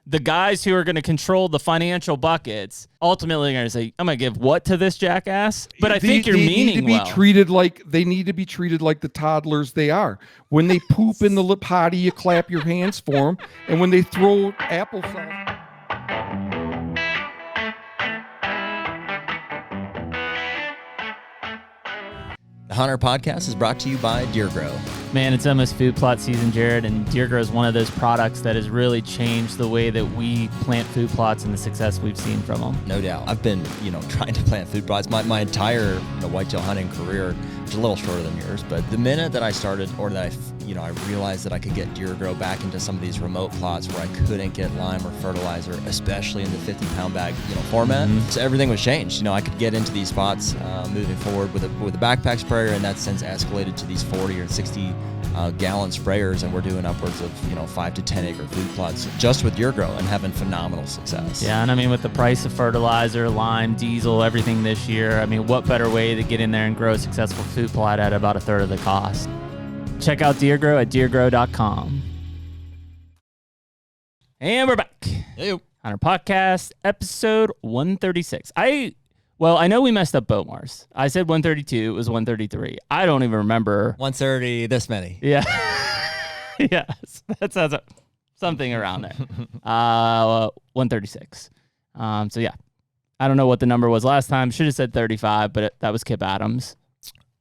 the guys who are going to control the financial buckets ultimately are going to say, I'm going to give what to this jackass? But I think you're meaning well. They need to be treated like the toddlers they are. When they poop in the potty, you clap your hands for them. And when they throw applesauce... The HUNTR Podcast is brought to you by Deer Grow. Man, it's almost food plot season, Jared, and Deer Grow is one of those products that has really changed the way that we plant food plots and the success we've seen from them. No doubt. I've been, trying to plant food plots my entire whitetail hunting career, which is a little shorter than yours. But the minute that I started, or that I realized that I could get Deer Grow back into some of these remote plots where I couldn't get lime or fertilizer, especially in the 50-pound bag, format. Mm-hmm. So everything was changed. I could get into these spots moving forward with a backpack sprayer, and that's since escalated to these 40 or 60 gallon sprayers, and we're doing upwards of 5 to 10 acre food plots just with Deer Grow and having phenomenal success. Yeah, and I mean, with the price of fertilizer, lime, diesel, everything this year, I mean, what better way to get in there and grow a successful food plot at about a third of the cost? Check out Deer Grow at deergrow.com. And we're back. Hey. HUNTR Podcast, episode 136. I know we messed up Bomars. I said 132. It was 133. I don't even remember. 130, this many. Yeah. Yes. That sounds something around there. 136. So, yeah. I don't know what the number was last time. Should have said 35, but that was Kip Adams.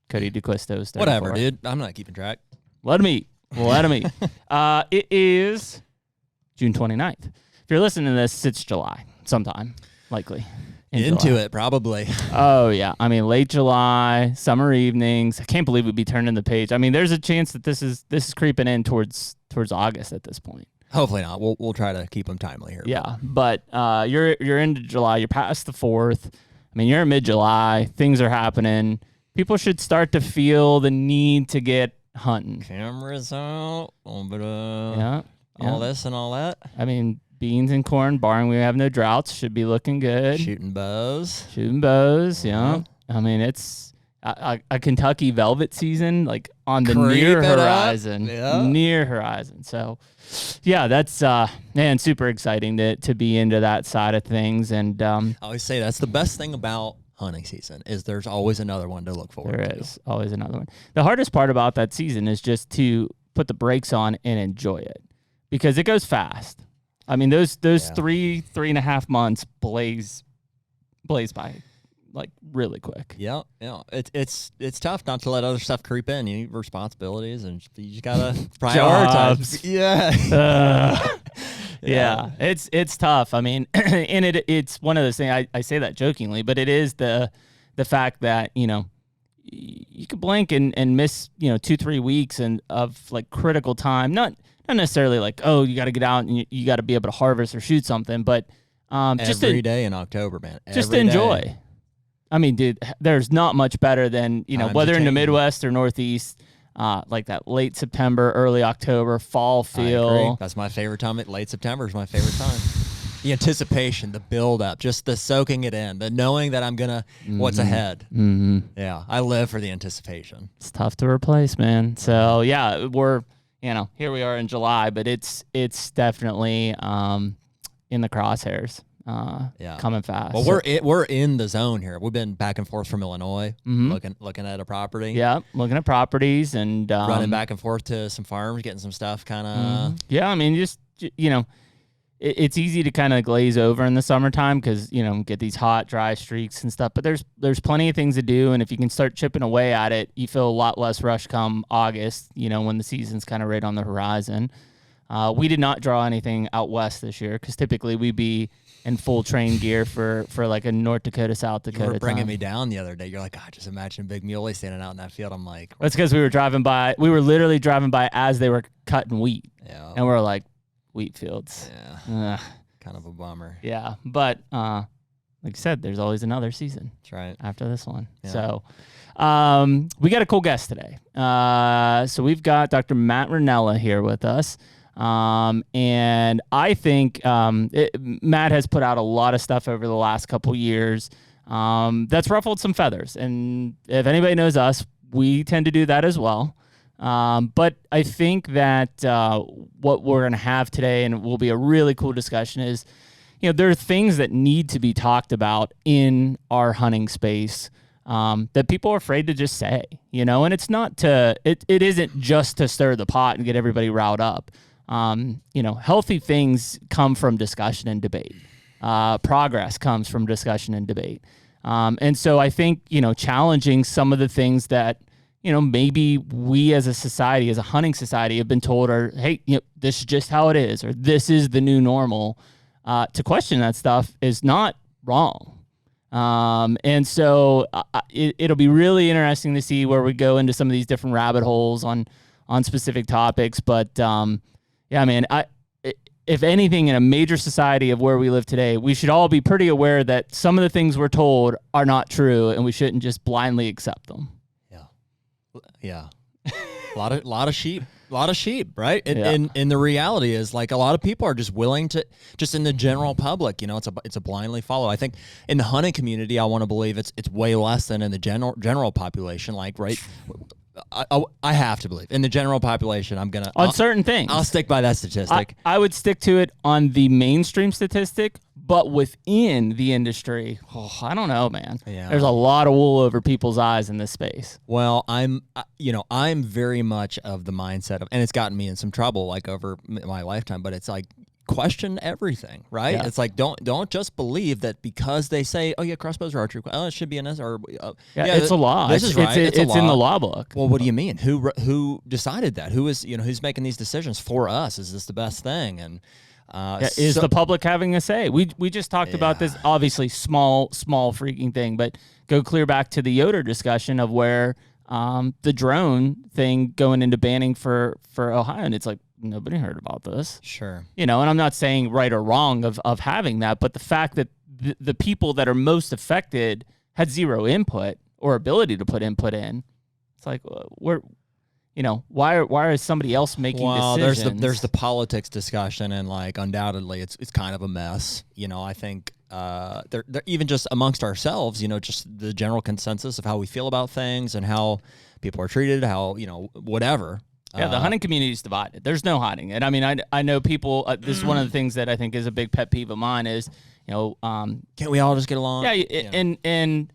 Cody DeQuisto's 34. Whatever, dude. I'm not keeping track. Let him eat. It is June 29th. If you're listening to this, it's July sometime, likely. Into it, probably. Oh, yeah. I mean, late July, summer evenings. I can't believe we'd be turning the page. I mean, there's a chance that this is creeping in towards August at this point. Hopefully not. We'll try to keep them timely here. Yeah, but you're into July. You're past the 4th. I mean, you're in mid-July. Things are happening. People should start to feel the need to get hunting. Cameras out. A little bit of all this and all that. I mean, beans and corn, barring we have no droughts, should be looking good. Shooting bows, yeah. I mean, it's a Kentucky velvet season, like on the near horizon. Yeah. Near horizon. So, yeah, that's, super exciting to be into that side of things. And I always say that's the best thing about hunting season is there's always another one to look forward to. There is always another one. The hardest part about that season is just to put the brakes on and enjoy it because it goes fast. I mean, those 3.5 months blaze by like really quick. Yeah. It's tough not to let other stuff creep in. You need responsibilities, and you just gotta prioritize. Yeah, it's tough. I mean, and it's one of those things. I say that jokingly, but it is the fact that you could blink and miss 2-3 weeks of like critical time. Not necessarily like, oh, you got to get out and you got to be able to harvest or shoot something, but just every day in October, man. Just to enjoy. I mean, dude, there's not much better than whether in the Midwest or Northeast, like that late September, early October, fall feel. I agree. That's my favorite time. Late September is my favorite time. The anticipation, the build up, just the soaking it in, the knowing that I'm gonna what's ahead. Mm-hmm. Yeah, I live for the anticipation. It's tough to replace, man. So yeah, we're here we are in July, but it's definitely in the crosshairs. Coming fast. Well, we're in the zone here. We've been back and forth from Illinois, looking at a property. Yeah, looking at properties and running back and forth to some farms, getting some stuff kind of. Yeah, I mean, just it's easy to kind of glaze over in the summertime because get these hot, dry streaks and stuff. But there's plenty of things to do, and if you can start chipping away at it, you feel a lot less rush come August. When the season's kind of right on the horizon. We did not draw anything out west this year because typically we'd be in full train gear for like a North Dakota, South Dakota. You were bringing me down the other day. You're like, just imagine a big muley standing out in that field. I'm like, that's because we were driving by. We were literally driving by as they were cutting wheat. Yeah. And we're like, wheat fields. Yeah. Kind of a bummer. Yeah. But like you said, there's always another season. That's right. After this one. Yeah. So we got a cool guest today. So we've got Dr. Matt Rinella here with us. And I think Matt has put out a lot of stuff over the last couple years that's ruffled some feathers. And if anybody knows us, we tend to do that as well. But I think that what we're going to have today, and will be a really cool discussion, is, there are things that need to be talked about in our hunting space that people are afraid to just say, and it's not it isn't just to stir the pot and get everybody riled up. Healthy things come from discussion and debate. Progress comes from discussion and debate. And so I think, challenging some of the things that, maybe we as a society, as a hunting society, have been told are, hey, this is just how it is, or this is the new normal. To question that stuff is not wrong. And so it'll be really interesting to see where we go into some of these different rabbit holes on specific topics. But yeah, man, if anything, in a major society of where we live today, we should all be pretty aware that some of the things we're told are not true, and we shouldn't just blindly accept them. Yeah. A lot of sheep, right? And the reality is, like, a lot of people are just willing to, just in the general public, it's a blindly follow. I think in the hunting community, I want to believe it's way less than in the general population. Like, right? I have to believe in the general population. On certain things, I'll stick by that statistic. I would stick to it on the mainstream statistic, but within the industry, I don't know, man. Yeah. There's a lot of wool over people's eyes in this space. Well, I'm very much of the mindset of, and it's gotten me in some trouble, like, over my lifetime, but it's like, question everything, right? Yeah. It's like, don't just believe that because they say, oh yeah, crossbows are archery, it should be in this, or it's a law. This is right. It's in the law book. Well, what do you mean? Who decided that? Who is who's making these decisions for us? Is this the best thing? And is the public having a say? We just talked about this, obviously small freaking thing, but go clear back to the Yoder discussion of where the drone thing going into banning for Ohio, and it's like, nobody heard about this. Sure. And I'm not saying right or wrong of having that, but the fact that the people that are most affected had zero input or ability to put input in, it's like, why is somebody else making decisions? There's the politics discussion, and, like, undoubtedly it's kind of a mess. I think they're even just amongst ourselves, just the general consensus of how we feel about things and how people are treated, how, whatever. Yeah, the hunting community is divided. There's no hiding it. I mean, I know people. This is one of the things that I think is a big pet peeve of mine is, can't we all just get along? Yeah, and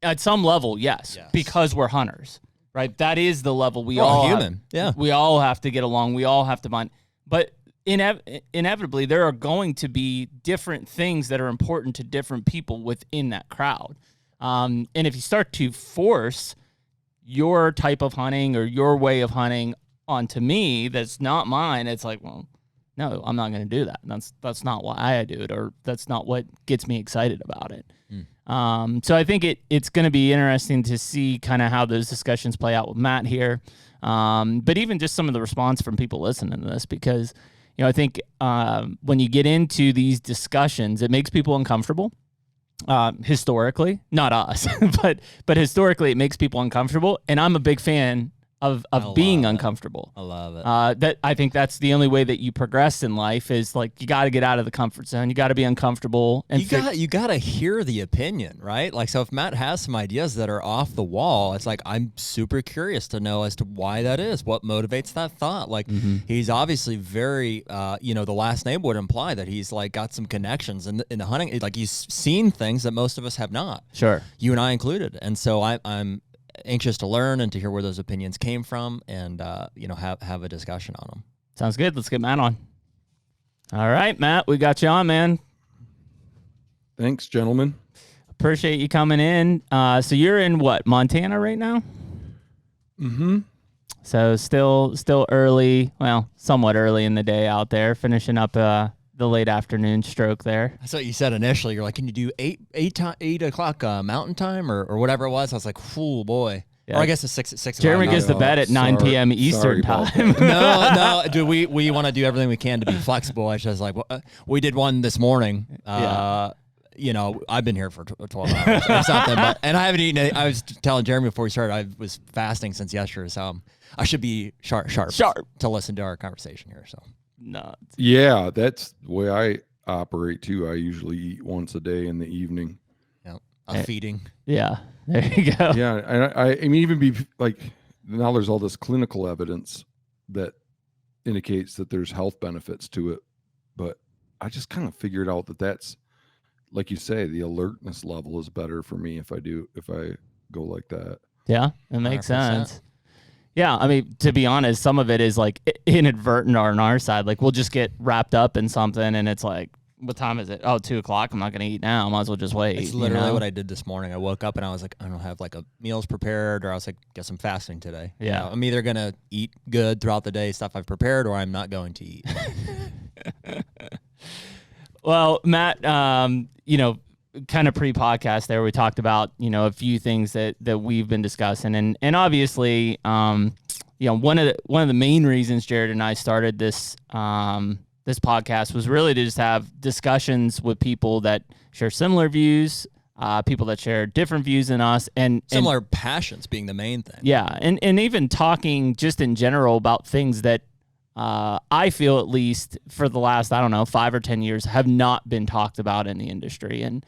at some level, yes, because we're hunters, right? That is the level we're all human. We all have to get along. We all have to mind. But inevitably, there are going to be different things that are important to different people within that crowd. And if you start to force your type of hunting or your way of hunting onto me that's not mine, it's like, well, no, I'm not going to do that. That's not why I do it, or that's not what gets me excited about it. So I think it's going to be interesting to see kind of how those discussions play out with Matt here, but even just some of the response from people listening to this, because I think when you get into these discussions, it makes people uncomfortable. Historically, not us, but historically, it makes people uncomfortable, and I'm a big fan of being uncomfortable. I love it. That I think that's the only way that you progress in life is, like, you got to get out of the comfort zone. You got to be uncomfortable, and you got to hear the opinion, right? Like, so if Matt has some ideas that are off the wall, it's like, I'm super curious to know as to why that is, what motivates that thought. Like, he's obviously very, the last name would imply that he's, like, got some connections in the hunting. Like, he's seen things that most of us have not. Sure, you and I included, and so I'm anxious to learn and to hear where those opinions came from, and have a discussion on them. Sounds good. Let's get Matt on. All right, Matt, we got you on, man. Thanks, gentlemen. Appreciate you coming in. So you're in what, Montana right now? Mm-hmm. So still early, well, somewhat early in the day out there, finishing up the late afternoon stroke there. That's what you said initially. You're like, can you do 8 o'clock Mountain Time or whatever it was? I was like, oh boy. Yeah. Or I guess it's 6. Jeremy gets to bed at 9 p.m. Eastern time. No, dude, we want to do everything we can to be flexible. I was just like, we did one this morning. I've been here for 12 hours or something, and I haven't eaten. I was telling Jeremy before we started, I was fasting since yesterday, so I should be sharp to listen to our conversation here. So. Nuts. Yeah, that's the way I operate too. I usually eat once a day in the evening. Yep. I'm feeding. Yeah, there you go. Yeah, and I mean, even now there's all this clinical evidence that indicates that there's health benefits to it. But I just kind of figured out that that's, like you say, the alertness level is better for me if I go like that. Yeah, it makes 100%. sense. Yeah, I mean, to be honest, some of it is like inadvertent on our side. Like we'll just get wrapped up in something and it's like, what time is it? Oh, 2:00. I'm not going to eat now. I might as well just wait. It's literally what I did this morning. I woke up and I was like, I don't have like a meals prepared, or I was like, guess I'm fasting today. Yeah. You know, I'm either going to eat good throughout the day, stuff I've prepared, or I'm not going to eat. Well, Matt, you know, kind of pre-podcast there, we talked about, you know, a few things that we've been discussing. And obviously, you know, one of the main reasons Jared and I started this this podcast was really to just have discussions with people that share similar views, people that share different views than us, and Similar passions being the main thing. Yeah, and even talking just in general about things that I feel, at least for the last, I don't know, 5 or 10 years, have not been talked about in the industry. And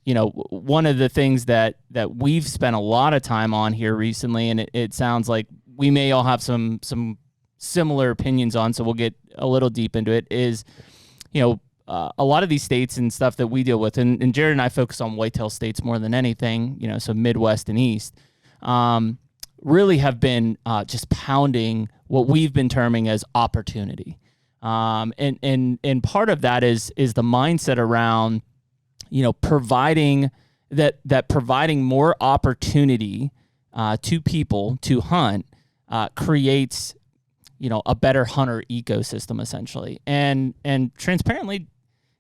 you know, one of the things that we've spent a lot of time on here recently, and it sounds like we may all have some similar opinions on, so we'll get a little deep into it, is, you know, a lot of these states and stuff that we deal with, and Jared and I focus on whitetail states more than anything, you know, so Midwest and East, really have been just pounding what we've been terming as opportunity. And part of that is the mindset around, you know, providing more opportunity to people to hunt creates, you know, a better hunter ecosystem, essentially. And transparently,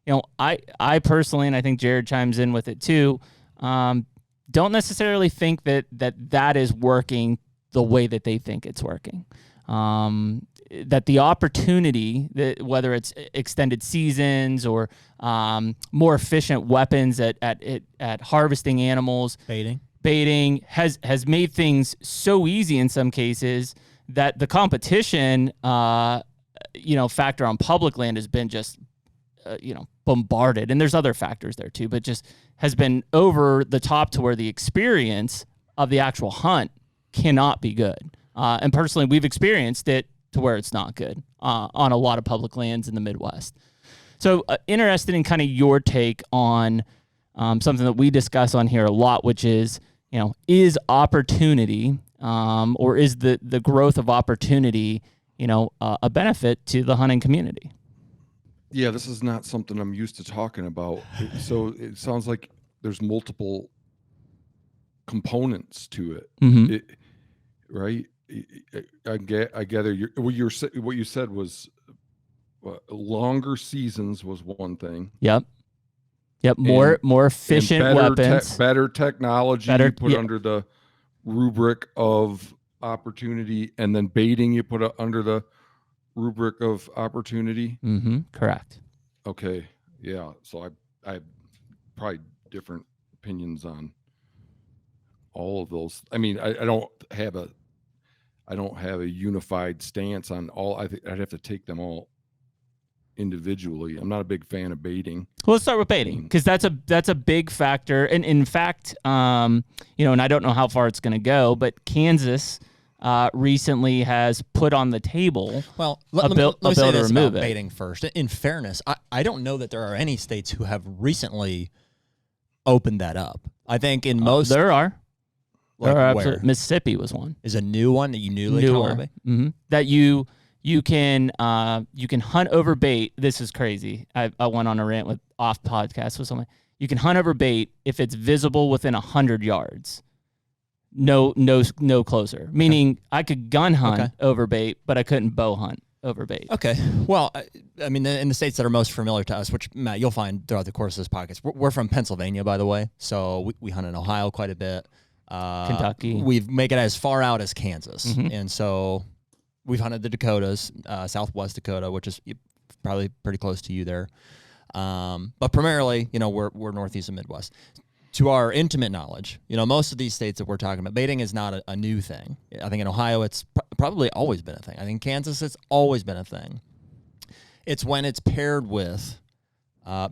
you know, I personally, and I think Jared chimes in with it too, don't necessarily think that is working the way that they think it's working. That the opportunity, that whether it's extended seasons or more efficient weapons at harvesting animals, baiting has made things so easy in some cases that the competition, you know, factor on public land has been just, you know, bombarded. And there's other factors there too, but just has been over the top to where the experience of the actual hunt cannot be good. And personally, we've experienced it to where it's not good on a lot of public lands in the Midwest. So interested in kind of your take on something that we discuss on here a lot, which is, you know, is opportunity or is the growth of opportunity, you know, a benefit to the hunting community? Yeah, this is not something I'm used to talking about. So it sounds like there's multiple components to it, Mm-hmm. Right? I gather what you said was longer seasons was one thing. Yep. More efficient weapons, better technology. You put under the rubric of opportunity, and then baiting you put under the rubric of opportunity. Mm-hmm. Correct. Okay. Yeah. So I have probably different opinions on all of those. I mean, I don't have a unified stance on all. I think I'd have to take them all individually. I'm not a big fan of baiting. Well, let's start with baiting, because that's a big factor. And in fact, you know, and I don't know how far it's going to go, but Kansas recently has put on the table. Well, let me say this about baiting first. In fairness, I don't know that there are any states who have recently opened that up. I think in most there are. Like there are where? Mississippi was one. Is a new one that you newly call it? Mm-hmm. That you can hunt over bait. This is crazy. I went on a rant with off podcast with someone. You can hunt over bait if it's visible within 100 yards. No closer. Meaning I could gun hunt over bait, but I couldn't bow hunt over bait. Okay. Well, I mean, in the states that are most familiar to us, which, Matt, you'll find throughout the course of this podcast, we're from Pennsylvania, by the way. So we hunt in Ohio quite a bit. Kentucky. We've made it as far out as Kansas. Mm-hmm. And so we've hunted the Dakotas, Southwest Dakota, which is probably pretty close to you there. But primarily, you know, we're northeast and Midwest. To our intimate knowledge, you know, most of these states that we're talking about, baiting is not a new thing. I think in Ohio, it's probably always been a thing. I think in Kansas, it's always been a thing. It's when it's paired with,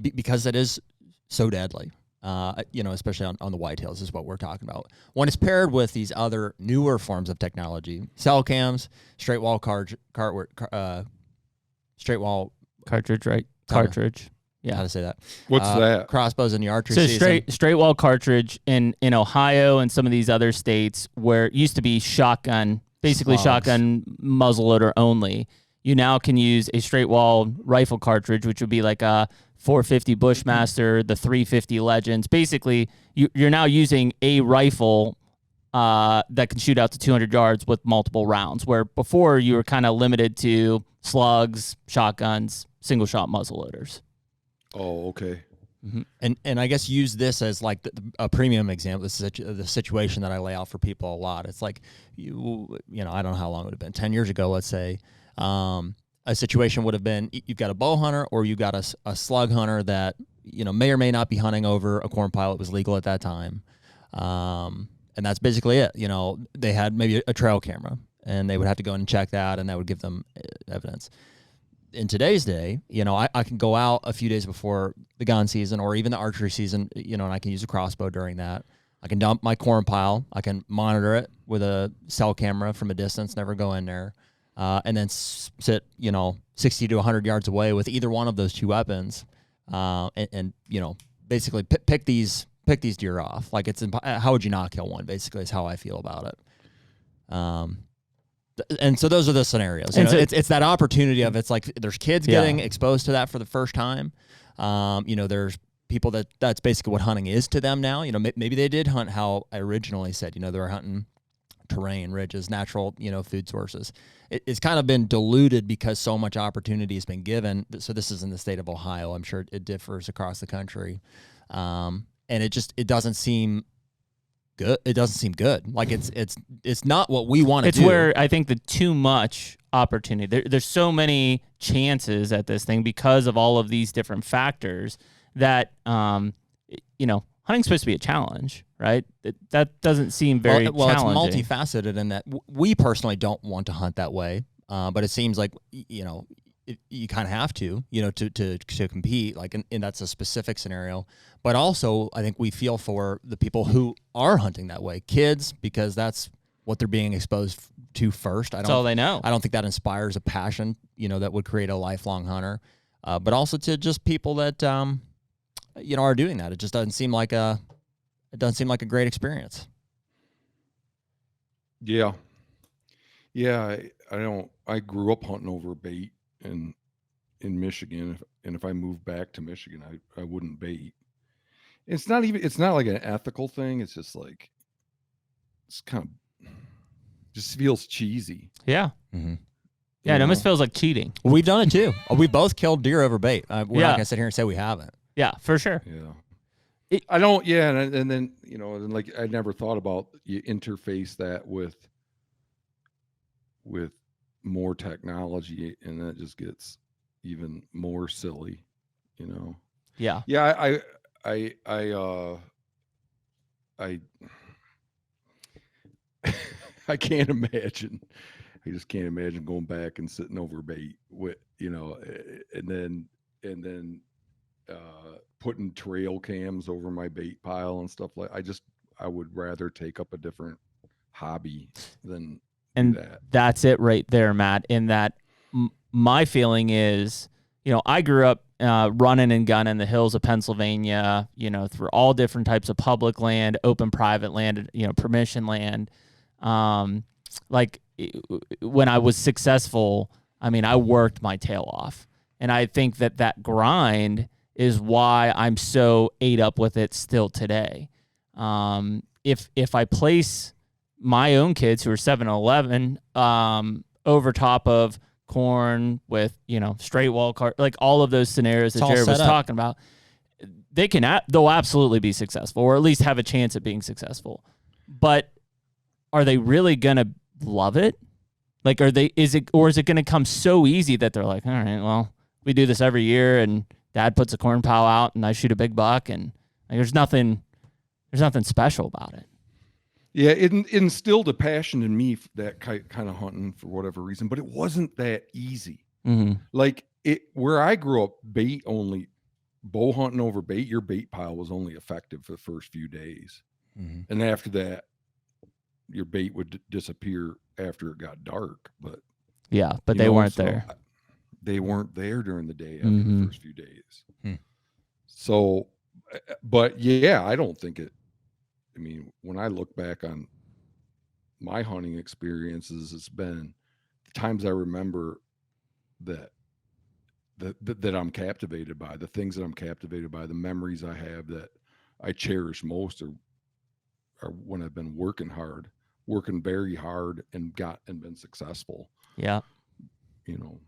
because it is so deadly, especially on the whitetails is what we're talking about. When it's paired with these other newer forms of technology, cell cams, straight wall straight wall cartridge, right? Cartridge. Yeah. How to say that? What's that? Crossbows in the archery So season. straight wall cartridge in Ohio and some of these other states where it used to be shotgun, basically Slugs. shotgun muzzleloader only. You now can use a straight wall rifle cartridge, which would be like a 450 Bushmaster, the 350 Legends. Basically, you're now using a rifle that can shoot out to 200 yards with multiple rounds, where before you were kind of limited to slugs, shotguns, single shot muzzleloaders. Oh, okay. Mm-hmm. And I guess use this as like a premium example. This is the situation that I lay out for people a lot. It's like, I don't know how long it would have been. 10 years ago, let's say, a situation would have been you've got a bow hunter or you got a slug hunter that, may or may not be hunting over a corn pile. It was legal at that time. And that's basically it. They had maybe a trail camera and they would have to go and check that and that would give them evidence. In today's day, I can go out a few days before the gun season or even the archery season, and I can use a crossbow during that. I can dump my corn pile. I can monitor it with a cell camera from a distance, never go in there, and then sit, 60 to 100 yards away with either one of those two weapons, and basically pick these deer off. Like how would you not kill one? Basically, is how I feel about it. And so those are the scenarios. It's that opportunity of it's like there's kids getting exposed to that for the first time. There's people that's basically what hunting is to them now. Maybe they did hunt how I originally said. They were hunting terrain, ridges, natural, food sources. It's kind of been diluted because so much opportunity has been given. So this is in the state of Ohio. I'm sure it differs across the country, and it doesn't seem good. It doesn't seem good. Like it's not what we want to do. It's where I think the too much opportunity. There's so many chances at this thing because of all of these different factors that hunting's supposed to be a challenge, right? That doesn't seem very challenging. It's multifaceted in that we personally don't want to hunt that way, but it seems like you kind of have to compete, like, and that's a specific scenario. But also, I think we feel for the people who are hunting that way, kids, because that's what they're being exposed to first. That's all they know. I don't think that inspires a passion, that would create a lifelong hunter. But also to just people that, are doing that. It just doesn't seem like a great experience. Yeah. Yeah. I grew up hunting over bait in Michigan. And if I moved back to Michigan, I wouldn't bait. It's not like an ethical thing. It's just like, it's kind of, just feels cheesy. Yeah. Mm-hmm. Yeah. It almost feels like cheating. We've done it too. We both killed deer over bait. We're not going to sit here and say we haven't. Yeah, for sure. Yeah. I don't, and then, and like, I never thought about you interface that with more technology, and that just gets even more silly, Yeah. Yeah, I can't imagine. I just can't imagine going back and sitting over bait with, and then putting trail cams over my bait pile and stuff like. I would rather take up a different hobby than do that. That's it right there, Matt. In that, my feeling is, I grew up running and gunning in the hills of Pennsylvania, through all different types of public land, open private land, permission land. Like when I was successful, I worked my tail off. And I think that grind is why I'm so ate up with it still today. If I place my own kids who are 7 and 11 over top of corn with, straight wall like all of those scenarios that Jared was talking about, they'll absolutely be successful, or at least have a chance at being successful. But are they really going to love it? Like, is it going to come so easy that they're like, all right, well, we do this every year and Dad puts a corn pile out and I shoot a big buck, and like, there's nothing special about it. Yeah, it instilled a passion in me for that kind of hunting for whatever reason, but it wasn't that easy. Mm-hmm. Like where I grew up, bait only bow hunting over bait, your bait pile was only effective for the first few days. Mhm. And after that, your bait would disappear after it got dark. But Yeah, but they weren't so there. They weren't there during the day after Mhm. the first few days. Hmm. So, but yeah, I don't think it. I mean, when I look back on my hunting experiences, it's been the times I remember that I'm captivated by, the things that I'm captivated by, the memories I have that I cherish most are when I've been working very hard and been successful. Yeah. You know.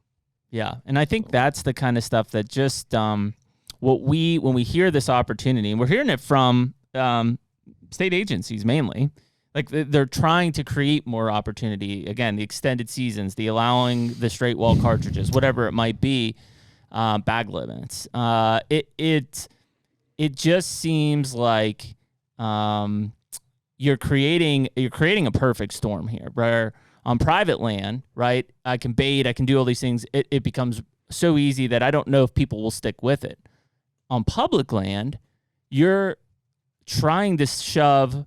Yeah, and I think So. that's the kind of stuff that just when we hear this opportunity, and we're hearing it from state agencies mainly, like they're trying to create more opportunity. Again, the extended seasons, the allowing the straight wall cartridges, whatever it might be, bag limits. It just seems like you're creating a perfect storm here, where on private land, right, I can bait, I can do all these things. It becomes so easy that I don't know if people will stick with it. On public land, you're trying to shove,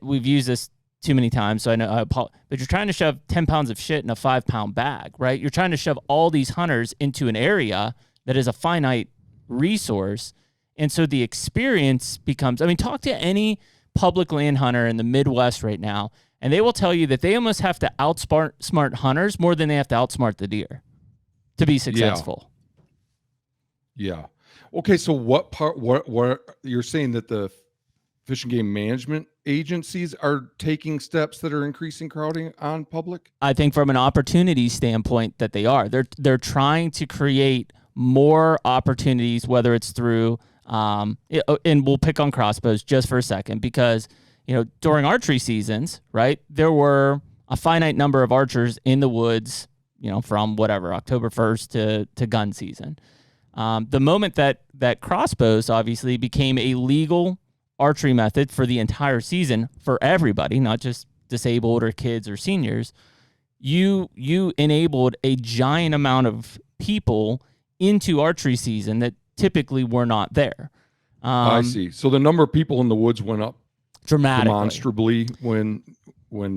we've used this too many times, so I know, but you're trying to shove 10 pounds of shit in a 5-pound bag, right? You're trying to shove all these hunters into an area that is a finite resource. And so the experience becomes, I mean, talk to any public land hunter in the Midwest right now, and they will tell you that they almost have to outsmart hunters more than they have to outsmart the deer to be successful. Yeah. Okay, so what you're saying that the Fish and Game management agencies are taking steps that are increasing crowding on public? I think from an opportunity standpoint that they are. They're trying to create more opportunities, whether it's through and we'll pick on crossbows just for a second, because during archery seasons, right, there were a finite number of archers in the woods, from whatever, October 1st to gun season. The moment that crossbows obviously became a legal archery method for the entire season for everybody, not just disabled or kids or seniors, you enabled a giant amount of people into archery season that typically were not there. I see. So the number of people in the woods went up dramatically, demonstrably when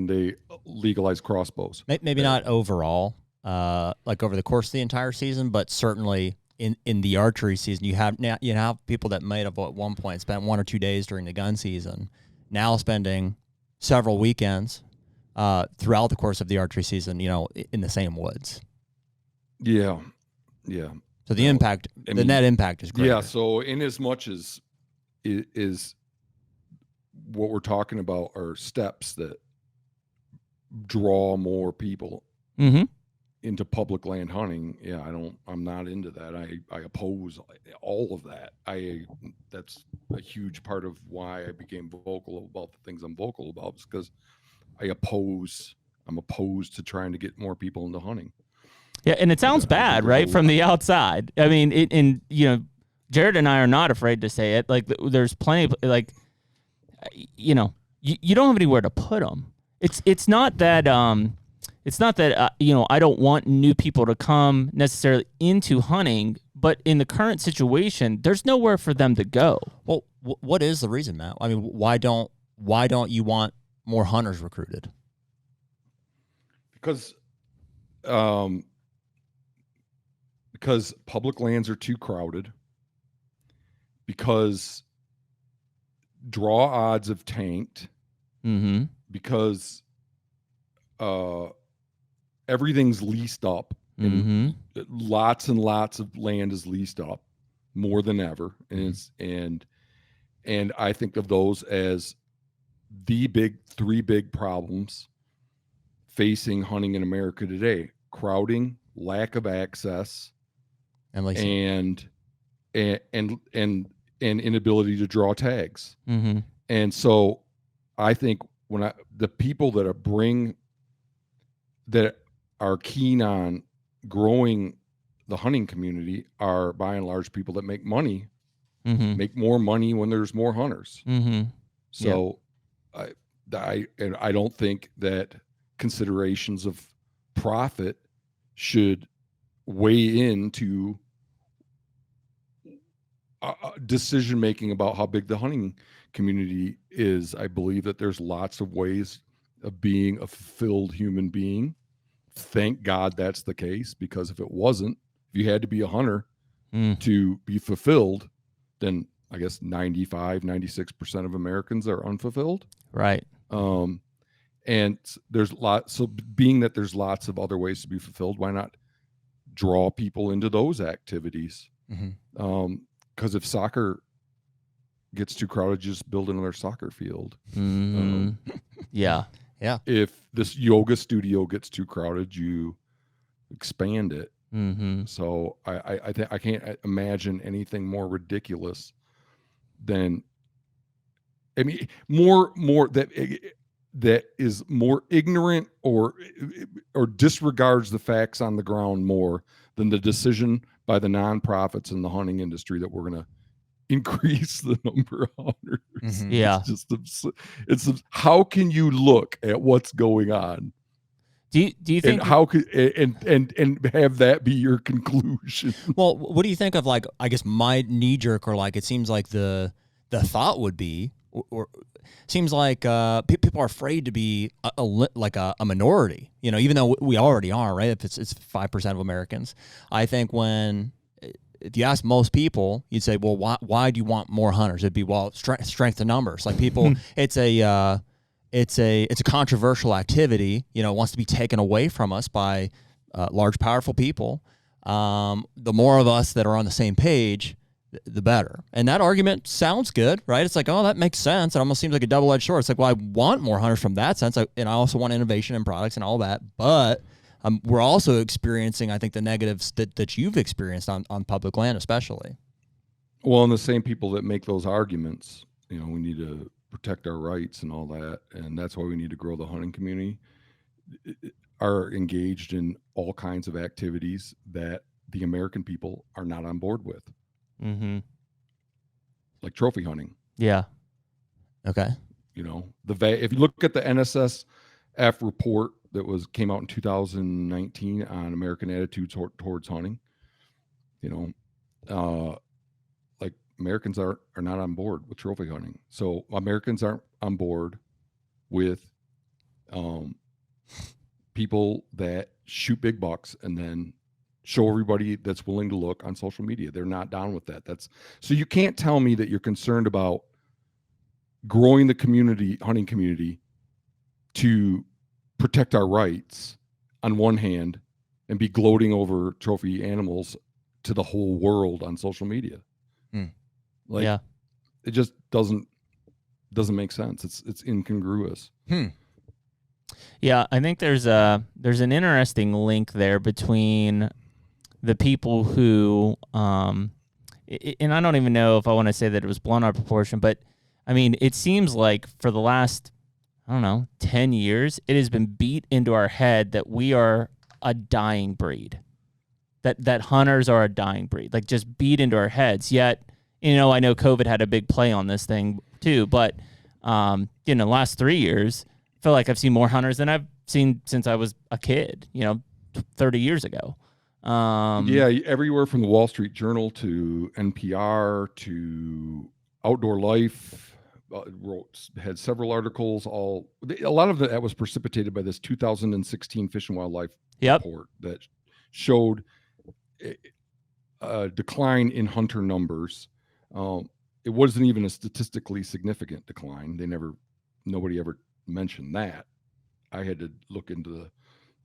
they legalized crossbows. Maybe not overall, like over the course of the entire season, but certainly in the archery season, you have people that might have at one point spent 1 or 2 days during the gun season, now spending several weekends throughout the course of the archery season, in the same woods. Yeah. So the net impact is greater. Yeah. So in as much as is what we're talking about are steps that draw more people into public land hunting. Yeah, I'm not into that. I oppose all of that. That's a huge part of why I became vocal about the things I'm vocal about, is because I'm opposed to trying to get more people into hunting. Yeah, and it sounds bad, right, from the outside. I mean, Jared and I are not afraid to say it. Like, there's plenty of, like, you don't have anywhere to put them. It's not that I don't want new people to come necessarily into hunting, but in the current situation, there's nowhere for them to go. Well, what is the reason, Matt? I mean, why don't you want more hunters recruited? Because public lands are too crowded, because draw odds have tanked, because everything's leased up, and lots and lots of land is leased up more than ever, and I think of those as the three big problems facing hunting in America today: crowding, lack of access, and leasing, and inability to draw tags. And so I think the people that are keen on growing the hunting community are by and large people that make money, make more money when there's more hunters. So I don't think that considerations of profit should weigh into decision making about how big the hunting community is. I believe that there's lots of ways of being a fulfilled human being. Thank God that's the case, because if it wasn't, if you had to be a hunter to be fulfilled, then I guess 96% of Americans are unfulfilled. Right. And there's lots. So being that there's lots of other ways to be fulfilled, why not draw people into those activities? Because if soccer gets too crowded, just build another soccer field. Yeah. If this yoga studio gets too crowded, you expand it. So I can't imagine anything more ridiculous than, I mean, more that is more ignorant or disregards the facts on the ground more than the decision by the nonprofits in the hunting industry that we're going to increase the number of hunters. Yeah. It's how can you look at what's going on? Do you think, and how could and have that be your conclusion? Well, what do you think of, like, I guess my knee jerk, or like, it seems like the thought would be, or seems like people are afraid to be a minority, you know, even though we already are, right? If it's 5% of Americans. I think if you ask most people, you'd say, well, why do you want more hunters? It'd be, well, strength of numbers. Like, people, it's a controversial activity, you know, it wants to be taken away from us by large, powerful people. The more of us that are on the same page, the better. And that argument sounds good, right? It's like, oh, that makes sense. It almost seems like a double-edged sword. It's like, well, I want more hunters from that sense, and I also want innovation in products and all that. But we're also experiencing, I think, the negatives that you've experienced on public land, especially. Well, and the same people that make those arguments, you know, we need to protect our rights and all that, and that's why we need to grow the hunting community, are engaged in all kinds of activities that the American people are not on board with. Like trophy hunting. Yeah. Okay. You know, if you look at the NSSF report that came out in 2019 on American attitudes towards hunting, you know, like, Americans are not on board with trophy hunting. So Americans aren't on board with people that shoot big bucks and then show everybody that's willing to look on social media. They're not down with that. So you can't tell me that you're concerned about growing the hunting community to protect our rights on one hand and be gloating over trophy animals to the whole world on social media. Like, yeah. It just doesn't make sense. It's incongruous. Yeah, I think there's an interesting link there between the people who, and I don't even know if I want to say that it was blown out of proportion, but I mean, it seems like for the last, 10 years, it has been beat into our head that we are a dying breed, that hunters are a dying breed, like, just beat into our heads. Yet, I know COVID had a big play on this thing too, but, the last 3 years, I feel like I've seen more hunters than I've seen since I was a kid, 30 years ago. Everywhere from the Wall Street Journal to NPR to Outdoor Life had several articles. A lot of that was precipitated by this 2016 Fish and Wildlife report that showed a decline in hunter numbers. It wasn't even a statistically significant decline. Nobody ever mentioned that. I had to look into the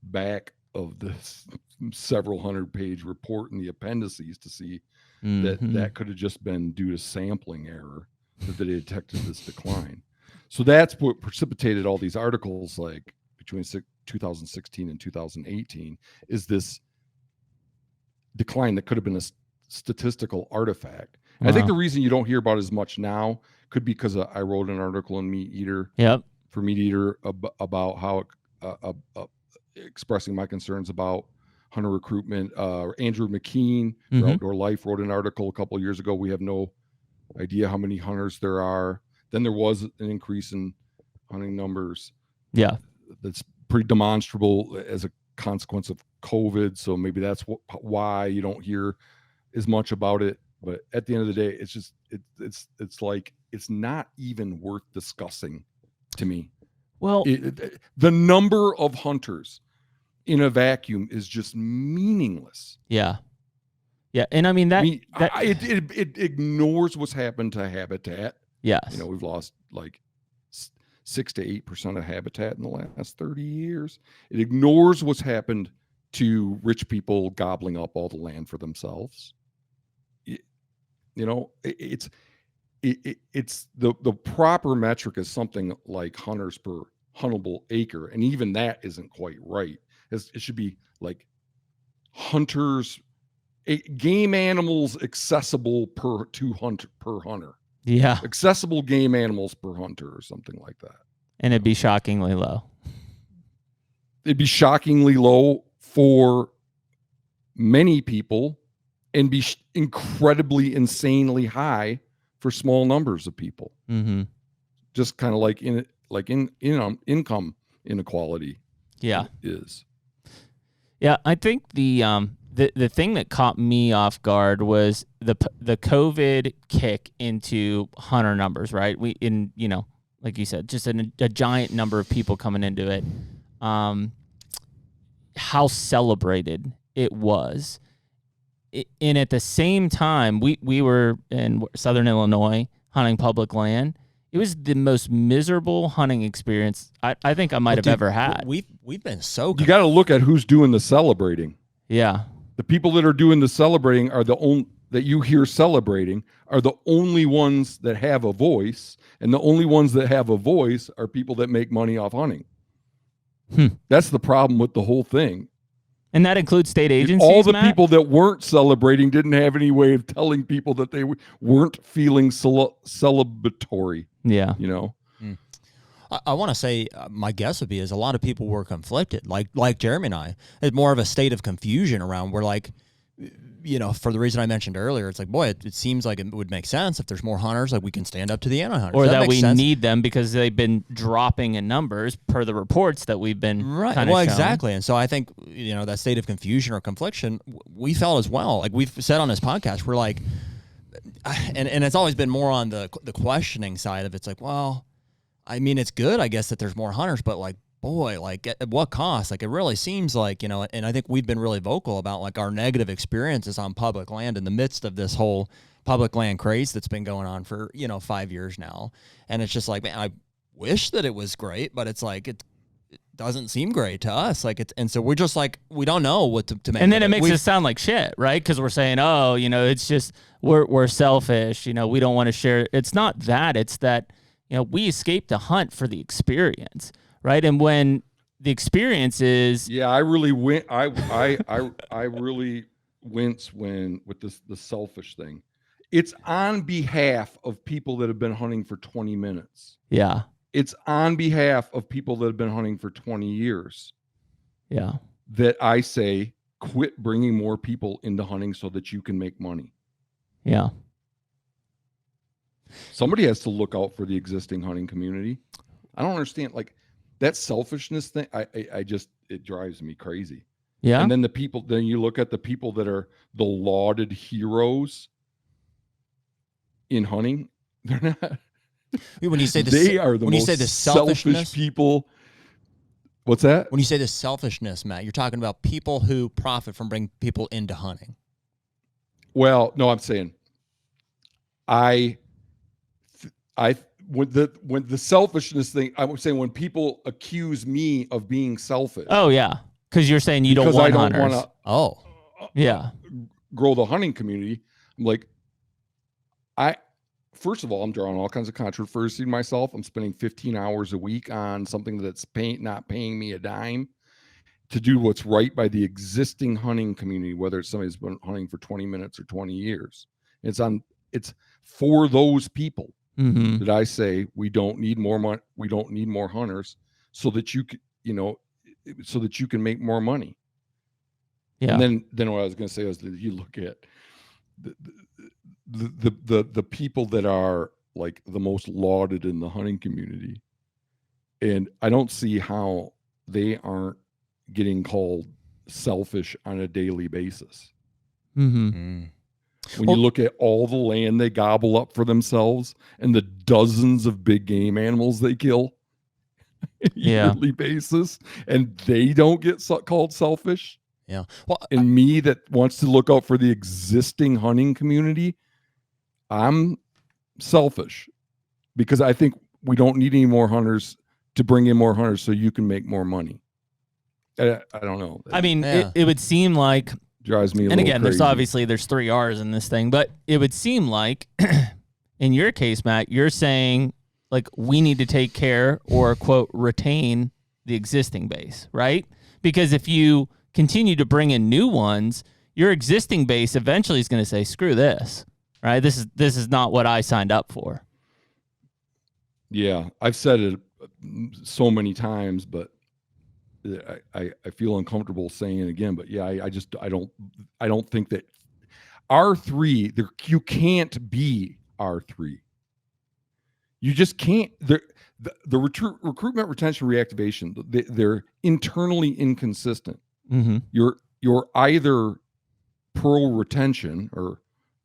back of this several 100-page report in the appendices to see that could have just been due to sampling error that they detected this decline. So that's what precipitated all these articles, like between 2016 and 2018, is this decline that could have been a statistical artifact. Wow. I think the reason you don't hear about it as much now could be because I wrote an article in Meat Eater for Meat Eater about how expressing my concerns about hunter recruitment. Andrew McKean for Outdoor Life wrote an article a couple of years ago. We have no idea how many hunters there are. Then there was an increase in hunting numbers. Yeah, that's pretty demonstrable as a consequence of COVID. So maybe that's why you don't hear as much about it. But at the end of the day, it's just it's like it's not even worth discussing to me. Well, The number of hunters in a vacuum is just meaningless. Yeah. And I mean it ignores what's happened to habitat. Yes. We've lost like 6 to 8% of habitat in the last 30 years. It ignores what's happened to rich people gobbling up all the land for themselves. It's the proper metric is something like hunters per huntable acre, and even that isn't quite right. It should be like hunters, game animals accessible per hunter. Yeah. Accessible game animals per hunter or something like that. And it'd be shockingly low. It'd be shockingly low for many people and be incredibly, insanely high for small numbers of people. Mm-hmm. Just kind of like in income inequality. Yeah. Is. Yeah, I think the thing that caught me off guard was the COVID kick into hunter numbers, right? Like you said, just a giant number of people coming into it. How celebrated it was. And at the same time, we were in Southern Illinois hunting public land. It was the most miserable hunting experience I think I might have ever had. We've been so. You got to look at who's doing the celebrating. Yeah, the people that are doing the celebrating are the only that you hear celebrating are the only ones that have a voice, and the only ones that have a voice are people that make money off hunting. That's the problem with the whole thing. And that includes state agencies. All the Matt? people that weren't celebrating didn't have any way of telling people that they weren't feeling celebratory. Yeah. I want to say my guess would be is a lot of people were conflicted, like Jeremy and I. It's more of a state of confusion around where, like, for the reason I mentioned earlier, it's like, boy, it seems like it would make sense if there's more hunters, like we can stand up to the anti-hunters. Or that we need them because they've been dropping in numbers per the reports that we've been right. Well, exactly. And so I think, that state of confusion or confliction, we felt as well. Like we've said on this podcast, we're like, and it's always been more on the questioning side of it. It's like, well, I mean, it's good, I guess, that there's more hunters, but like, boy, like at what cost? Like it really seems like, and I think we've been really vocal about like our negative experiences on public land in the midst of this whole public land craze that's been going on for, 5 years now. And it's just like, man, I wish that it was great, but it's like, it doesn't seem great to us. Like and so we're just like, we don't know what to make. And then it makes us sound like shit, right? Because we're saying, oh, it's just, we're selfish. We don't want to share. It's not that, it's that, we escaped the hunt for the experience. Right. And when the experience is. Yeah, I really went. I really wince with the selfish thing. It's on behalf of people that have been hunting for 20 minutes. Yeah. It's on behalf of people that have been hunting for 20 years. Yeah. That I say, quit bringing more people into hunting so that you can make money. Yeah. Somebody has to look out for the existing hunting community. I don't understand. Like, that selfishness thing, it drives me crazy. Yeah. And then then you look at the people that are the lauded heroes in hunting. They're not. When you say they are the most selfish people. What's that? When you say the selfishness, Matt, you're talking about people who profit from bringing people into hunting. Well, no, I'm saying when the selfishness thing, I'm saying when people accuse me of being selfish. Oh yeah, because you're saying you don't want hunters. Yeah, grow the hunting community. I'm like, first of all, I'm drawing all kinds of controversy myself. I'm spending 15 hours a week on something that's not paying me a dime to do what's right by the existing hunting community, whether it's somebody's been hunting for 20 minutes or 20 years. It's for those people. Mm-hmm. That I say we don't need more money. We don't need more hunters, so that you can make more money. Yeah. And then what I was going to say is that you look at the people that are like the most lauded in the hunting community, and I don't see how they aren't getting called selfish on a daily basis. Mm-hmm. When you look at all the land they gobble up for themselves and the dozens of big game animals they kill on a yearly basis, and they don't get called selfish. Yeah. Well, and me that wants to look out for the existing hunting community, I'm selfish because I think we don't need any more hunters to bring in more hunters so you can make more money. I don't know. I mean, it would seem like drives me a and little again, crazy. there's 3 R's in this thing, but it would seem like in your case, Matt, you're saying like we need to take care or quote retain the existing base, right? Because if you continue to bring in new ones, your existing base eventually is going to say, screw this, right? This is not what I signed up for. Yeah, I've said it so many times, but I feel uncomfortable saying it again. But yeah, I don't think that R3 there you can't be R3. You just can't. The recruitment, retention, reactivation, they're internally inconsistent. Mm-hmm. You're either pro retention or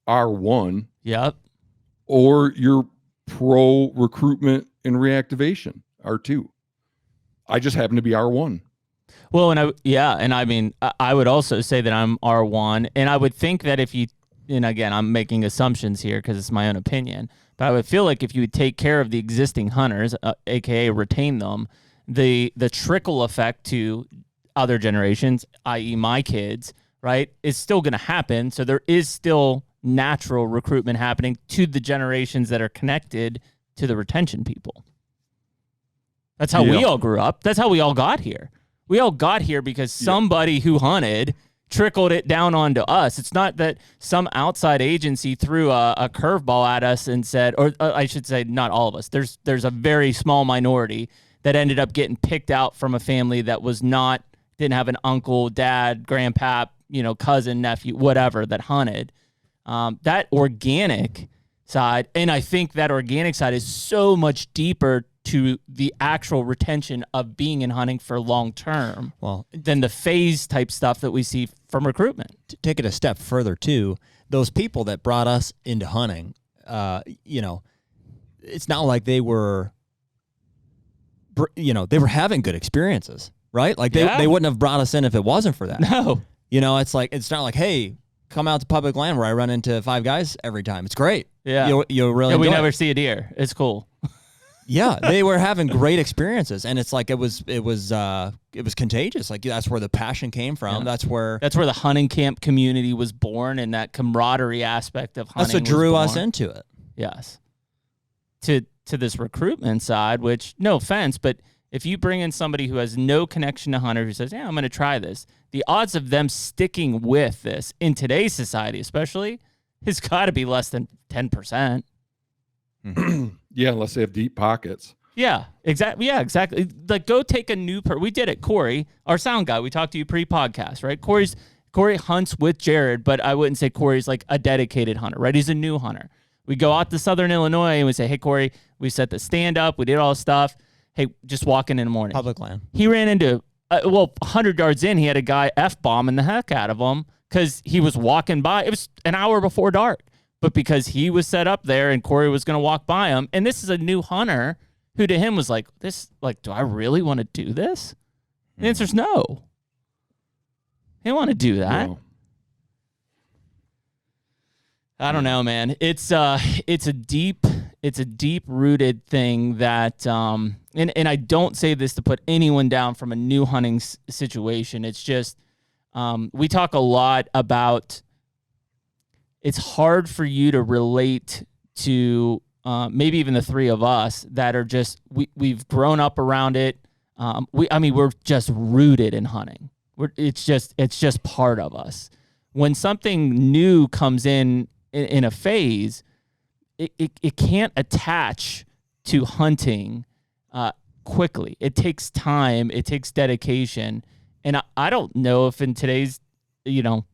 R1, yep, or you're pro recruitment and reactivation R2. I just happen to be R1. Well, and I mean, I would also say that I'm R1, and I would think that if you, and again, I'm making assumptions here because it's my own opinion, but I would feel like if you would take care of the existing hunters, aka retain them, the trickle effect to other generations, i.e. my kids, right, is still going to happen. So there is still natural recruitment happening to the generations that are connected to the retention people. That's how we all grew up. That's how we all got here. We all got here because somebody who hunted trickled it down onto us. It's not that some outside agency threw a curveball at us and said, or I should say not all of us. There's a very small minority that ended up getting picked out from a family that didn't have an uncle, dad, grandpa, cousin, nephew, whatever that hunted. That organic side, and I think that organic side is so much deeper to the actual retention of being in hunting for long term than the phase type stuff that we see from recruitment. To take it a step further too, those people that brought us into hunting, it's not like they were, they were having good experiences, right? Like they wouldn't have brought us in if it wasn't for that. No. It's not like, hey, come out to public land where I run into 5 guys every time. It's great. Yeah. You'll really enjoy we never it. see a deer. It's cool. Yeah, they were having great experiences, and it's like it was contagious. Like that's where the passion came from. Yeah. That's where the hunting camp community was born, and that camaraderie aspect of hunting. That's what drew us into it. Yes. To this recruitment side, which no offense, but if you bring in somebody who has no connection to hunter who says, "Yeah, I'm going to try this," the odds of them sticking with this in today's society, especially, has got to be less than 10%. Yeah, unless they have deep pockets. Yeah, exactly. Yeah, exactly. Like, go take a new we did it. Corey, our sound guy, we talked to you pre-podcast, right? Corey hunts with Jared, but I wouldn't say Corey's like a dedicated hunter, right? He's a new hunter. We go out to Southern Illinois and we say, "Hey, Corey, we set the stand up. We did all the stuff. Hey, just walking in the morning." Public land. He ran into, 100 yards in, he had a guy F-bombing the heck out of him because he was walking by. It was an hour before dark. But because he was set up there and Corey was going to walk by him, and this is a new hunter who to him was like, do I really want to do this? The answer's no. He didn't want to do that. No. I don't know, man. It's a deep rooted thing that, and I don't say this to put anyone down from a new hunting situation. It's just, we talk a lot about, it's hard for you to relate to maybe even the 3 of us that are just we've grown up around it. We're just rooted in hunting. It's just part of us. When something new comes in a phase, it can't attach to hunting quickly. It takes time. It takes dedication, and I don't know if in today's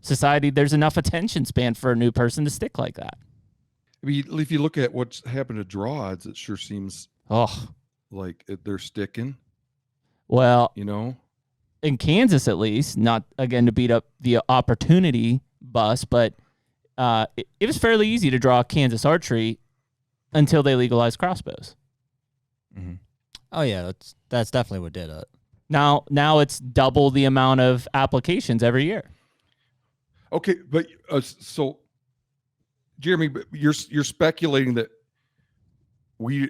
society, there's enough attention span for a new person to stick like that. I mean, if you look at what's happened to draw odds, it sure seems like they're sticking. Well, in Kansas at least, not again to beat up the opportunity bus, but it was fairly easy to draw Kansas archery until they legalized crossbows. Mm-hmm. Oh yeah, that's definitely what did it. Now it's double the amount of applications every year. Okay, but so Jeremy, but you're speculating that we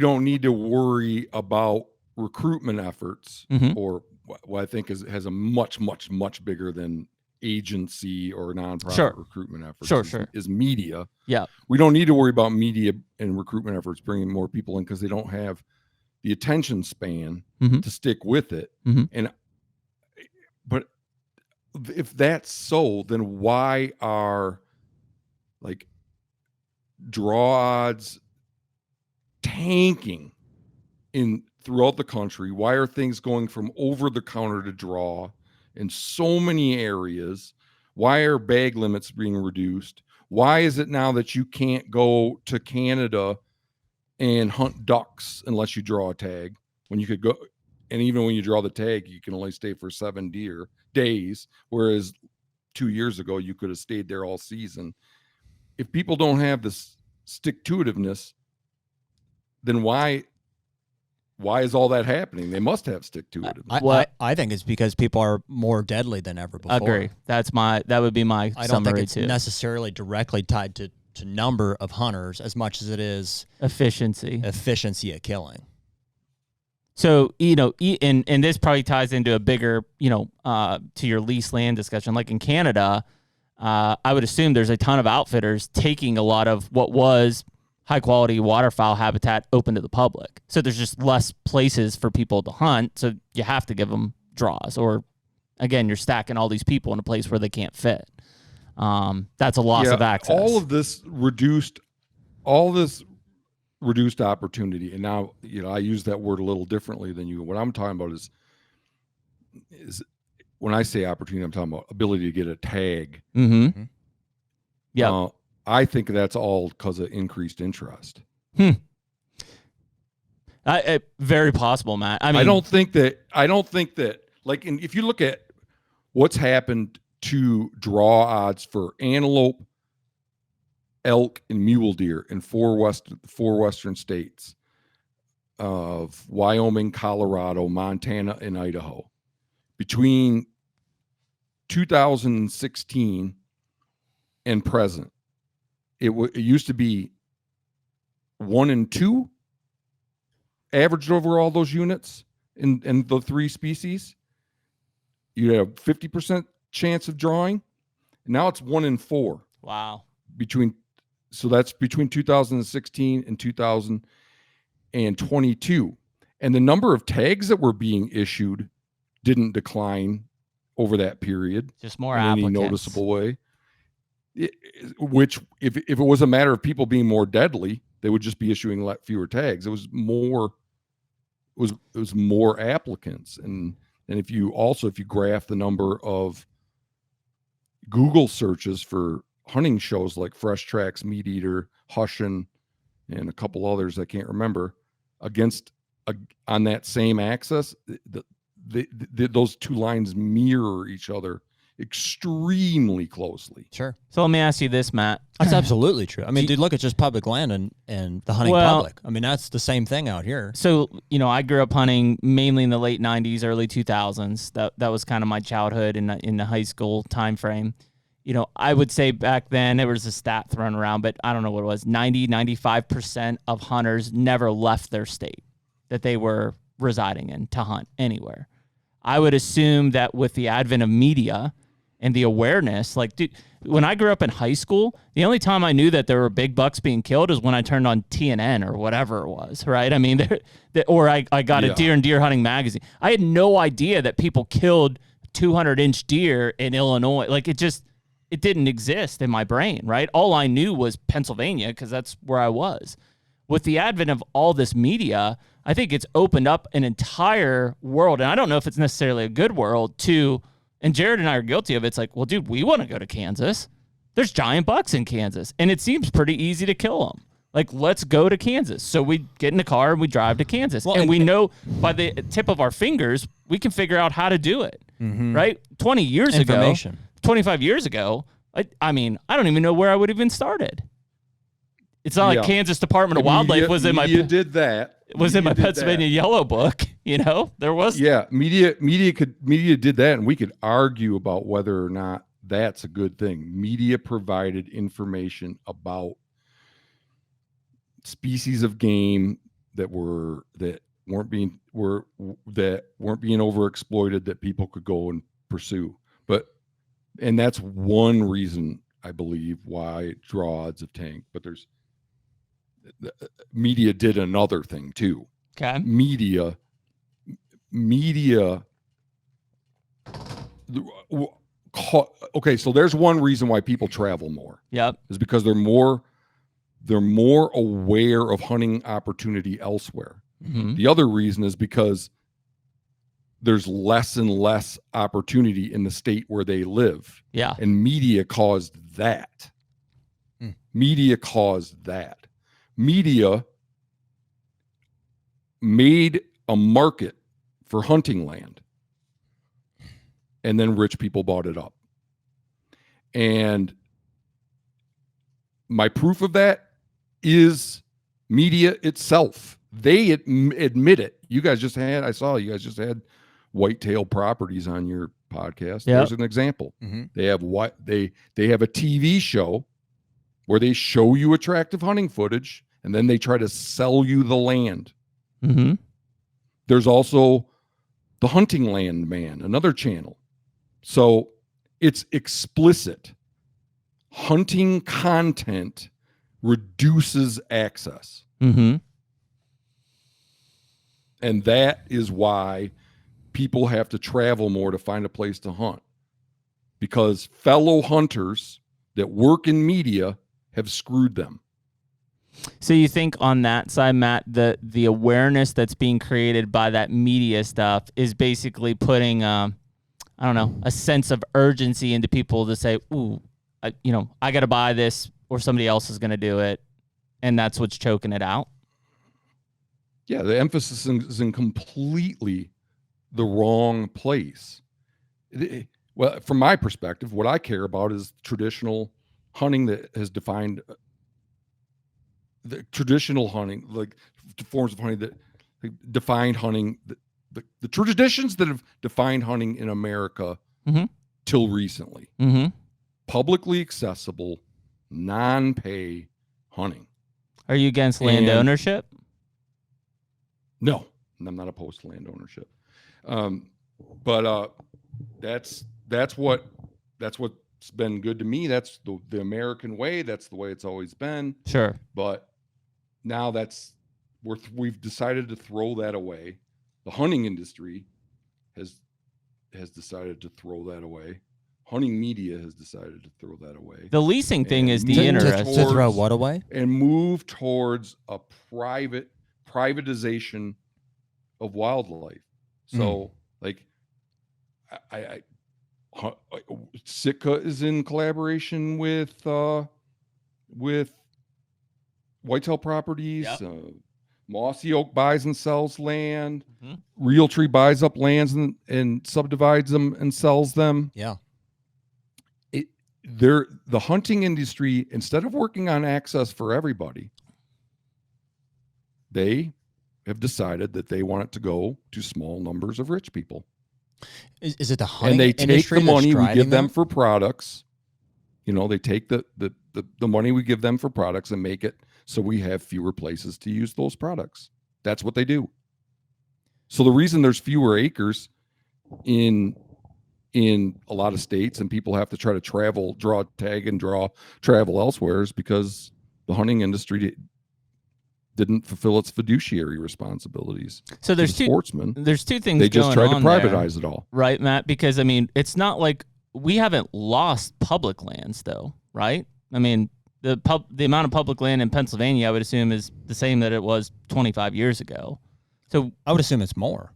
don't need to worry about recruitment efforts, or what I think has a much bigger than agency or nonprofit recruitment efforts. Is media. Yeah, we don't need to worry about media and recruitment efforts bringing more people in because they don't have the attention span to stick with it. But if that's so, then why are like draw odds tanking throughout the country? Why are things going from over the counter to draw in so many areas? Why are bag limits being reduced? Why is it now that you can't go to Canada and hunt ducks unless you draw a tag, when you could go, and even when you draw the tag, you can only stay for 7 days, whereas 2 years ago you could have stayed there all season? If people don't have this stick-to-itiveness, then why is all that happening? They must have stick-to-itiveness. I think it's because people are more deadly than ever before. Agree. That would be my summary too. I don't think it's necessarily directly tied to number of hunters as much as it is efficiency at killing. So, and this probably ties into a bigger, to your lease land discussion. Like in Canada, I would assume there's a ton of outfitters taking a lot of what was high quality waterfowl habitat open to the public. So there's just less places for people to hunt. So you have to give them draws, or again, you're stacking all these people in a place where they can't fit. That's a loss of access. All this reduced opportunity. And now, I use that word a little differently than you. What I'm talking about is when I say opportunity, I'm talking about ability to get a tag. Yeah. I think that's all because of increased interest. Very possible, Matt. I mean, I don't think that like, and if you look at what's happened to draw odds for antelope, elk, and mule deer in four western states of Wyoming, Colorado, Montana, and Idaho, between 2016 and present, it used to be 1 and 2 averaged over all those units in the 3 species. You have 50% chance of drawing. Now it's 1 in 4. Wow. So that's between 2016 and 2022. And the number of tags that were being issued didn't decline over that period. Just more in applicants. Any noticeable way. Which, if it was a matter of people being more deadly, they would just be issuing fewer tags. It was more applicants. And if you graph the number of Google searches for hunting shows like Fresh Tracks, Meat Eater, Hushin, and a couple others I can't remember, on that same axis, those two lines mirror each other extremely closely. Sure. So let me ask you this, Matt. That's absolutely true. I mean, dude, look at just public land and the hunting public. I mean, that's the same thing out here. So, I grew up hunting mainly in the late 90s, early 2000s. That was kind of my childhood in the high school time frame. I would say back then there was a stat thrown around, but I don't know what it was. 95% of hunters never left their state that they were residing in to hunt anywhere. I would assume that with the advent of media and the awareness, like, dude, when I grew up in high school, the only time I knew that there were big bucks being killed is when I turned on TNN or whatever it was, right? I mean, or I got a deer and deer hunting magazine. I had no idea that people killed 200-inch deer in Illinois. Like, it didn't exist in my brain, right? All I knew was Pennsylvania because that's where I was. With the advent of all this media, I think it's opened up an entire world, and I don't know if it's necessarily a good world, and Jared and I are guilty of it. It's like, well, dude, we want to go to Kansas. There's giant bucks in Kansas, and it seems pretty easy to kill them. Like, let's go to Kansas. So we get in the car and we drive to Kansas. Well, and we know by the tip of our fingers, we can figure out how to do it, right? 25 years ago, I mean, I don't even know where I would have even started. It's not like Kansas Department of Wildlife was in my did that. Was in my Pennsylvania Yellow Book. There was. Yeah, media did that, and we could argue about whether or not that's a good thing. Media provided information about species of game that weren't being overexploited that people could go and pursue. And that's one reason I believe why draw odds have tanked. But media did another thing too. Okay. Media. Okay, so there's one reason why people travel more. Yep. Is because they're more aware of hunting opportunity elsewhere. Mm-hmm. The other reason is because there's less and less opportunity in the state where they live. Yeah. And media caused that. Media caused that. Media made a market for hunting land. And then rich people bought it up. And my proof of is media itself. They admit it. I saw you guys just had Whitetail Properties on your podcast. Yep. There's an example. Mm-hmm. They have a TV show where they show you attractive hunting footage, and then they try to sell you the land. Mm-hmm. There's also the Hunting Land Man, another channel. So it's explicit. Hunting content reduces access. Mm-hmm. And that is why people have to travel more to find a place to hunt. Because fellow hunters that work in media have screwed them. So you think on that side, Matt, the awareness that's being created by that media stuff is basically putting, a sense of urgency into people to say, ooh, I got to buy this or somebody else is going to do it. And that's what's choking it out. Yeah, the emphasis is in completely the wrong place. Well, from my perspective, what I care about is traditional hunting that has defined the traditional hunting, like forms of hunting that defined hunting, the traditions that have defined hunting in America till recently. Mm-hmm. Publicly accessible, non-pay hunting. Are you against land ownership? No, I'm not opposed to land ownership. But that's what's been good to me. That's the American way. That's the way it's always been. Sure. But now we've decided to throw that away. The hunting industry has decided to throw that away. Hunting media has decided to throw that away. The leasing thing is the interest. To throw what away? And move towards a privatization of wildlife. So Sitka is in collaboration with Whitetail Properties. Yep. Mossy Oak buys and sells land. Mm-hmm. Realtree buys up lands and subdivides them and sells them. Yeah. The hunting industry, instead of working on access for everybody, they have decided that they want it to go to small numbers of rich people. Is it the hunting industry? And they take the money we give them for products. They take the money we give them for products and make it so we have fewer places to use those products. That's what they do. So the reason there's fewer acres in a lot of states and people have to try to travel elsewhere is because the hunting industry didn't fulfill its fiduciary responsibilities. So there's sportsmen. There's two things they just going tried to on privatize there, it all. right, Matt? Because it's not like we haven't lost public lands though, right? The amount of public land in Pennsylvania, I would assume, is the same that it was 25 years ago. So I would assume it's more.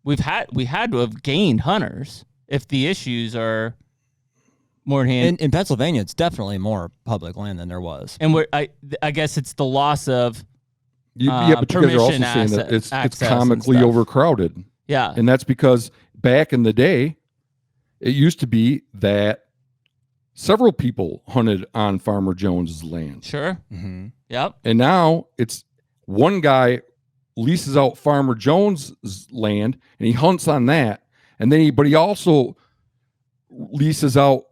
We had to have gained hunters if the issues are more in hand. In Pennsylvania, it's definitely more public land than there was. And I guess it's the loss of but you guys are also saying that it's comically overcrowded. Yeah. And that's because back in the day, it used to be that several people hunted on Farmer Jones's land. Sure. Mm-hmm. Yep. And now it's one guy leases out Farmer Jones's land and he hunts on that. And then but he also leases out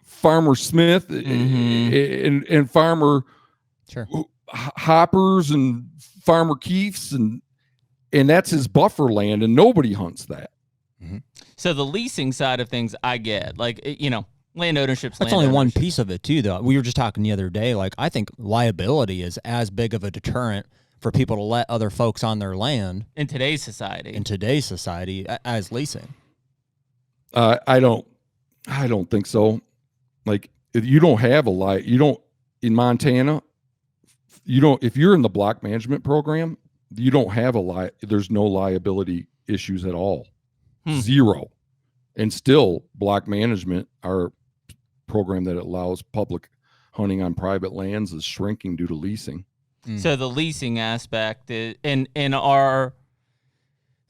Farmer Smith and Farmer Hoppers and Farmer Keefe's and that's his buffer land, and nobody hunts that. Mm-hmm. So the leasing side of things, I get. Like, land ownership's That's only one piece of it, too, though. We were just talking the other day. Like, I think liability is as big of a deterrent for people to let other folks on their land in today's society as leasing. I don't think so. Like, if you don't have in Montana, if you're in the block management program, you don't have there's no liability issues at all. Zero. And still, block management, our program that allows public hunting on private lands, is shrinking due to leasing. So the leasing aspect do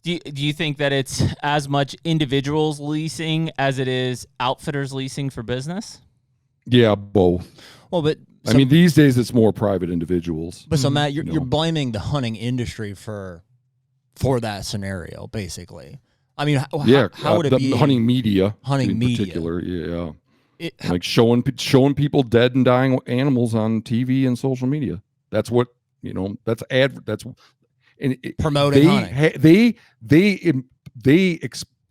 you think that it's as much individuals leasing as it is outfitters leasing for business? Yeah, both. Well, but I mean, these days it's more private individuals. But so Matt, you're blaming the hunting industry for that scenario, basically. I mean, how would it be hunting media? Hunting in media, particular, yeah. Like showing people dead and dying animals on TV and social media. That's what That's promoting hunting. They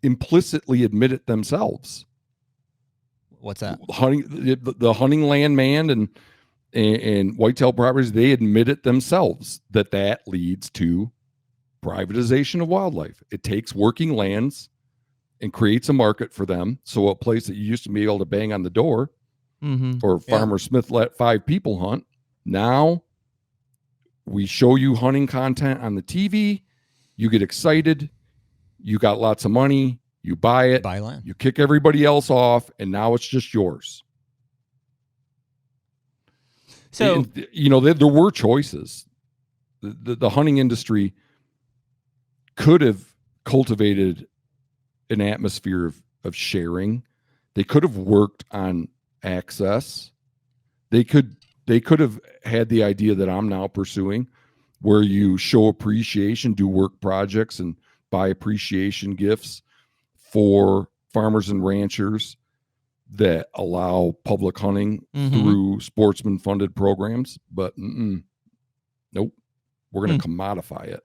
implicitly admit it themselves. What's that? The hunting land man and whitetail properties, they admit it themselves that leads to privatization of wildlife. It takes working lands and creates a market for them. So a place that you used to be able to bang on the door or Farmer Smith let 5 people hunt, now we show you hunting content on the TV, you get excited, you got lots of money, you buy it, buy land, you kick everybody else off, and now it's just yours. So, there were choices. The hunting industry could have cultivated an atmosphere of sharing. They could have worked on access. They could have had the idea that I'm now pursuing, where you show appreciation, do work projects, and buy appreciation gifts for farmers and ranchers that allow public hunting through sportsman-funded programs. But nope, we're going to commodify it.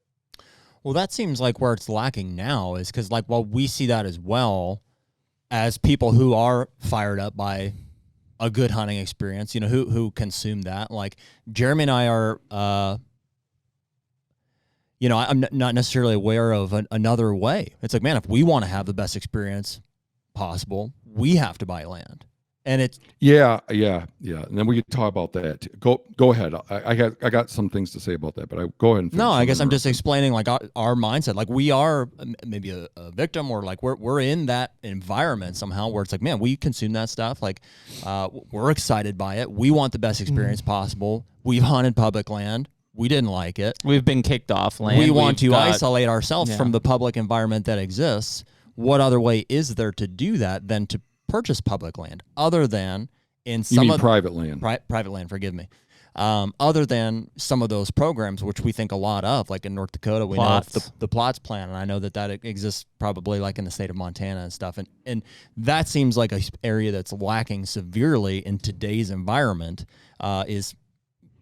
Well, that seems like where it's lacking now is because, we see that as well as people who are fired up by a good hunting experience, who consume that. Like Jeremy and I are, I'm not necessarily aware of another way. It's like, man, if we want to have the best experience possible, we have to buy land. And it's yeah. And then we could talk about that. Go ahead. I got some things to say about that, but go ahead. No, I guess I'm just explaining our mindset. Like we are maybe a victim, or like we're in that environment somehow where it's like, man, we consume that stuff. Like we're excited by it. We want the best experience possible. We've hunted public land. We didn't like it. We've been kicked off land. We want to isolate ourselves from the public environment that exists. What other way is there to do that than to purchase public land, other than in some private land? Private land, forgive me. Other than some of those programs, which we think a lot of, like in North Dakota, we know the plots plan, and I know that exists probably like in the state of Montana and stuff. And that seems like an area that's lacking severely in today's environment, is,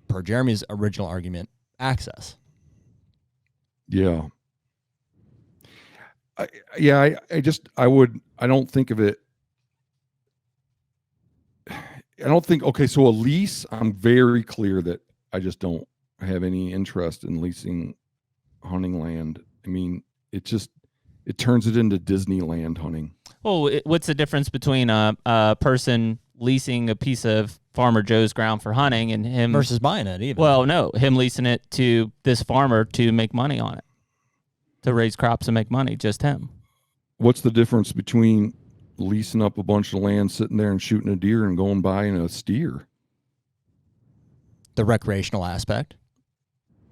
per Jeremy's original argument, access. Yeah. I don't think of it. Okay, so a lease, I'm very clear that I just don't have any interest in leasing hunting land. I mean, it turns it into Disneyland hunting. Well, what's the difference between a person leasing a piece of Farmer Joe's ground for hunting and him versus buying it even? Well, no, him leasing it to this farmer to make money on it, to raise crops and make money, just him. What's the difference between leasing up a bunch of land, sitting there and shooting a deer, and going buying a steer? The recreational aspect,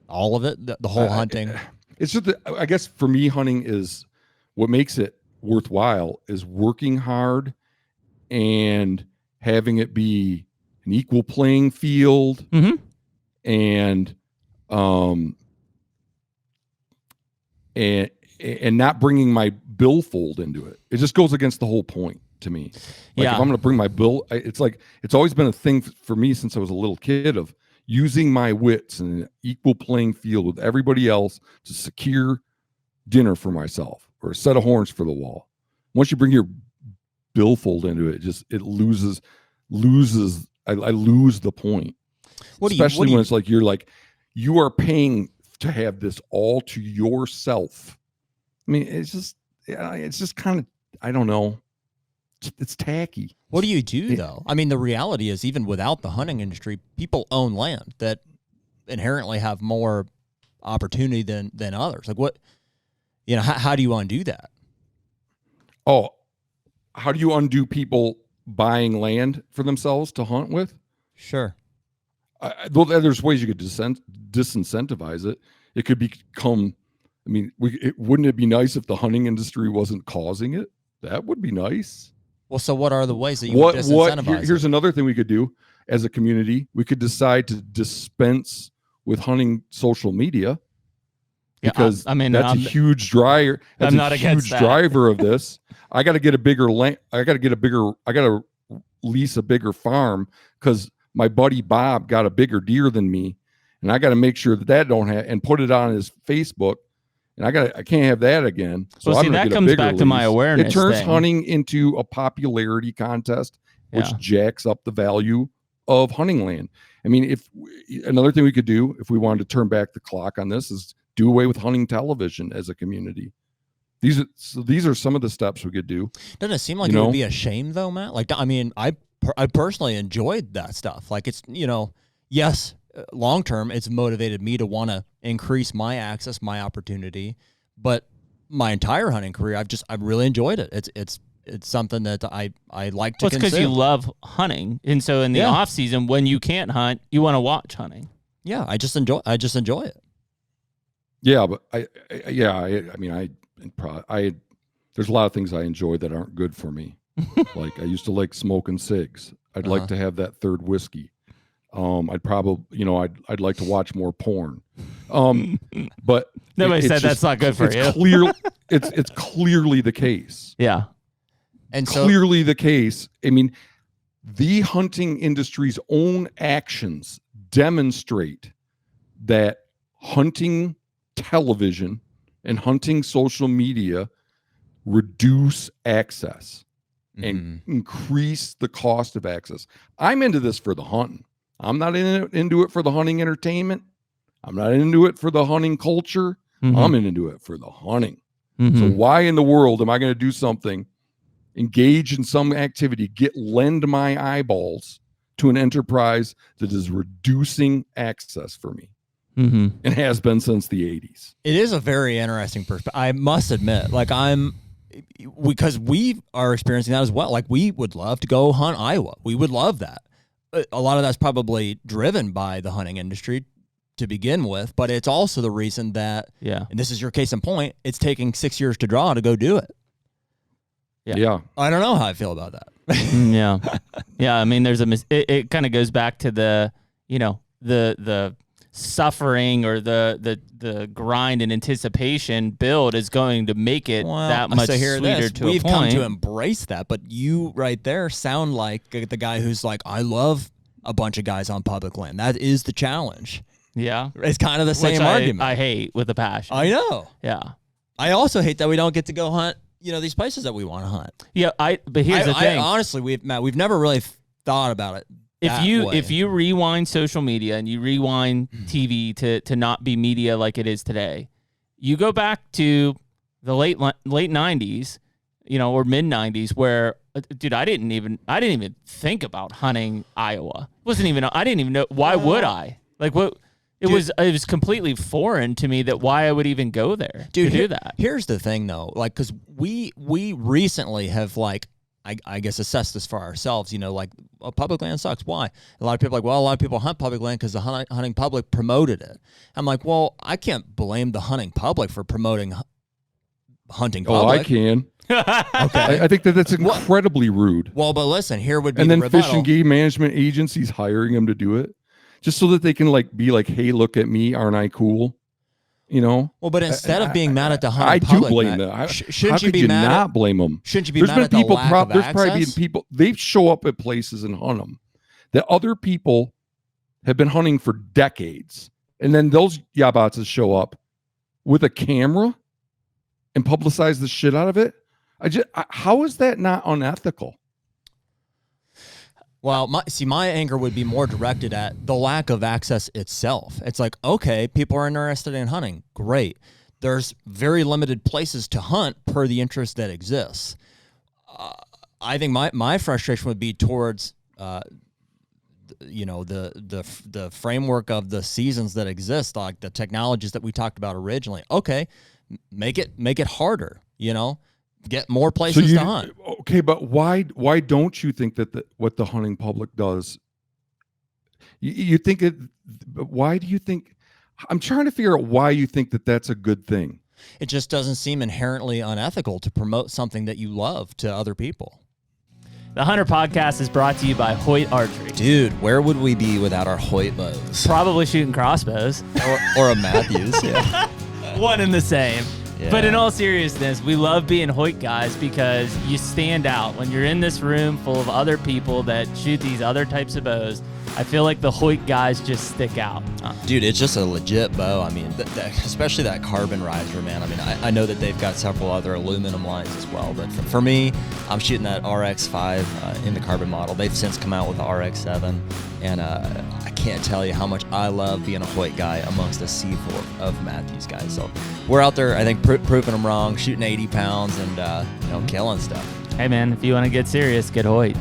all of it, the whole hunting. It's just I guess for me, hunting is what makes it worthwhile is working hard and having it be an equal playing field, and not bringing my billfold into it. It just goes against the whole point to me. Like if I'm going to bring my bill, it's like, it's always been a thing for me since I was a little kid of using my wits in an equal playing field with everybody else to secure dinner for myself or a set of horns for the wall. Once you bring your billfold into it, it loses. I lose the point. Especially when it's like you are paying to have this all to yourself. I mean, it's just kind of, I don't know. It's tacky. What do you do though? I mean, the reality is even without the hunting industry, people own land that inherently have more opportunity than others. Like what, how do you undo that? Oh, how do you undo people buying land for themselves to hunt with? Sure. Well, there's ways you could disincentivize it. It could become, I mean, wouldn't it be nice if the hunting industry wasn't causing it? That would be nice. Well, so what are the ways that you would disincentivize Here's another thing we could do as a community. We could decide to dispense with hunting social media, because that's a huge driver. That's a huge driver of this. I got to get a bigger land. I got to lease a bigger farm because my buddy Bob got a bigger deer than me, and I got to make sure that don't have, and put it on his Facebook. And I can't have that again. So well, see, that comes back to my awareness. It turns hunting into a popularity contest, which jacks up the value of hunting land. I mean, another thing we could do if we wanted to turn back the clock on this is do away with hunting television as a community. These are some of the steps we could do. Doesn't it seem like it would be a shame though, Matt? Like, I mean, I personally enjoyed that stuff. Like it's, yes, long term, it's motivated me to want to increase my access, my opportunity. But my entire hunting career, I've really enjoyed it. It's something that I like to consume. It's because you love hunting, and so in the off season when you can't hunt, you want to watch hunting. Yeah, I just enjoy it. Yeah, but there's a lot of things I enjoy that aren't good for me. Like I used to like smoking cigs. I'd like to have that third whiskey. I'd probably, I'd like to watch more porn. But nobody said that's not good for you. It's clearly the case. Yeah. And clearly the case. I mean, the hunting industry's own actions demonstrate that hunting television and hunting social media reduce access and increase the cost of access. I'm into this for the hunting. I'm not into it for the hunting entertainment. I'm not into it for the hunting culture. I'm into it for the hunting. So why in the world am I going to do something, engage in some activity, lend my eyeballs to an enterprise that is reducing access for me? And has been since the 80s. It is a very interesting perspective. I must admit, because we are experiencing that as well. Like we would love to go hunt Iowa. We would love that. A lot of that's probably driven by the hunting industry to begin with, but it's also the reason that, and this is your case in point, it's taking 6 years to draw to go do it. Yeah. I don't know how I feel about that. Yeah. I mean, it kind of goes back to the suffering or the grind and anticipation build is going to make it that much sweeter to We've a point. come to embrace that, but you right there sound like the guy who's like, I love a bunch of guys on public land. That is the challenge. Yeah. It's kind of the same argument. I hate with a passion. I know. Yeah. I also hate that we don't get to go hunt, these places that we want to hunt. Yeah, but here's the thing. Honestly, we've never really thought about it. If you rewind social media and you rewind TV to not be media like it is today, you go back to the late 90s, or mid 90s, where dude, I didn't even think about hunting Iowa. I didn't even know why would I? Like what it was completely foreign to me that why I would even go there to do that. Here's the thing though, like cuz we recently have I guess assess this for ourselves, public land sucks. Why? A lot of people are like, well, a lot of people hunt public land because the hunting public promoted it. I'm like, well, I can't blame the hunting public for promoting hunting public. Oh, I can. Okay. I think that's incredibly rude. Well, but listen, here would be And the then rebuttal. fish and game management agencies hiring them to do it just so that they can be like, hey, look at me. Aren't I cool? You know? Well, but instead of being mad at the hunting I public, do blame Matt, them. shouldn't How you could be you mad not blame them? Shouldn't you be There's mad been at the people, lack of there's probably been access? people, they show up at places and hunt them that other people have been hunting for decades. And then those yabatses show up with a camera and publicize the shit out of it. How is that not unethical? Well, my anger would be more directed at the lack of access itself. It's like, okay, people are interested in hunting. Great. There's very limited places to hunt per the interest that exists. I think my frustration would be towards, the framework of the seasons that exist, like the technologies that we talked about originally. Okay, make it harder. Get more places to hunt. Okay, but why don't you think that what the hunting public does? You think it? But why do you think? I'm trying to figure out why you think that that's a good thing. It just doesn't seem inherently unethical to promote something that you love to other people. The HUNTR Podcast is brought to you by Hoyt Archery. Dude, where would we be without our Hoyt bows? Probably shooting crossbows. or a Matthews, yeah. One and the same. Yeah. But in all seriousness, we love being Hoyt guys because you stand out. When you're in this room full of other people that shoot these other types of bows, I feel like the Hoyt guys just stick out. Dude, it's just a legit bow. I mean, especially that carbon riser, man. I mean, I know that they've got several other aluminum lines as well. But for me, I'm shooting that RX-5 in the carbon model. They've since come out with the RX-7. And I can't tell you how much I love being a Hoyt guy amongst a sea full of Matthews guys. So we're out there, I think, proving them wrong, shooting 80 pounds and, killing stuff. Hey, man, if you want to get serious, get Hoyt.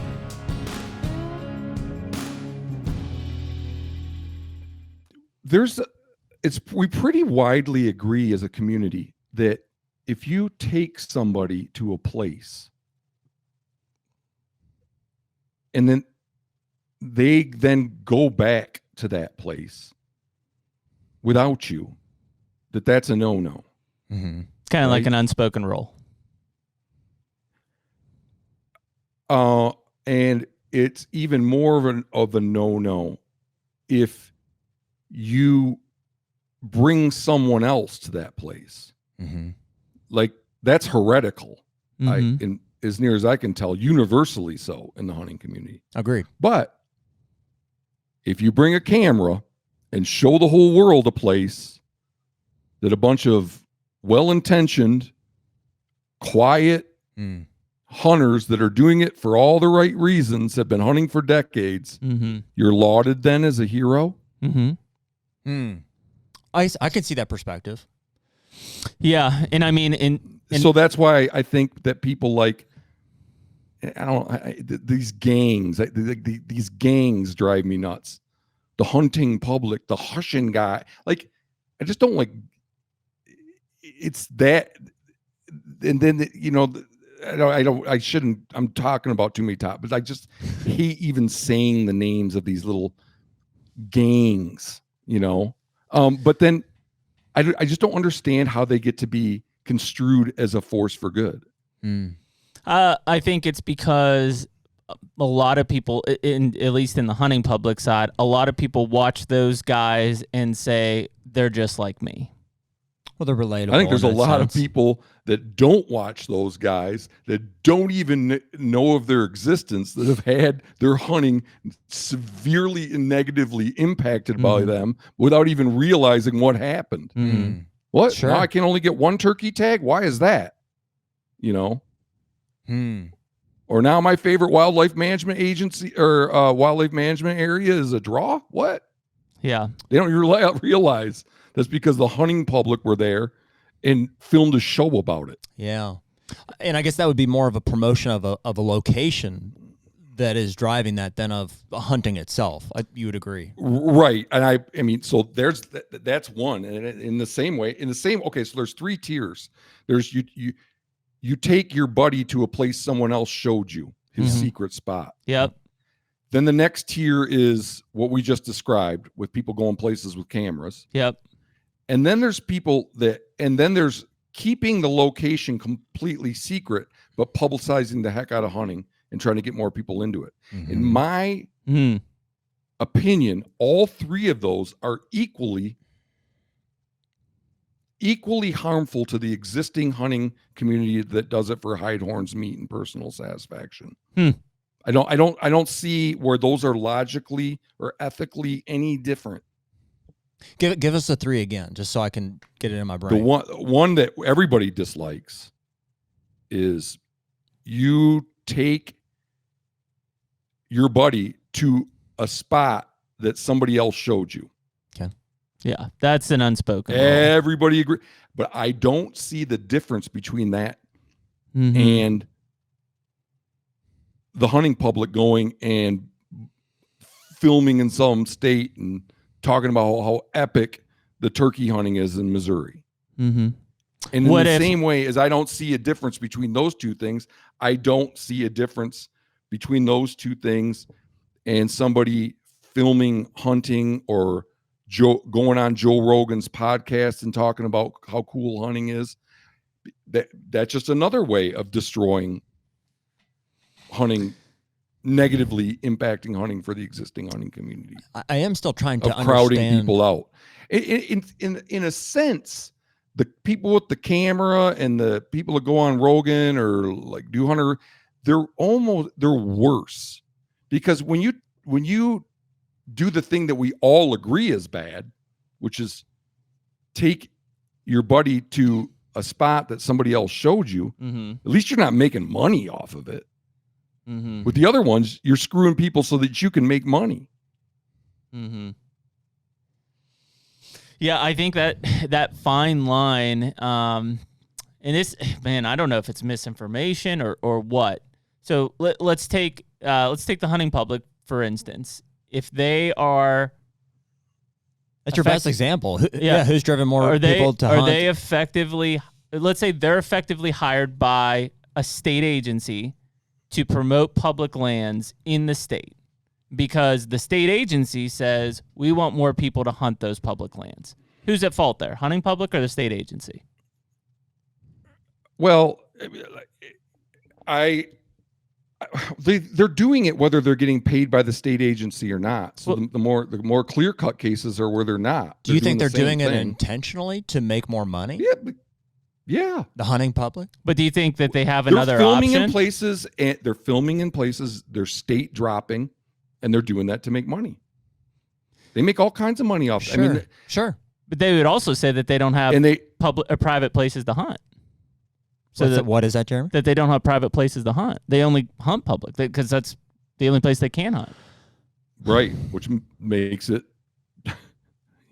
We pretty widely agree as a community that if you take somebody to a place and then they then go back to that place without you, that's a no-no. Mm-hmm. It's kind of like an unspoken rule. And it's even more of a no-no if you bring someone else to that place. Mm-hmm. Like, that's heretical. Mm-hmm. As near as I can tell, universally so in the hunting community. Agreed. But if you bring a camera and show the whole world a place that a bunch of well-intentioned, quiet hunters that are doing it for all the right reasons have been hunting for decades, you're lauded then as a hero? Mm-hmm. I can see that perspective. Yeah, and I mean, so that's why I think that people these gangs, these gangs drive me nuts. The hunting public, the hushing guy, I just don't like. It's that, and then I shouldn't. I'm talking about too many topics. I just hate even saying the names of these little gangs. But then I just don't understand how they get to be construed as a force for good. I think it's because a lot of people, at least in the hunting public side, a lot of people watch those guys and say they're just like me. Well, they're relatable. I think there's a lot of people that don't watch those guys, that don't even know of their existence, that have had their hunting severely and negatively impacted by them without even realizing what happened. What? Sure. Now I can only get one turkey tag? Why is that? Or now my favorite wildlife management agency or wildlife management area is a draw? What? Yeah. They don't realize that's because the hunting public were there and filmed a show about it. Yeah. And I guess that would be more of a promotion of a location that is driving that than of hunting itself. You would agree. Right. And I mean, so that's one. And in the same way, okay, so there's three tiers. There's you take your buddy to a place someone else showed you, his secret spot. Yep. Then the next tier is what we just described, with people going places with cameras. Yep. And then there's there's keeping the location completely secret, but publicizing the heck out of hunting and trying to get more people into it. In my opinion, all three of those are equally harmful to the existing hunting community that does it for hide, horns, meat, and personal satisfaction. I don't see where those are logically or ethically any different. Give us the three again, just so I can get it in my brain. The one that everybody dislikes is you take your buddy to a spot that somebody else showed you. Okay. Yeah, that's an unspoken rule. Everybody agree, but I don't see the difference between that and the hunting public going and filming in some state and talking about how epic the turkey hunting is in Missouri. And in the same way as I don't see a difference between those two things, I don't see a difference between those two things and somebody filming hunting or going on Joe Rogan's podcast and talking about how cool hunting is. That's just another way of destroying hunting, negatively impacting hunting for the existing hunting community. I am still trying to crowding understand people out. In a sense, the people with the camera and the people that go on Rogan or like do hunter, they're worse, because when you do the thing that we all agree is bad, which is take your buddy to a spot that somebody else showed you, at least you're not making money off of it. With the other ones, you're screwing people so that you can make money. Yeah, I think that fine line, and this, man, I don't know if it's misinformation or what. So let's take the hunting public, for instance. If they are, that's your best example. Who's driven more people to hunt? Are they effectively? Let's say they're effectively hired by a state agency to promote public lands in the state, because the state agency says we want more people to hunt those public lands. Who's at fault there? Hunting public or the state agency? Well, they're doing it whether they're getting paid by the state agency or not. So the more clear-cut cases are where they're not. Do you think they're doing it intentionally to make more money? Yeah. The hunting public? But do you think that they have another filming option? in places, and they're filming in places, they're state dropping, and they're doing that to make money. They make all kinds of money off. Sure. Sure. But they would also say that they don't have public or private places to hunt. So what is that, Jeremy? That they don't have private places to hunt. They only hunt public because that's the only place they can hunt. Right, which makes it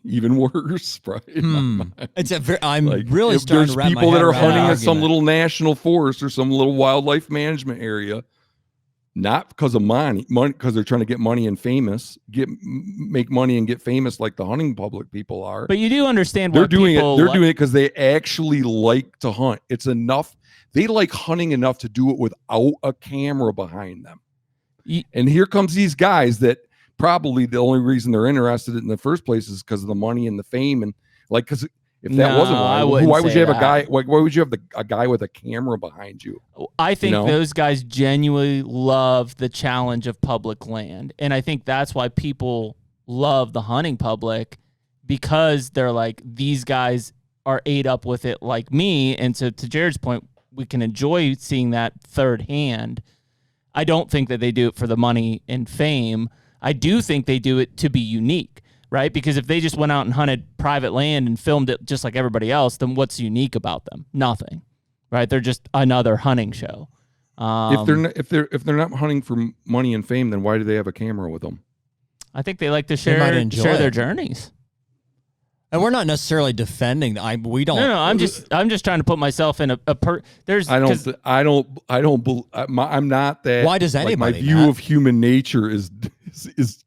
even worse, right? It's I'm really starting to wrap my head around. There's people that are hunting in some little national forest or some little wildlife management area, not because of money, because they're trying to get money and make money and get famous like the hunting public people are. But you do understand they're doing it. They're doing it because they actually like to hunt. It's enough. They like hunting enough to do it without a camera behind them. And here comes these guys that probably the only reason they're interested in the first place is because of the money and the fame, and like, because if that wasn't why would you have a guy? Like, why would you have a guy with a camera behind you? I think those guys genuinely love the challenge of public land, and I think that's why people love the hunting public, because they're like, these guys are ate up with it like me, and so to Jared's point, we can enjoy seeing that third hand. I don't think that they do it for the money and fame. I do think they do it to be unique, right? Because if they just went out and hunted private land and filmed it just like everybody else, then what's unique about them? Nothing, right? They're just another hunting show. If they're not hunting for money and fame, then why do they have a camera with them? I think they like to share their journeys. And we're not necessarily defending. We don't. No. I'm just trying to put myself in There's. I'm not that. Why does anybody? My view of human nature is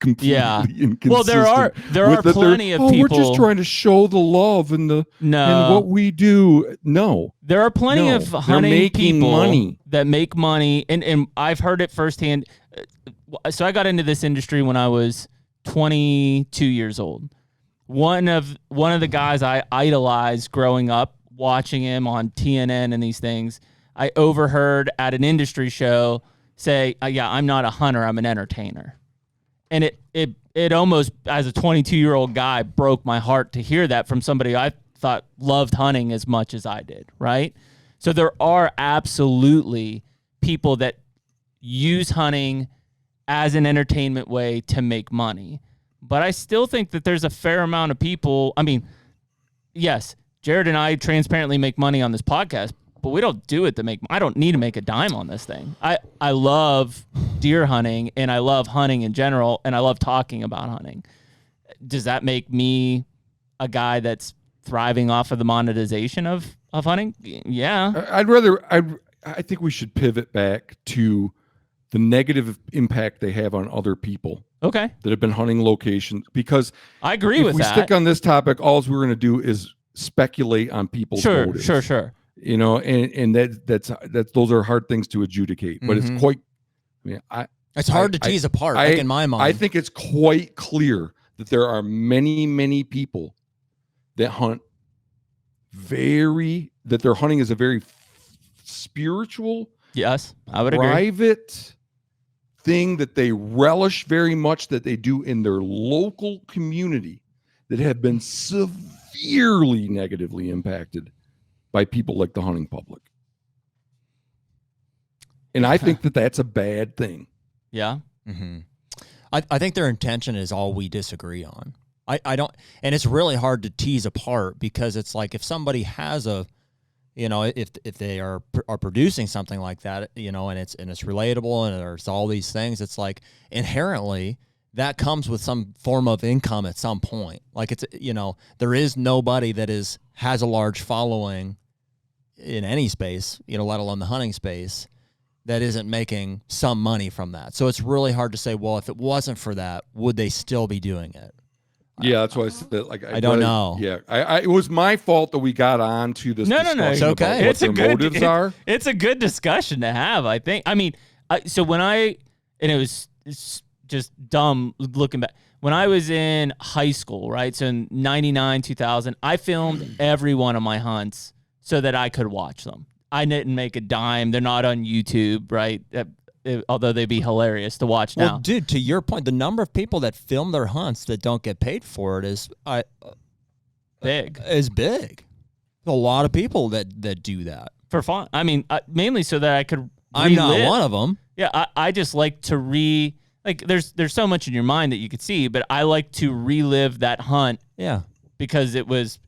completely inconsistent. Well, there are plenty of people. We're just trying to show the love and what we do. No, there are plenty of hunting people that make money, and I've heard it firsthand. So I got into this industry when I was 22 years old. One of the guys I idolized growing up watching him on TNN and these things, I overheard at an industry show say, yeah, I'm not a hunter, I'm an entertainer. And it almost, as a 22-year-old guy, broke my heart to hear that from somebody I thought loved hunting as much as I did, right? So there are absolutely people that use hunting as an entertainment way to make money. But I still think that there's a fair amount of people. I mean, yes, Jared and I transparently make money on this podcast, but we don't do it to make, I don't need to make a dime on this thing. I love deer hunting and I love hunting in general and I love talking about hunting. Does that make me a guy that's thriving off of the monetization of hunting? Yeah. I think we should pivot back to the negative impact they have on other people. Okay. That have been hunting locations, because I agree with that. If we stick on this topic, all we're going to do is speculate on people's motives. Sure. You know, and that's those are hard things to adjudicate, but it's quite. I mean, it's hard to tease apart. Like in my mind, I think it's quite clear that there are many people that hunt that their hunting is a very spiritual, yes, I would agree, private thing that they relish very much, that they do in their local community, that have been severely negatively impacted by people like the hunting public. And I think that that's a bad thing. Yeah. Mm-hmm. I think their intention is all we disagree on. I don't, and it's really hard to tease apart, because it's like if somebody has a, you know, if they are producing something like that, you know, and it's relatable and there's all these things, it's like inherently that comes with some form of income at some point. Like it's, you know, there is nobody that has a large following in any space, you know, let alone the hunting space, that isn't making some money from that. So it's really hard to say, well, if it wasn't for that, would they still be doing it? Yeah, that's why I said, like, I don't know. Yeah, it was my fault that we got on to this. No, it's okay. What their motives are. It's a good discussion to have, I think. I mean, so when it's just dumb looking back. When I was in high school, right? So in 99, 2000, I filmed every one of my hunts so that I could watch them. I didn't make a dime. They're not on YouTube, right? Although they'd be hilarious to watch now. Well, dude, to your point, the number of people that film their hunts that don't get paid for it is big. Is big. There's a lot of people that do that for fun. I mean, mainly so that I could. I'm not one of them. Yeah, I just like to like. There's so much in your mind that you could see, but I like to relive that hunt. Yeah, because it was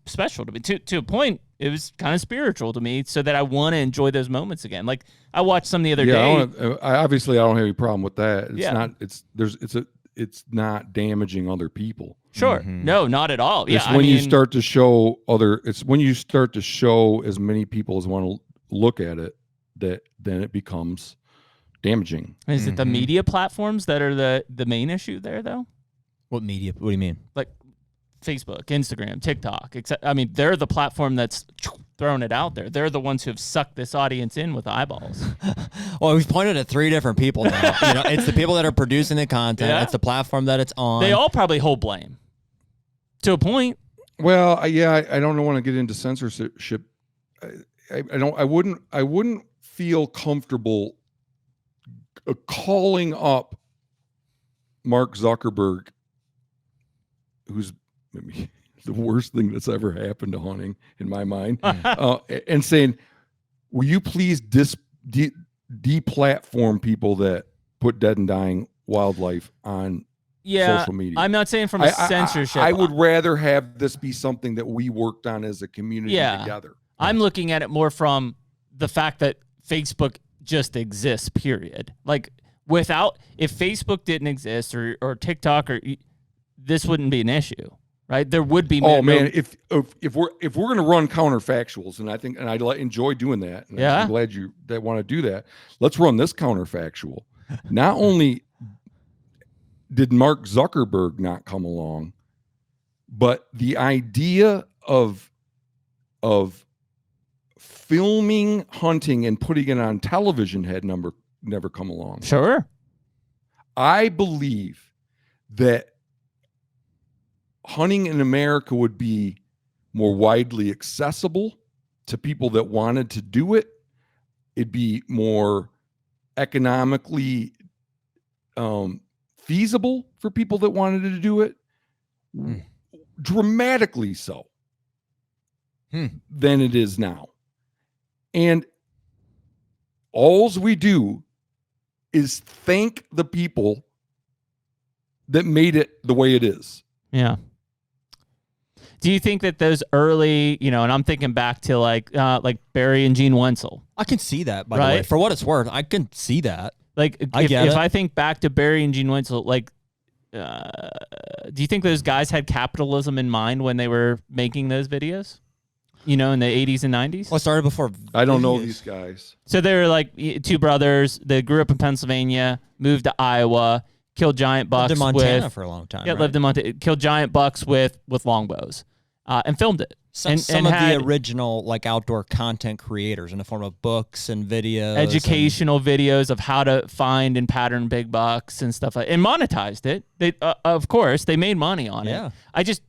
special to me. To a point, it was kind of spiritual to me, so that I want to enjoy those moments again. Like I watched some the other day. Obviously, I don't have any problem with that. It's yeah. not. It's not damaging other people. Sure. Mm-hmm. No, not at all. It's when you start to show It's when you start to show as many people as want to look at it, that then it becomes damaging. Is it the media platforms that are the main issue there, though? What media? What do you mean? Like Facebook, Instagram, TikTok. I mean, they're the platform that's throwing it out there. They're the ones who have sucked this audience in with eyeballs. Well, we've pointed at three different people now. You know, it's the people that are producing the content. Yeah. It's the platform that it's on. They all probably hold blame to a point. Well, I don't want to get into censorship. I wouldn't feel comfortable calling up Mark Zuckerberg, who's maybe the worst thing that's ever happened to hunting in my mind, and saying, will you please deplatform people that put dead and dying wildlife on social media? I'm not saying from a censorship. I would rather have this be something that we worked on as a community together. I'm looking at it more from the fact that Facebook just exists, period. Like if Facebook didn't exist or TikTok, this wouldn't be an issue. Right, there would be. If we're going to run counterfactuals, and I enjoy doing that. And I'm glad you want to do that. Let's run this counterfactual. Not only did Mark Zuckerberg not come along, but the idea of filming hunting and putting it on television had never come along. Sure, I believe that hunting in America would be more widely accessible to people that wanted to do it. It'd be more economically feasible for people that wanted to do it. Dramatically so than it is now. And alls we do is thank the people that made it the way it is. Yeah. Do you think that those early, and I'm thinking back to like Barry and Gene Wenzel. I can see that, by the way. For what it's worth, I can see that. Like, if I think back to Barry and Gene Wenzel, like, do you think those guys had capitalism in mind when they were making those videos? In the 80s and 90s? Well, I started before. I don't know these guys. So they were like two brothers. They grew up in Pennsylvania, moved to Iowa, killed giant bucks. Lived in Montana for a long time. Yeah, right? lived in Montana. Killed giant bucks with longbows, and filmed it. Some of the original like outdoor content creators in the form of books and videos, educational videos of how to find and pattern big bucks and stuff like, and monetized it. They, of course, they made money on it. I just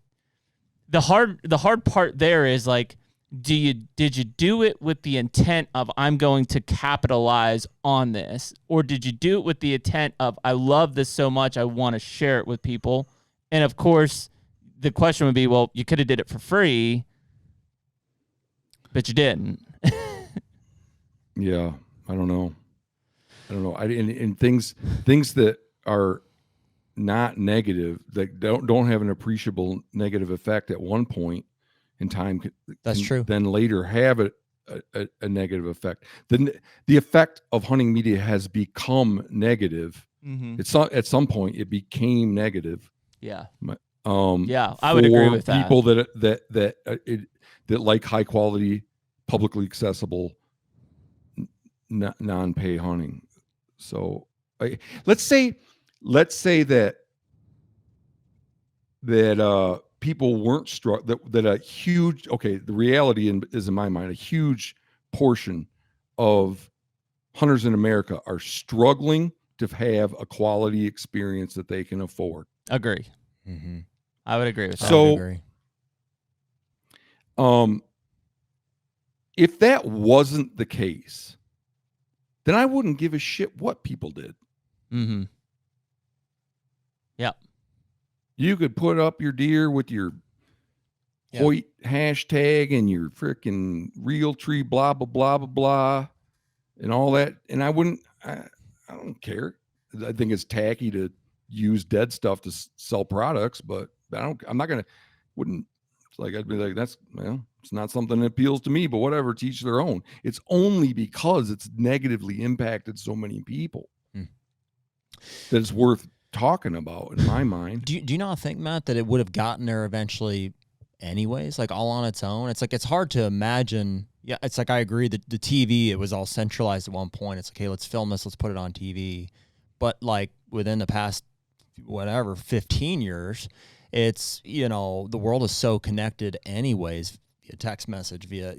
the hard part there is like, did you do it with the intent of I'm going to capitalize on this, or did you do it with the intent of I love this so much I want to share it with people? And of course, the question would be, well, you could have did it for free, but you didn't. Yeah, I don't know. And things that are not negative, that don't have an appreciable negative effect at one point in time. That's true. Then later have a negative effect. Then the effect of hunting media has become negative. Mm-hmm. It's not, at some point it became negative. Yeah. Yeah, I would agree with that. People that like high quality, publicly accessible, non-pay hunting. So let's say that people weren't struck, that a huge, the reality is in my mind, a huge portion of hunters in America are struggling to have a quality experience that they can afford. Agree. Mm-hmm. I would agree with that. So, if that wasn't the case, then I wouldn't give a shit what people did. Mm-hmm. Yep. You could put up your deer with your Hoyt hashtag and your freaking real tree, blah, blah, blah, blah, blah, and all that. And I don't care. I think it's tacky to use dead stuff to sell products, but I'd be like, it's not something that appeals to me, but whatever, to each their own. It's only because it's negatively impacted so many people that it's worth talking about in my mind. Do you not think, Matt, that it would have gotten there eventually anyways, like all on its own? It's like, it's hard to imagine. Yeah, it's like, I agree that the TV, it was all centralized at one point. It's like, hey, let's film this, let's put it on TV. But like within the past, 15 years, it's, the world is so connected anyways, via text message, via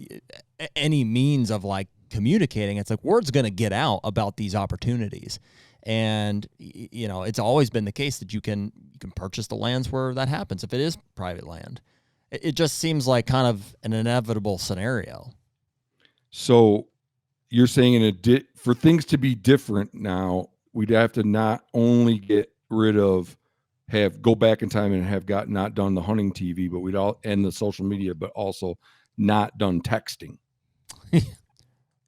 any means of like communicating. It's like word's going to get out about these opportunities. And, it's always been the case that you can purchase the lands where that happens, if it is private land. It just seems like kind of an inevitable scenario. So you're saying for things to be different now, we'd have to not only get rid of, go back in time and have not done the hunting TV, but we'd all end the social media, but also not done texting.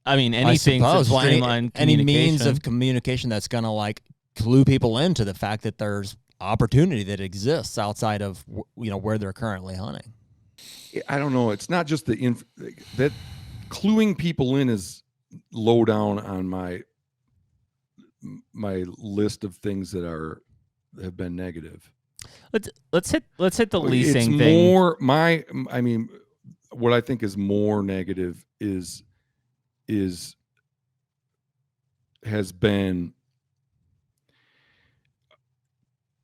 I mean, anything to streamline any means of communication that's going to like clue people into the fact that there's opportunity that exists outside of where they're currently hunting. I don't know. It's not just that cluing people in is low down on my list of things that have been negative. Let's hit the leasing it's thing. What I think is more negative has been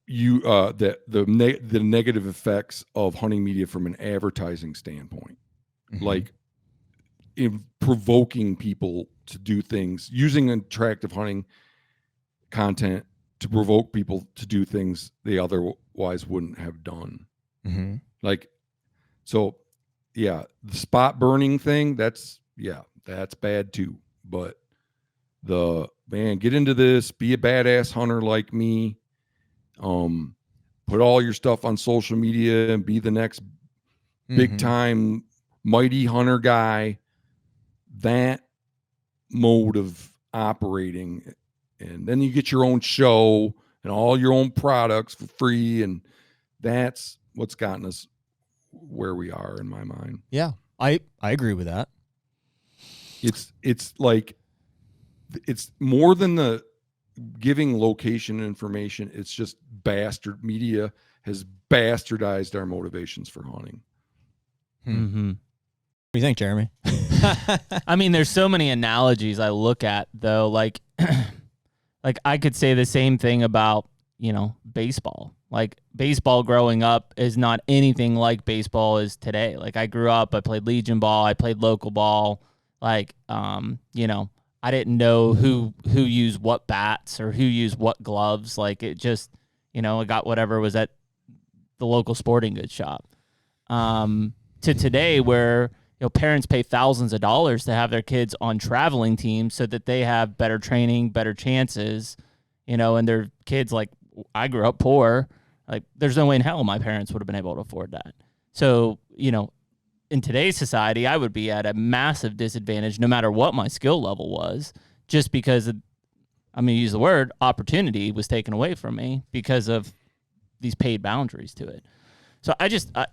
the negative effects of hunting media from an advertising standpoint, like in provoking people to do things, using attractive hunting content to provoke people to do things they otherwise wouldn't have done. Mm-hmm. Like, so the spot burning thing, that's bad too. But get into this, be a badass hunter like me. Put all your stuff on social media and be the next big time mighty hunter guy. That mode of operating, and then you get your own show and all your own products for free, and that's what's gotten us where we are, in my mind. Yeah, I agree with that. It's like, it's more than the giving location information. It's just media has bastardized our motivations for hunting. What do you think, Jeremy? I mean, there's so many analogies I look at, though. Like I could say the same thing about, baseball. Like, baseball growing up is not anything like baseball is today. Like, I grew up, I played Legion ball, I played local ball. Like, I didn't know who used what bats or who used what gloves. Like, it just, I got whatever was at the local sporting goods shop. To today, where parents pay thousands of dollars to have their kids on traveling teams so that they have better training, better chances, and their kids, like, I grew up poor. Like, there's no way in hell my parents would have been able to afford that. So, in today's society, I would be at a massive disadvantage no matter what my skill level was, just because I'm going to use the word opportunity was taken away from me because of these paid boundaries to it. So I just, I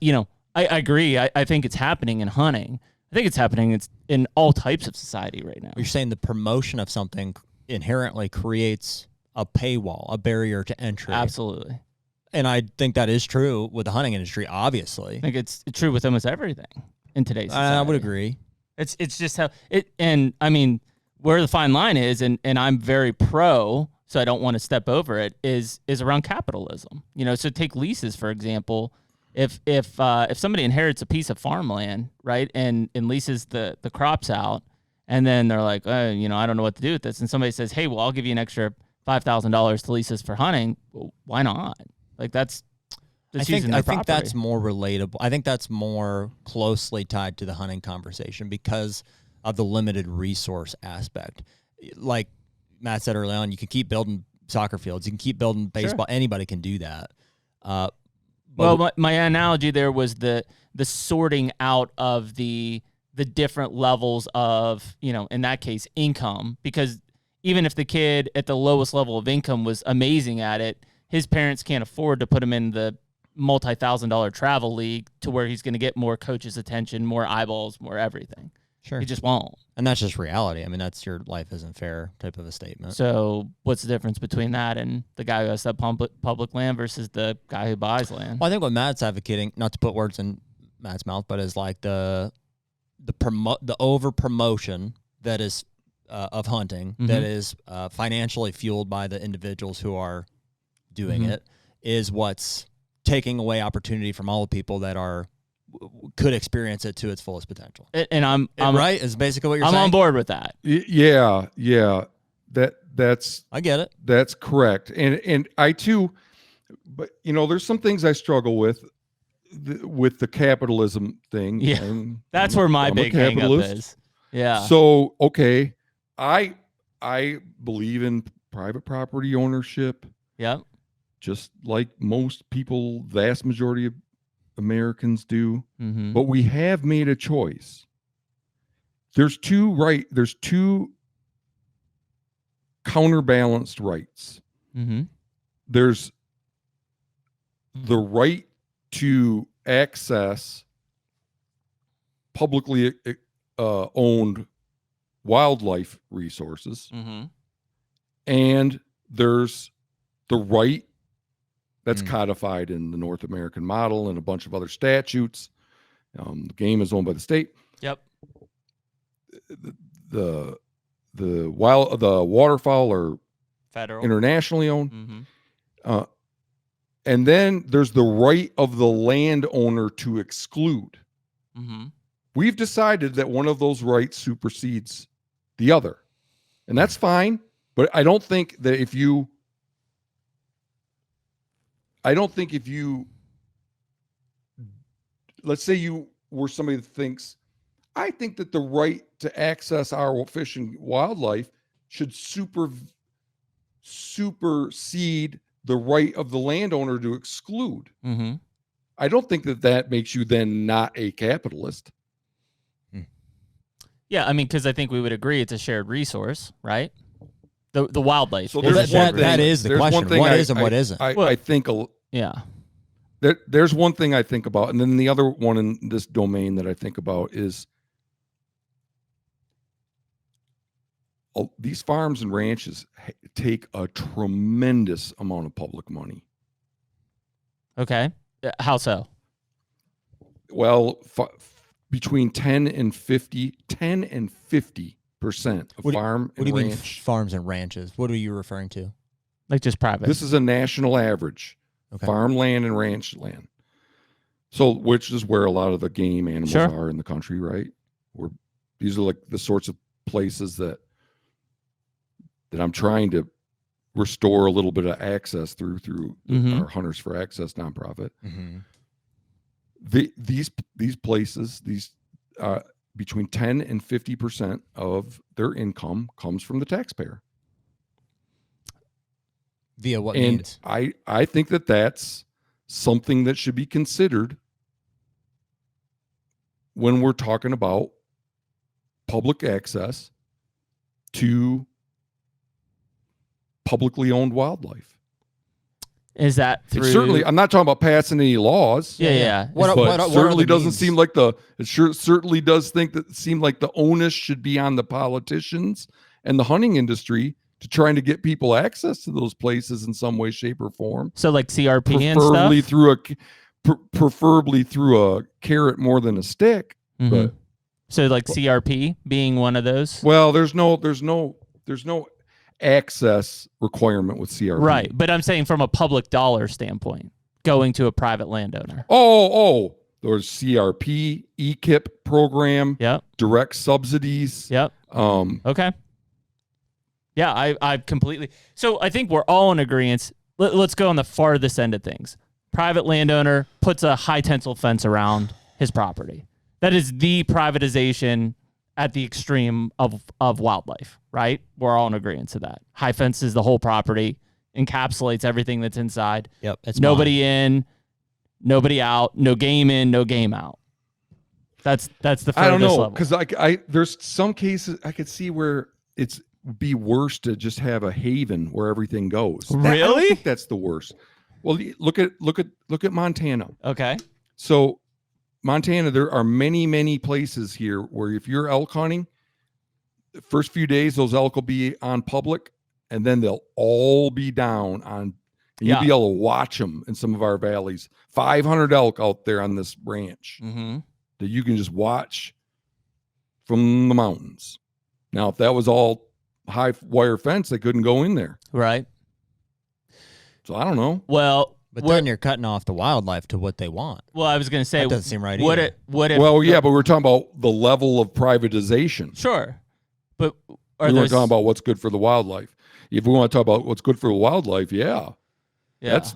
agree. I think it's happening in hunting. I think it's happening in all types of society right now. You're saying the promotion of something inherently creates a paywall, a barrier to entry. Absolutely. And I think that is true with the hunting industry, obviously. I think it's true with almost everything in today's society. I would agree. It's just how it, and I mean, where the fine line is, and I'm very pro, so I don't want to step over it, is around capitalism. So take leases, for example. If somebody inherits a piece of farmland, right, and leases the crops out, and then they're like, I don't know what to do with this, and somebody says, hey, well, I'll give you an extra $5,000 to lease this for hunting. Well, why not? Like, that's using their property. I think that's more relatable. I think that's more closely tied to the hunting conversation because of the limited resource aspect. Like Matt said early on, you can keep building soccer fields, you can keep building baseball. Sure. Anybody can do that. Well, my analogy there was the sorting out of the different levels of, in that case, income, because even if the kid at the lowest level of income was amazing at it, his parents can't afford to put him in the multi-$1,000 travel league to where he's going to get more coaches' attention, more eyeballs, more everything. Sure. He just won't. And that's just reality. I mean, that's your life isn't fair type of a statement. So what's the difference between that and the guy who has that public land versus the guy who buys land? Well, I think what Matt's advocating, not to put words in Matt's mouth, but is like the over promotion that is of hunting, that is financially fueled by the individuals who are doing it, is what's taking away opportunity from all the people that could experience it to its fullest potential. And I'm right, is basically what you're saying. I'm on board with that. Yeah. That's I get it. That's correct. And I too, but there's some things I struggle with the capitalism thing. Yeah. That's where my big hang up is. Yeah. So, okay, I believe in private property ownership. Yep. Just like most people, vast majority of Americans do. Mm-hmm. But we have made a choice. There's two counterbalanced rights. Mm-hmm. There's the right to access publicly owned wildlife resources, and there's the right that's codified in the North American model and a bunch of other statutes. The game is owned by the state. Yep. The waterfowl are federal, internationally owned. And then there's the right of the landowner to exclude. We've decided that one of those rights supersedes the other, and that's fine. But I don't think if you let's say you where somebody thinks, I think that the right to access our fish and wildlife should supersede the right of the landowner to exclude. Mm-hmm. I don't think that makes you then not a capitalist. Yeah, I mean, because I think we would agree it's a shared resource, right? The wildlife. So is that is the question. What is and what isn't? I think there's one thing I think about, and then the other one in this domain that I think about is these farms and ranches take a tremendous amount of public money. Okay. How so? Well, between 10 and 50% of farm and ranch. What do you mean farms and ranches? What are you referring to? Like just private. This is a national average. Okay. Farmland and ranch land. So, which is where a lot of the game animals are in the country, right? These are like the sorts of places that I'm trying to restore a little bit of access through our Hunters for Access nonprofit. Mm-hmm. These places, between 10 and 50% of their income comes from the taxpayer. Via what means? I think that that's something that should be considered when we're talking about public access to publicly owned wildlife. Is that through? Certainly, I'm not talking about passing any laws. Yeah. What certainly doesn't seem like certainly does seem like the onus should be on the politicians and the hunting industry to trying to get people access to those places in some way, shape, or form. So like CRP and stuff? Preferably through a carrot more than a stick. Mm-hmm. But so like CRP being one of those? Well, there's no access requirement with CRP. Right, but I'm saying from a public dollar standpoint, going to a private landowner. There's CRP, EKIP program, direct subsidies. Yep. Okay. Yeah, I completely. So I think we're all in agreement. Let's go on the farthest end of things. Private landowner puts a high tensile fence around his property. That is the privatization at the extreme of wildlife, right? We're all in agreement to that. High fence is the whole property, encapsulates everything that's inside. Yep. It's nobody in, nobody out, no game in, no game out. That's the furthest level. I don't know, because there's some cases I could see where it's be worse to just have a haven where everything goes. Really? I don't think that's the worst. Well, look at Montana. Okay. So Montana, there are many places here where if you're elk hunting, the first few days those elk will be on public, and then they'll all be down on. And you'll be able to watch them in some of our valleys. 500 elk out there on this ranch that you can just watch from the mountains. Now, if that was all high wire fence, they couldn't go in there. Right. So I don't know. Well, but then you're cutting off the wildlife to what they want. Well, I was going to say, that doesn't seem right. What if? Well, yeah, but we're talking about the level of privatization. Sure, but we're talking about what's good for the wildlife. If we want to talk about what's good for the wildlife, that's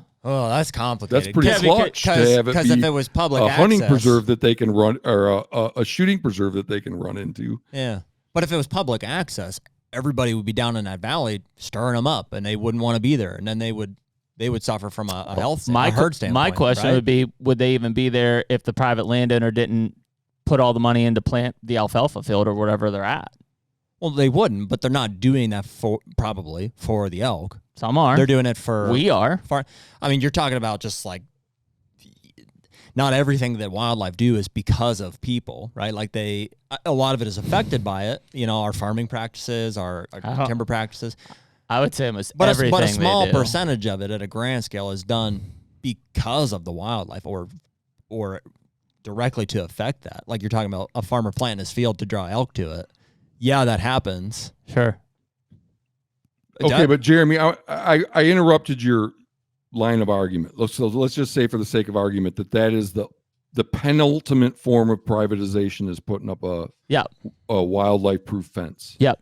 complicated. That's pretty clutch to have it be if it was public access, hunting preserve that they can run, or a shooting preserve that they can run into. Yeah, but if it was public access, everybody would be down in that valley stirring them up, and they wouldn't want to be there, and then they would suffer from a health herd standpoint. My question would be, would they even be there if the private landowner didn't put all the money into plant the alfalfa field or wherever they're at? Well, they wouldn't, but they're not doing that probably for the elk. Some are. They're doing it for... We are. I mean, you're talking about just like... Not everything that wildlife do is because of people, right? Like a lot of it is affected by it. You know, our farming practices, our timber practices. I would say almost everything. But a small percentage of it at a grand scale is done because of the wildlife or directly to affect that. Like you're talking about a farmer planting his field to draw elk to it. Yeah, that happens. Sure. Okay, but Jeremy, I interrupted your line of argument. So let's just say, for the sake of argument, that is the penultimate form of privatization is putting up a wildlife-proof fence. Yep.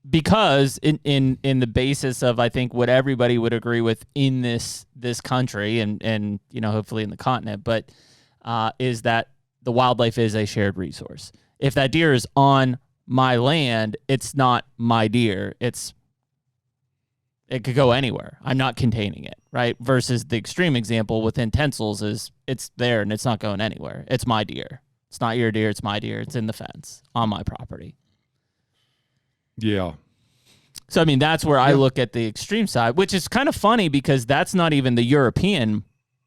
Because in the basis of, I think, what everybody would agree with in this country and hopefully in the continent, but is that the wildlife is a shared resource. If that deer is on my land, it's not my deer. It could go anywhere. I'm not containing it, right? Versus the extreme example within Tensils is it's there and it's not going anywhere. It's my deer. It's not your deer. It's my deer. It's in the fence on my property. Yeah. So, I mean, that's where I look at the extreme side, which is kind of funny because that's not even the European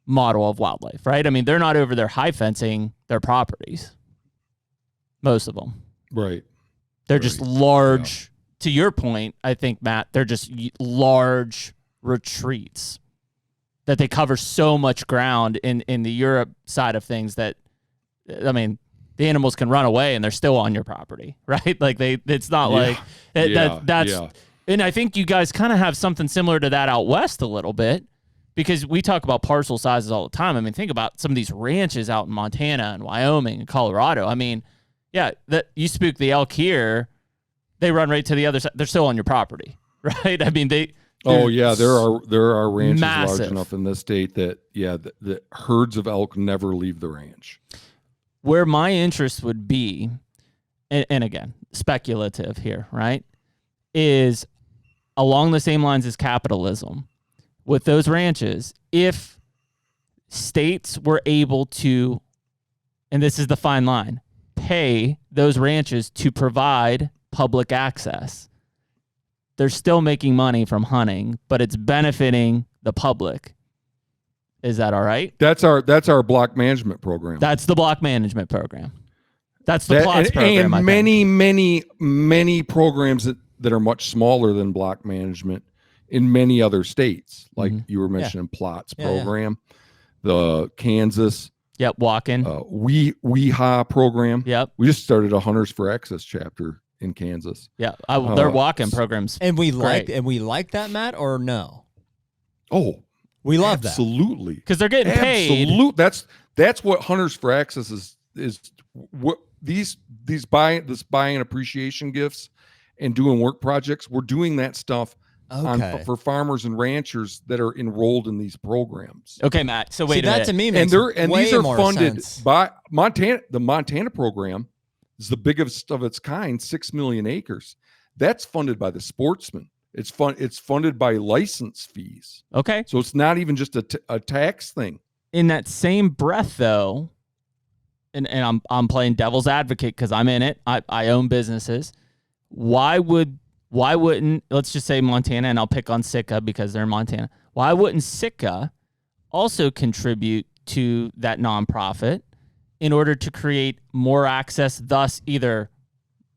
model of wildlife, right? I mean, they're not over there high fencing their properties. Most of them. Right. They're just large, to your point, I think, Matt, they're just large retreats that they cover so much ground in the Europe side of things that, I mean, the animals can run away and they're still on your property, right? Like it's not like that's, and I think you guys kind of have something similar to that out west a little bit. Because we talk about parcel sizes all the time. I mean, think about some of these ranches out in Montana and Wyoming and Colorado. I mean, yeah, that you spook the elk here, they run right to the other side. They're still on your property, right? I mean, there are ranches large enough in this state that the herds of elk never leave the ranch. Where my interest would be, and again, speculative here, right, is along the same lines as capitalism. With those ranches, if states were able to, and this is the fine line, pay those ranches to provide public access, they're still making money from hunting, but it's benefiting the public. Is that all right? That's our block management program. That's the block management program. That's the plots program. And many programs that are much smaller than block management in many other states, like you were mentioning, plots program, the Kansas. Yep, walk-in. WeHa program. Yep. We just started a Hunters for Access chapter in Kansas. Yeah, their walk-in programs. And we like that, Matt, or no? Oh, we love that. Absolutely. Because they're getting paid. That's what Hunters for Access is what this buying and appreciation gifts and doing work projects. We're doing that stuff for farmers and ranchers that are enrolled in these programs. Okay, Matt. So wait a minute. That to me makes these are funded sense. by Montana. The Montana program is the biggest of its kind, 6 million acres. That's funded by the sportsmen. It's funded by license fees. Okay. So it's not even just a tax thing. In that same breath, though, and I'm playing devil's advocate because I'm in it. I own businesses. Why wouldn't, let's just say Montana, and I'll pick on Sitka because they're in Montana. Why wouldn't Sitka also contribute to that nonprofit in order to create more access, thus either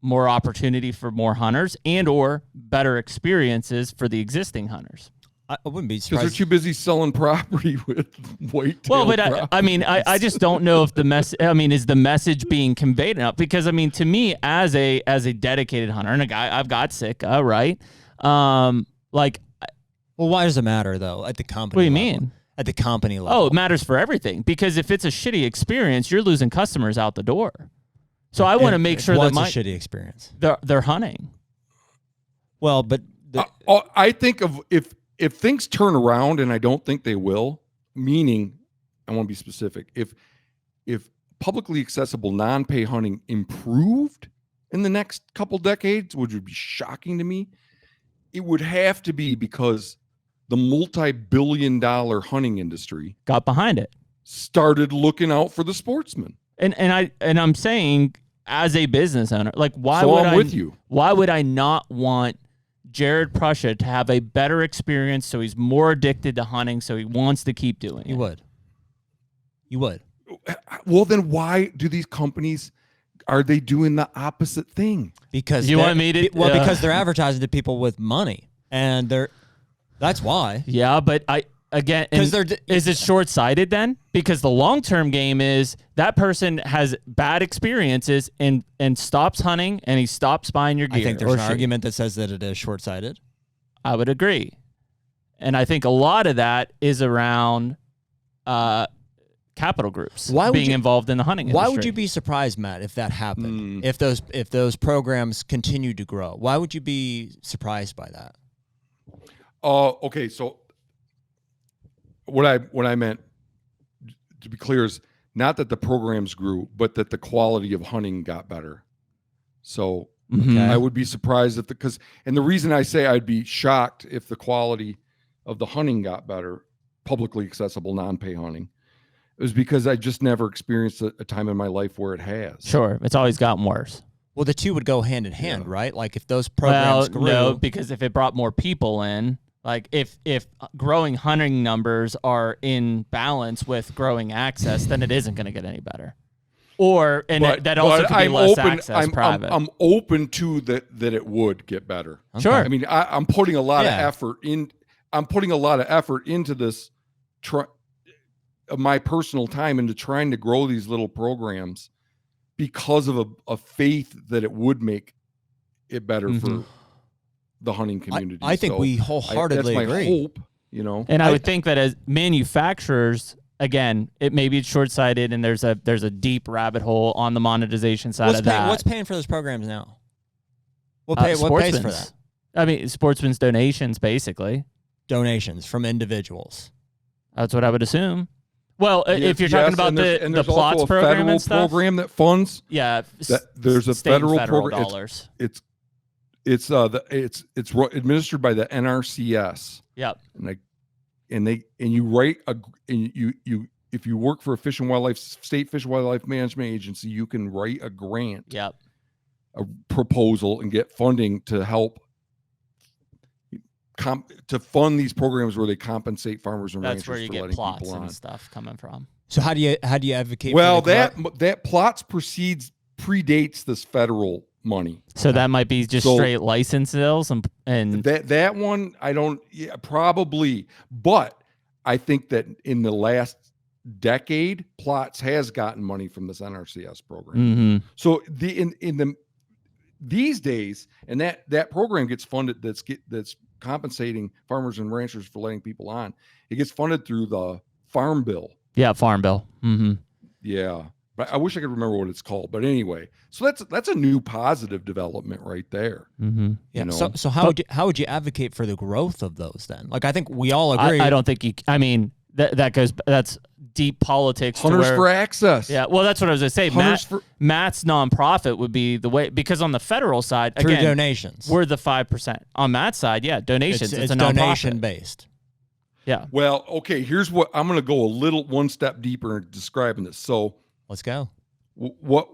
more opportunity for more hunters and or better experiences for the existing hunters? I wouldn't be surprised. Because they're too busy selling property with whitetail. Well, but I just don't know if is the message being conveyed enough? Because I mean, to me, as a dedicated hunter and a guy, I've got Sitka, right? Well, why does it matter though? At the company. What do you level? mean? At the company level. Oh, it matters for everything. Because if it's a shitty experience, you're losing customers out the door. So I want to make sure that a shitty experience. They're hunting. Well, but I think if things turn around, and I don't think they will, meaning I want to be specific. If publicly accessible non-pay hunting improved in the next couple decades, which would be shocking to me, it would have to be because the multi-billion-dollar hunting industry got behind it, started looking out for the sportsmen. And I'm saying, as a business owner, like why would I not want Jared Prussia to have a better experience so he's more addicted to hunting, so he wants to keep doing it? You would. Well, then why do these companies, are they doing the opposite thing? Because because they're advertising to people with money, and that's why. Yeah, but is it short-sighted then? Because the long-term game is that person has bad experiences and stops hunting and he stops buying your gear. I think there's an argument that says that it is short-sighted. I would agree. And I think a lot of that is around capital groups being involved in the hunting industry. Why would you be surprised, Matt, if that happened? If those programs continue to grow? Why would you be surprised by that? Okay, so what I meant, to be clear, is not that the programs grew, but that the quality of hunting got better. So Mhm. I would be surprised if and the reason I say I'd be shocked if the quality of the hunting got better, publicly accessible, non-pay hunting, is because I just never experienced a time in my life where it has. Sure, it's always gotten worse. Well, the two would go hand in hand, Yeah. right? Like if those programs grew. No, because if it brought more people in, like if growing hunting numbers are in balance with growing access, then it isn't going to get any better. Or that also could be less access private. I'm open to that it would get better. Okay. Sure. I mean, I'm putting a lot of Yeah. effort in. I'm putting a lot of effort into this, of my personal time into trying to grow these little programs because of a faith that it would make it better for the hunting community. I think we wholeheartedly that's my agree. hope, you know. And I would think that as manufacturers, again, it maybe it's short-sighted, and there's a deep rabbit hole on the monetization side of that. What's paying for those programs now? What pays for that? I mean, sportsmen's donations, basically. Donations from individuals. That's what I would assume. Well, if you're talking about and the plots program and stuff, program that funds. Yeah, There's a state and federal federal program. dollars. It's administered by the NRCS. Yep. And you write if you work for a state fish and wildlife management agency, you can write a grant, Yep. a proposal, and get funding to help to fund these programs where they compensate farmers and ranchers That's where you for get letting plots people on. and stuff coming from. So how do you advocate? Well, for that plots predates this federal money. So that might be just straight license sales and that one I don't probably, but I think that in the last decade, plots has gotten money from this NRCS program. So these days, and that program gets funded. That's compensating farmers and ranchers for letting people on. It gets funded through the Farm Bill. Yeah, Farm Bill. Yeah, but I wish I could remember what it's called. But anyway, so that's a new positive development right there. Yeah. You know? So how would you advocate for the growth of those then? Like I think we all agree. I don't think you. I mean that's deep politics. Hunters for Access. Yeah, well, that's what I was going to say. Matt's nonprofit would be the way, because on the federal side, through again, donations, we're the 5%. On Matt's side, yeah, donations. It's a donation nonprofit. based. Yeah. Well, okay. Here's what I'm going to go one step deeper in describing this. So let's go. What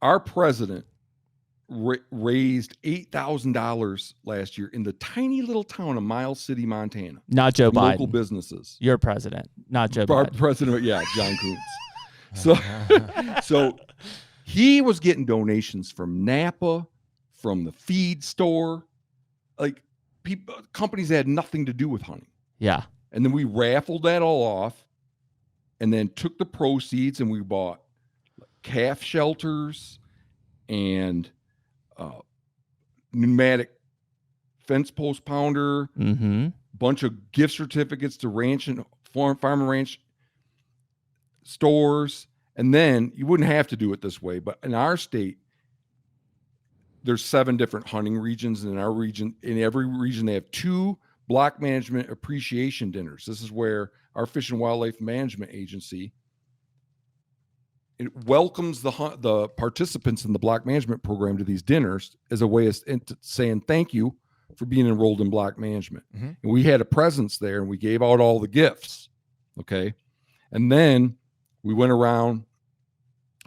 our president raised $8,000 last year in the tiny little town of Miles City, Montana. Not Joe Biden. Local businesses. Your president, not Joe Our Biden. president, yeah, John Coons. So he was getting donations from Napa, from the feed store, like companies that had nothing to do with hunting. Yeah. And then we raffled that all off, and then took the proceeds and we bought calf shelters and pneumatic fence post pounder, bunch of gift certificates to ranch and farm and ranch stores. And then you wouldn't have to do it this way, but in our state, there's 7 different hunting regions. And in every region, they have 2 block management appreciation dinners. This is where our Fish and Wildlife Management Agency, it welcomes the participants in the block management program to these dinners as a way of saying thank you for being enrolled in block management. And we had a presence there, and we gave out all the gifts. Okay. And then we went around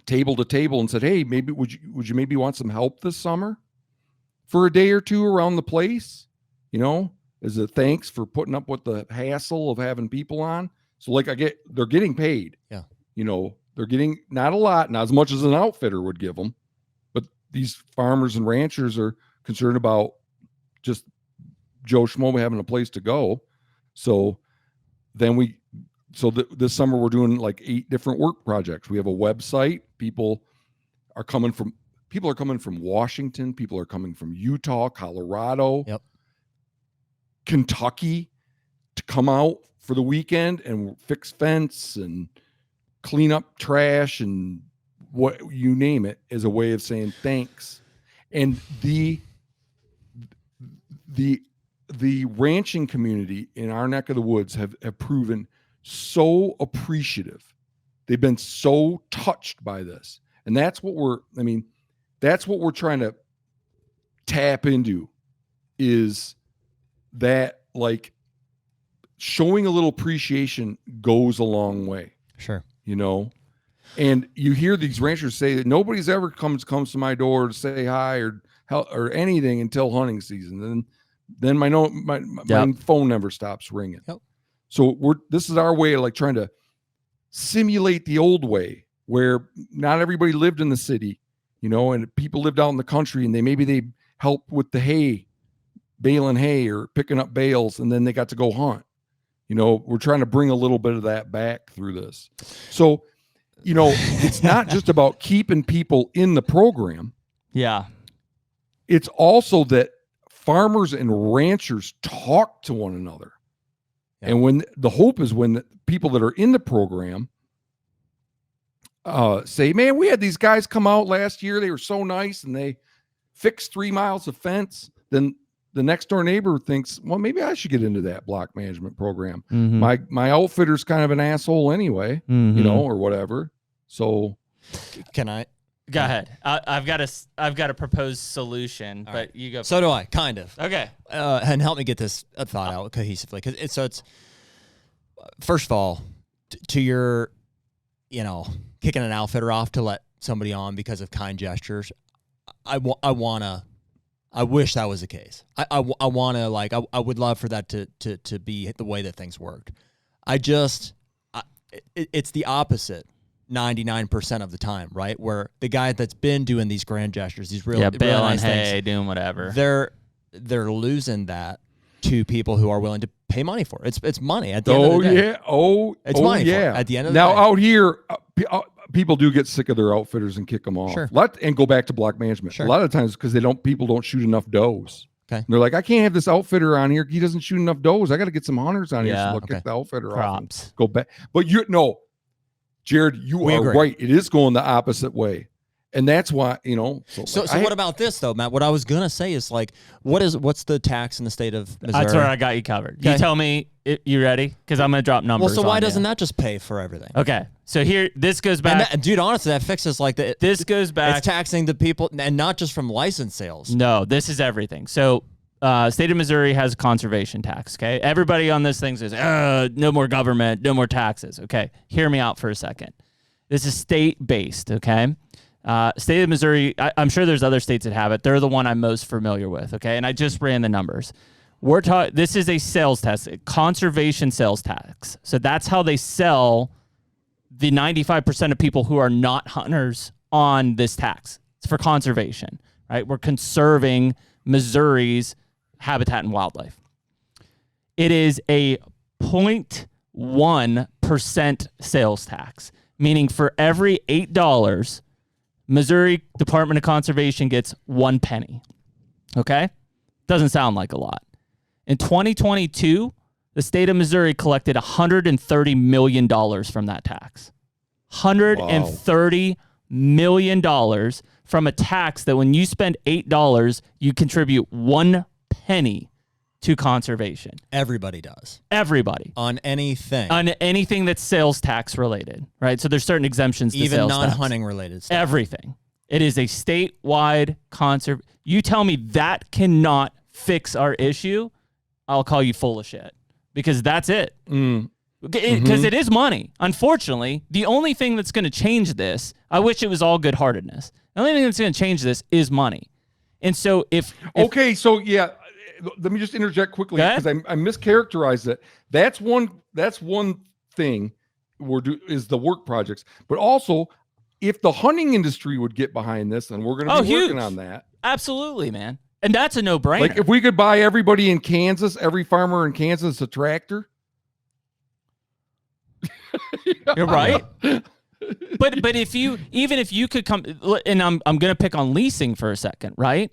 table to table and said, hey, maybe would you maybe want some help this summer for a day or 2 around the place, as a thanks for putting up with the hassle of having people on. So they're getting paid. Yeah. They're getting not a lot, not as much as an outfitter would give them, but these farmers and ranchers are concerned about just Joe Schmo having a place to go. So then this summer we're doing like 8 different work projects. We have a website. People are coming from Washington. People are coming from Utah, Colorado, Kentucky to come out for the weekend and fix fence and clean up trash and what you name it, as a way of saying thanks. And the ranching community in our neck of the woods have proven so appreciative They've been so touched by this. And that's what we're trying to tap into, is that, like, showing a little appreciation goes a long way. Sure. And you hear these ranchers say that nobody's ever comes to my door to say hi or anything until hunting season. And then my phone number stops ringing. Yep. So this is our way of, like, trying to simulate the old way, where not everybody lived in the city, and people lived out in the country, and they helped with the hay, baling hay or picking up bales, and then they got to go hunt. We're trying to bring a little bit of that back through this. So, it's not just about keeping people in the program. Yeah. It's also that farmers and ranchers talk to one another. Yeah. And when the hope is when the people that are in the program say, man, we had these guys come out last year. They were so nice, and they fixed 3 miles of fence. Then the next door neighbor thinks, well, maybe I should get into that block management program. Mm-hmm. My outfitter's kind of an asshole anyway, or whatever. So can I go ahead? I've got a proposed solution, but right. You go. So do I, kind of. Okay. And help me get this thought out cohesively, because it's first of all, to your, kicking an outfitter off to let somebody on because of kind gestures. I wish that was the case. I want to, like, I would love for that to be the way that things worked. It's the opposite 99% of the time, right? Where the guy that's been doing these grand gestures, these really baling nice hay, things, doing whatever, they're losing that to people who are willing to pay money for it. It's money at the end of the day. It's money. Yeah. At the end of the day. Now out here, people do get sick of their outfitters and kick them off. Sure. And go back to block management. Sure. A lot of times because people don't shoot enough does. Okay. And they're like, I can't have this outfitter on here. He doesn't shoot enough does. I got to get some hunters on here. So look, get the outfitter off. Go back. But Jared, you are right. It is going the opposite way. And that's why, So what about this though, Matt? What I was gonna say is, like, what's the tax in the state of Missouri? That's where I got you covered. Okay. You tell me, you ready? Because I'm gonna drop numbers. Well, so why doesn't that just pay for everything? Okay, so this goes back. And dude, honestly, that fixes this goes back. It's taxing the people, and not just from license sales. No, this is everything. So, state of Missouri has a conservation tax. Okay, everybody on this thing says, no more government, no more taxes. Okay, hear me out for a second. This is state-based. Okay. State of Missouri, I'm sure there's other states that have it. They're the one I'm most familiar with, okay? And I just ran the numbers. This is a sales tax, a conservation sales tax. So that's how they sell the 95% of people who are not hunters on this tax. It's for conservation, right? We're conserving Missouri's habitat and wildlife. It is a 0.1% sales tax, meaning for every $8, Missouri Department of Conservation gets 1 penny. Okay? Doesn't sound like a lot. In 2022, the state of Missouri collected $130 million from that tax. $130 million from a tax that when you spend $8, you contribute 1 penny to conservation. Everybody does. Everybody. On anything. On anything that's sales tax related, right? So there's certain exemptions to even sales tax. Non-hunting related stuff. Everything. It is a statewide You tell me that cannot fix our issue, I'll call you full of shit. Because that's it. Because it is money. Unfortunately, the only thing that's going to change this, I wish it was all good-heartedness. The only thing that's going to change this is money. And so if okay, so yeah, let me just interject quickly because I mischaracterized it. That's one thing is the work projects, but also if the hunting industry would get behind this, and we're going to be working on that. Absolutely, man. And that's a no-brainer. Like if we could buy everybody in Kansas, every farmer in Kansas a tractor. You're right. But if you could come, and I'm going to pick on leasing for a second, right?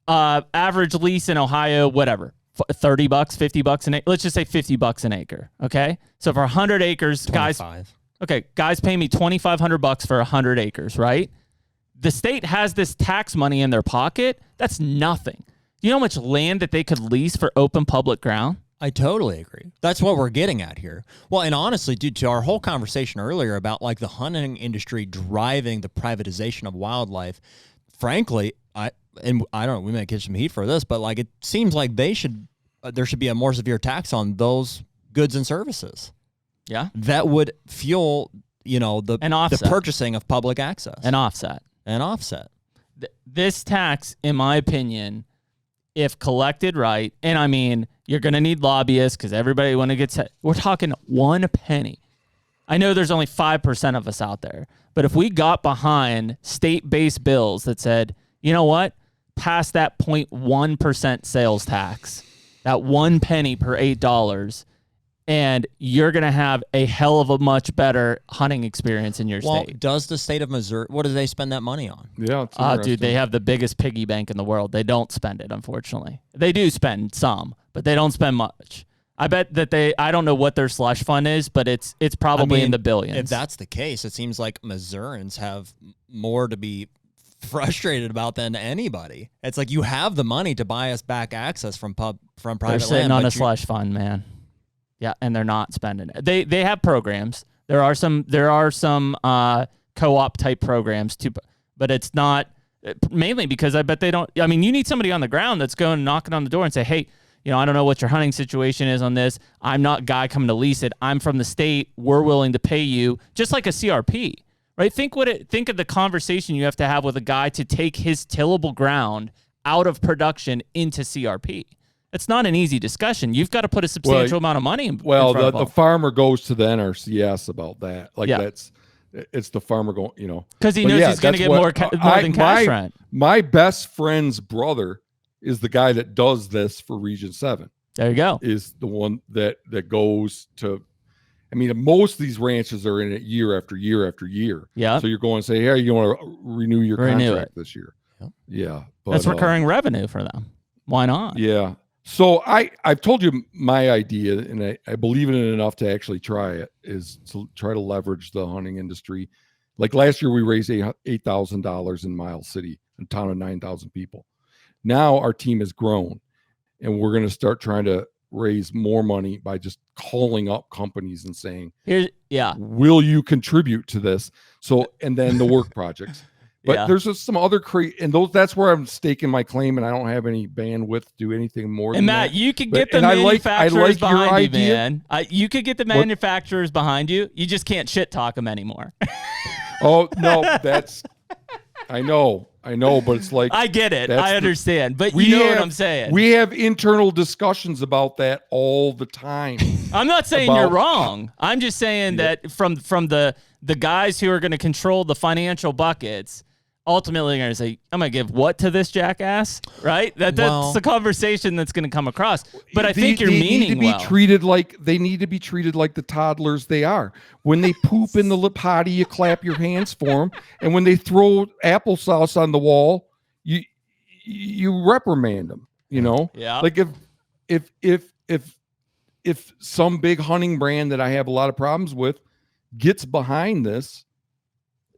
Average lease in Ohio, whatever, $30, $50 an acre. Let's just say $50 an acre. Okay. So for 100 acres, 25. guys pay me $2,500 for 100 acres, right? The state has this tax money in their pocket. That's nothing. You know how much land that they could lease for open public ground? I totally agree. That's what we're getting at here. Well, and honestly, dude, to our whole conversation earlier about like the hunting industry driving the privatization of wildlife, frankly, I don't know, we may get some heat for this, but like it seems like there should be a more severe tax on those goods and services. Yeah. That would fuel, the purchasing of public access. An offset. This tax, in my opinion, if collected right, and I mean, you're going to need lobbyists because everybody want to get set. We're talking 1 penny. I know there's only 5% of us out there, but if we got behind state-based bills that said, you know what, pass that 0.1% sales tax, that 1 penny per $8, and you're going to have a hell of a much better hunting experience in your state. Does the state of Missouri, what do they spend that money on? Yeah. Dude, they have the biggest piggy bank in the world. They don't spend it, unfortunately. They do spend some, but they don't spend much. I bet that I don't know what their slush fund is, but it's probably in the billions. If that's the case, it seems like Missourians have more to be frustrated about than anybody. It's like you have the money to buy us back access from private land. They're sitting on a slush fund, man. Yeah, and they're not spending it. They have programs. There are some co-op type programs too, but it's not mainly because I bet they don't. I mean, you need somebody on the ground that's going knocking on the door and say, hey, I don't know what your hunting situation is on this. I'm not a guy coming to lease it. I'm from the state. We're willing to pay you, just like a CRP, right? Think of the conversation you have to have with a guy to take his tillable ground out of production into CRP. It's not an easy discussion. You've got to put a substantial amount of money in. The farmer goes to the NRCS about that. It's the farmer going, because he knows he's going to get more than cash rent. My best friend's brother is the guy that does this for Region 7. There you go. Is the one that goes to. I mean, most of these ranches are in it year after year after year. Yeah. So you're going to say, hey, you want to renew your contract this year? Yep. Yeah. But, that's recurring revenue for them. Why not? Yeah. So I've told you my idea, and I believe in it enough to actually try it, is to try to leverage the hunting industry. Like last year, we raised $8,000 in Miles City, a town of 9,000 people. Now our team has grown, and we're going to start trying to raise more money by just calling up companies and saying, will you contribute to this? So, and then the work projects. But there's just some other that's where I'm staking my claim, and I don't have any bandwidth to do anything more than Matt, that. you could get the manufacturers behind you, man. You could get the manufacturers behind you. You just can't shit talk them anymore. Oh, no, I know, but it's like. I get it. I understand. But you know what I'm saying. We have internal discussions about that all the time. I'm not saying you're wrong. I'm just saying that from the guys who are going to control the financial buckets, ultimately they're going to say, I'm going to give what to this jackass, right? That's the conversation that's going to come across. But I think you're meaning well. They need to be treated like the toddlers they are. When they poop in the potty, you clap your hands for them. And when they throw applesauce on the wall, you reprimand them, Yeah. Like if some big hunting brand that I have a lot of problems with gets behind this,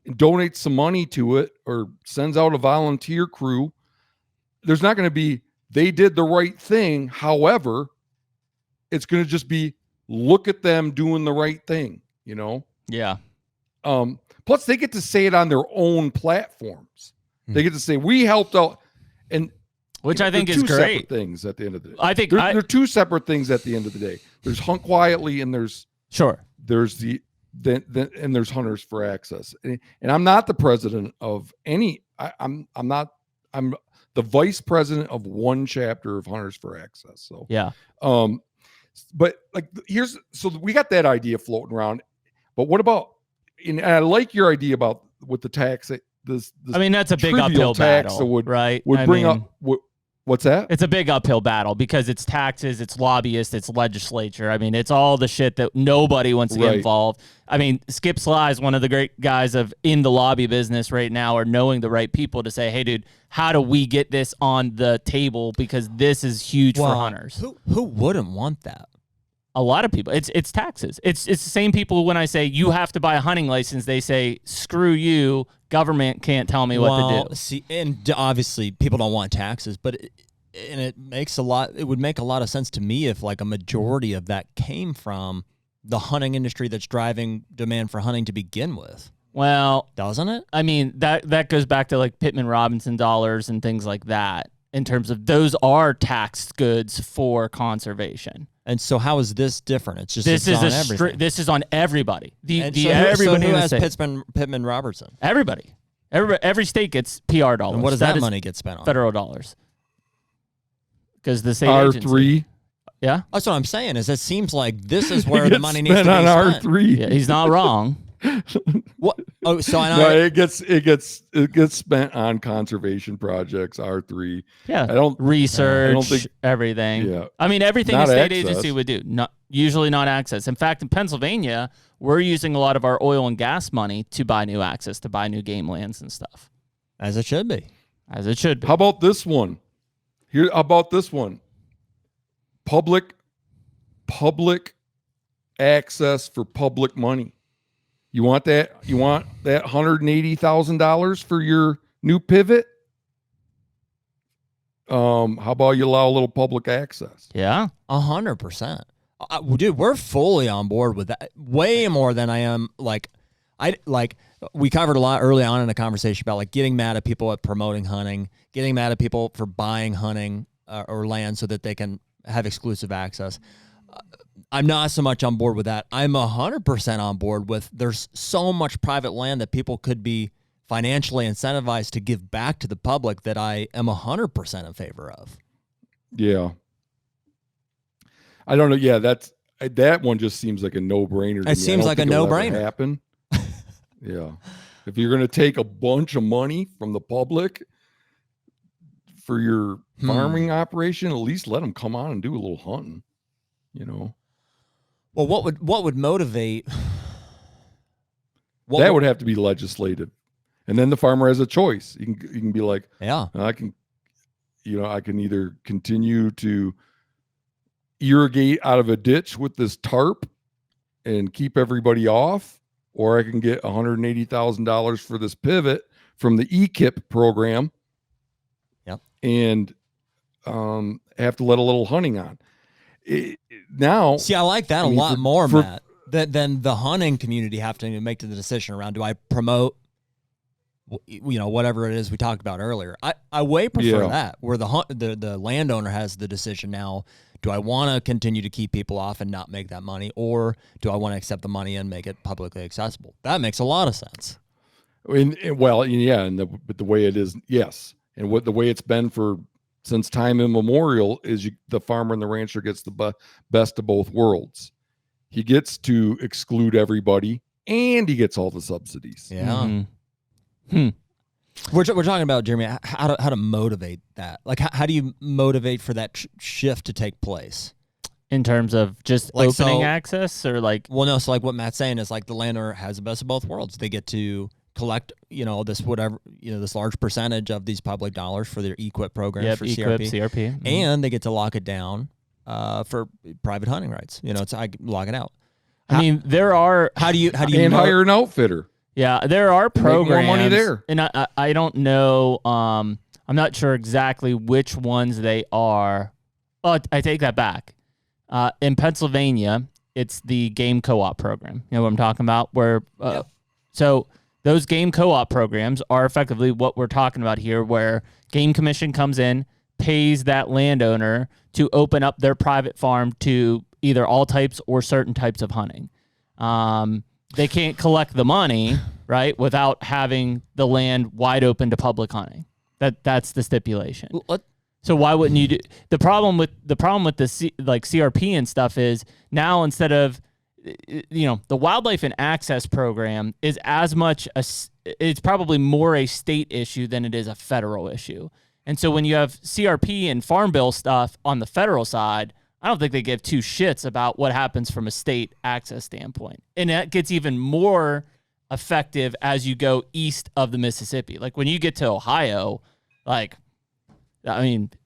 donates some money to it, or sends out a volunteer crew, there's not going to be, they did the right thing. However, it's going to just be, look at them doing the right thing, Yeah. Plus they get to say it on their own platforms. They get to say, we helped out. And which I think is great. Separate things at the end of the day. I think they're two separate things at the end of the day. There's Hunt Quietly, and there's and there's Hunters for Access. And I'm not the president of any. I'm the vice president of one chapter of Hunters for Access. So yeah. But like so we got that idea floating around. But what about? And I like your idea about with the tax. This I mean, that's a big uphill battle, right? Would bring up. What's that? It's a big uphill battle because it's taxes, it's lobbyists, it's legislature. I mean, it's all the shit that nobody wants to get involved. I mean, Skip Sly is one of the great guys in the lobby business right now, or knowing the right people to say, hey, dude, how do we get this on the table? Because this is huge for hunters. Who wouldn't want that? A lot of people. It's taxes. It's the same people when I say you have to buy a hunting license, they say, screw you, government can't tell me what to do. See, and obviously people don't want taxes, but and it would make a lot of sense to me if like a majority of that came from the hunting industry that's driving demand for hunting to begin with. Well, doesn't it? I mean, that goes back to like Pittman Robinson dollars and things like that in terms of those are taxed goods for conservation. And so how is this different? It's just this it's is on everything. This is on everybody. Everybody who has Pittman Robertson? Everybody. Every state gets PR dollars. And what does that money get spent on? Federal dollars. Because the state R3. Agency. Yeah. That's what I'm saying. Is it seems like this is where the money needs to be on spent. R3. Yeah, he's not wrong. What? Oh, so I know. No, it gets spent on conservation projects. R3. Yeah. I don't research everything. Yeah. I mean, everything Not a state access. agency would do. Usually not access. In fact, in Pennsylvania, we're using a lot of our oil and gas money to buy new access, to buy new game lands and stuff. As it should be. As it should be. How about this one? How about this one? Public access for public money. You want that? You want that $180,000 for your new pivot? How about you allow a little public access? Yeah. 100%. Dude, we're fully on board with that. Way more than I am. We covered a lot early on in the conversation about like getting mad at people at promoting hunting, getting mad at people for buying hunting or land so that they can have exclusive access. I'm not so much on board with that. I'm 100% on board with there's so much private land that people could be financially incentivized to give back to the public that I am 100% in favor of. Yeah. I don't know. Yeah, that one just seems like a no-brainer. It seems like a no-brainer. Happen. Yeah. If you're going to take a bunch of money from the public for your farming operation, at least let them come on and do a little hunting, you know? Well, what would motivate? That would have to be legislative. And then the farmer has a choice. You can be like, yeah, I can either continue to irrigate out of a ditch with this tarp and keep everybody off, or I can get $180,000 for this pivot from the EKIP program. Yep. And have to let a little hunting on. Now, see, I like that a lot more, Matt, than the hunting community having to make the decision around, do I promote, whatever it is we talked about earlier. I way prefer that, where the landowner has the decision now. Do I want to continue to keep people off and not make that money, or do I want to accept the money and make it publicly accessible? That makes a lot of sense. But the way it is, yes. And the way it's been since time immemorial is the farmer and the rancher gets the best of both worlds. He gets to exclude everybody, and he gets all the subsidies. Yeah. Mm-hmm. We're talking about, Jeremy, how to motivate that. Like, how do you motivate for that shift to take place? In terms of just opening access, or like? Well, no. So like what Matt's saying is like the landowner has the best of both worlds. They get to collect, this large percentage of these public dollars for their EQIP programs for CRP. Mm-hmm. And they get to lock it down for private hunting rights. I lock it out. How do you hire an outfitter? Yeah, there are programs. Make more money there. And I don't know. I'm not sure exactly which ones they are. Oh, I take that back. In Pennsylvania, it's the game co-op program. You know what I'm talking about? So those game co-op programs are effectively what we're talking about here, where Game Commission comes in, pays that landowner to open up their private farm to either all types or certain types of hunting. They can't collect the money, right, without having the land wide open to public hunting. That's the stipulation. So why wouldn't you do the problem with the CRP and stuff is now instead of the wildlife and access program is it's probably more a state issue than it is a federal issue. And so when you have CRP and Farm Bill stuff on the federal side, I don't think they give two shits about what happens from a state access standpoint. And that gets even more effective as you go east of the Mississippi. Like when you get to Ohio,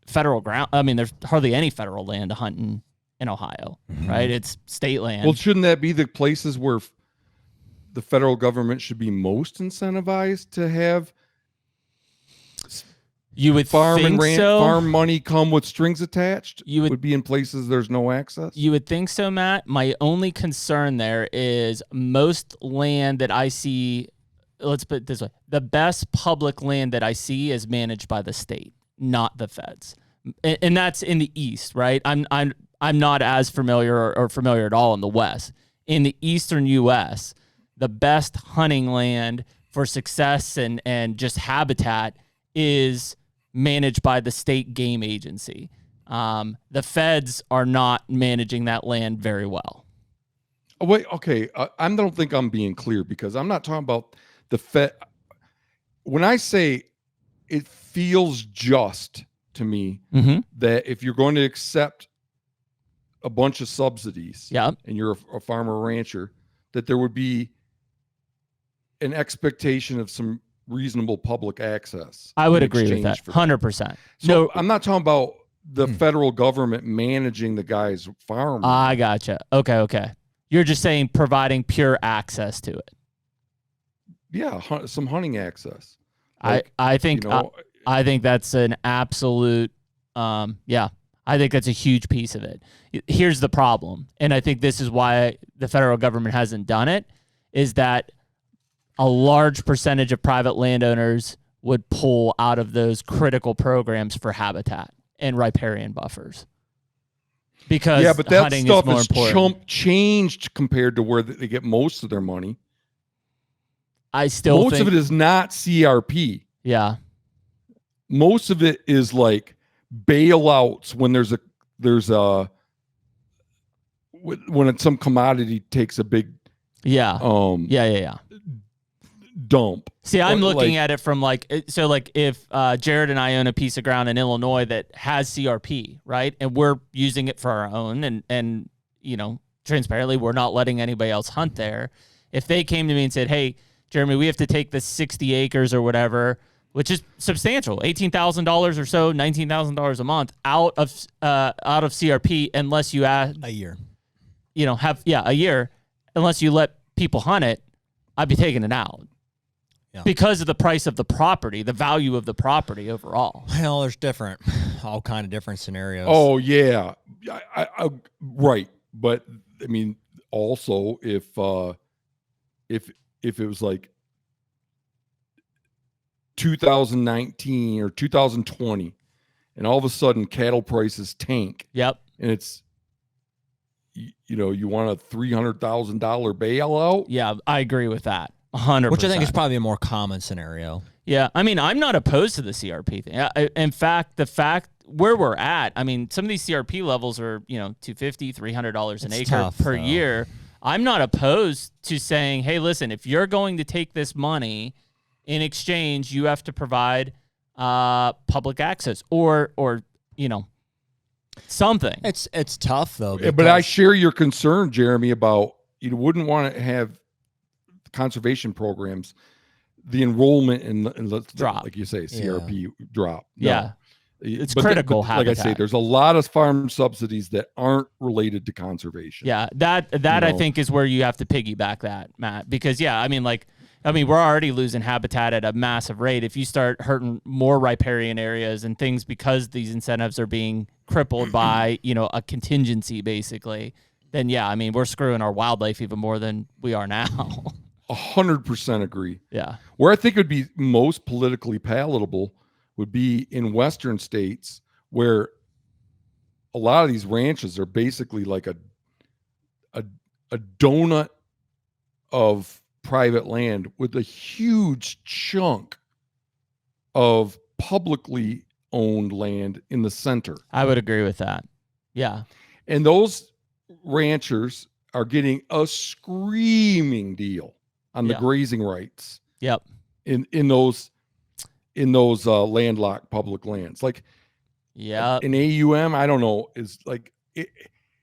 federal ground, there's hardly any federal land to hunt in Ohio, right? It's state land. Well, shouldn't that be the places where the federal government should be most incentivized to have You would farm think and ranch, so. farm money come with strings attached? You would be in places there's no access? You would think so, Matt. My only concern there is most land that I see, let's put it this way, the best public land that I see is managed by the state, not the feds. And that's in the East, right? I'm not as familiar or familiar at all in the West. In the Eastern U.S., the best hunting land for success and just habitat is managed by the state game agency. The feds are not managing that land very well. Oh, wait, okay. I don't think I'm being clear, because I'm not talking about the Fed. When I say it feels just to me that if you're going to accept a bunch of subsidies and you're a farmer or rancher, that there would be an expectation of some reasonable public access. I would agree with that 100%. So I'm not talking about the federal government managing the guy's farm. I gotcha. Okay. You're just saying providing pure access to it. Yeah, some hunting access. I think I think that's an absolute I think that's a huge piece of it. Here's the problem, and I think this is why the federal government hasn't done it, is that a large percentage of private landowners would pull out of those critical programs for habitat and riparian buffers. Because but that hunting stuff is more important. Changed compared to where they get most of their money. Most of it is not CRP. Yeah. Most of it is like bailouts when when some commodity takes a big dump. See, I'm looking at it from if Jared and I own a piece of ground in Illinois that has CRP, right? And we're using it for our own and transparently, we're not letting anybody else hunt there. If they came to me and said, "Hey, Jeremy, we have to take this 60 acres or whatever," which is substantial, $18,000 or so, $19,000 a month out of CRP, unless you add a year, a year, unless you let people hunt it, I'd be taking it out. Yeah. Because of the price of the property, the value of the property overall. Well, there's all kind of different scenarios. Oh yeah, I right. But I mean, also if it was like 2019 or 2020, and all of a sudden cattle prices tank. Yep. And it's you want a $300,000 bailout. Yeah, I agree with that. 100%. Which I think is probably a more common scenario. Yeah, I mean, I'm not opposed to the CRP thing. In fact, the fact where we're at, I mean, some of these CRP levels are, $250, $300 an acre per year. I'm not opposed to saying, hey, listen, if you're going to take this money, in exchange, you have to provide public access or something. It's tough though. But I share your concern, Jeremy, about you wouldn't want to have conservation programs, the enrollment and drop, like you say, CRP drop. No. Yeah, it's critical. Like I say, there's a lot of farm subsidies that aren't related to conservation. Yeah, that I think is where you have to piggyback that, Matt, because we're already losing habitat at a massive rate. If you start hurting more riparian areas and things because these incentives are being crippled by a contingency basically, then we're screwing our wildlife even more than we are now. 100% agree. Yeah. Where I think it would be most politically palatable would be in Western states, where a lot of these ranches are basically like a donut of private land with a huge chunk of publicly owned land in the center. I would agree with that. Yeah. And those ranchers are getting a screaming deal on the grazing rights. Yep. In those landlocked public lands. Like, an AUM, I don't know, is like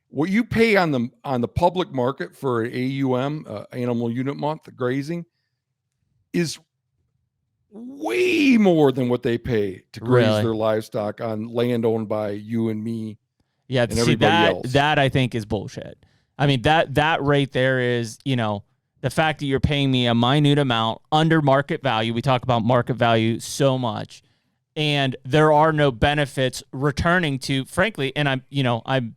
what you pay on the public market for an AUM, animal unit month grazing, is way more than what they pay to graze their livestock on land owned by you and me. Yeah, and everybody else. That I think is bullshit. I mean, that right there is, the fact that you're paying me a minute amount under market value. We talk about market value so much. and there are no benefits returning to, frankly, and I'm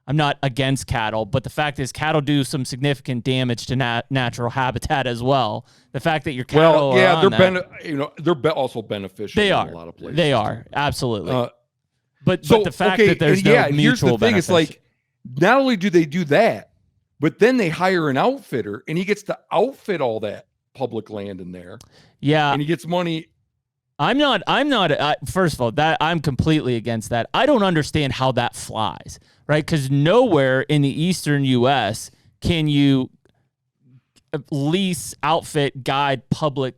not against cattle, but the fact is cattle do some significant damage to natural habitat as well. The fact that your cattle they're also beneficial in a lot of places. They are, absolutely. But the fact okay, that there's no mutual here's the thing. benefits. It's like, not only do they do that, but then they hire an outfitter, and he gets to outfit all that public land in there. Yeah. And he gets money. I'm not, first of all, that I'm completely against that. I don't understand how that flies, right? Because nowhere in the eastern U.S. can you lease, outfit, guide public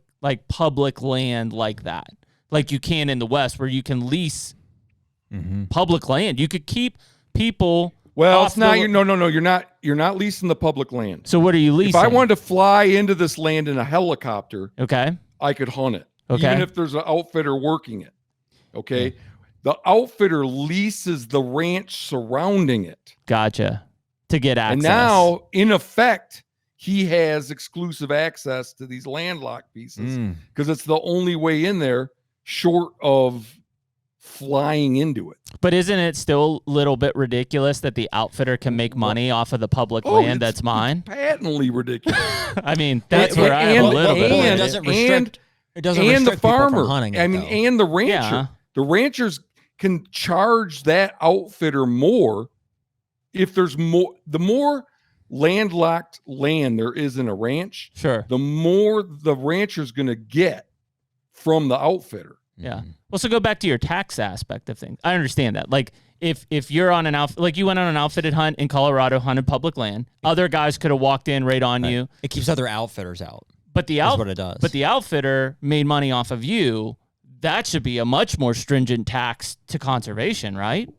land like that. Like you can in the West, where you can lease public land. You could keep people. Well, it's not. No. You're not leasing the public land. So what are you leasing? If I wanted to fly into this land in a helicopter, okay, I could hunt it. Okay. Even if there's an outfitter working it. Okay. The outfitter leases the ranch surrounding it. Gotcha. To get access. And now, in effect, he has exclusive access to these landlocked pieces because it's the only way in there short of flying into it. But isn't it still a little bit ridiculous that the outfitter can make money off of the public land that's mine? Patently ridiculous. I mean, that's where I have a little bit. It doesn't restrict the farmer. From hunting and the rancher. Yeah. The ranchers can charge that outfitter more if there's more. The more landlocked land there is in a ranch, sure, the more the rancher's going to get from the outfitter. Yeah. Well, so go back to your tax aspect of things. I understand that. Like if you're on like you went on an outfitted hunt in Colorado, hunted public land, other guys could have walked in right on you. It keeps other outfitters out. But that's what it does. But the outfitter made money off of you. That should be a much more stringent tax to conservation, right?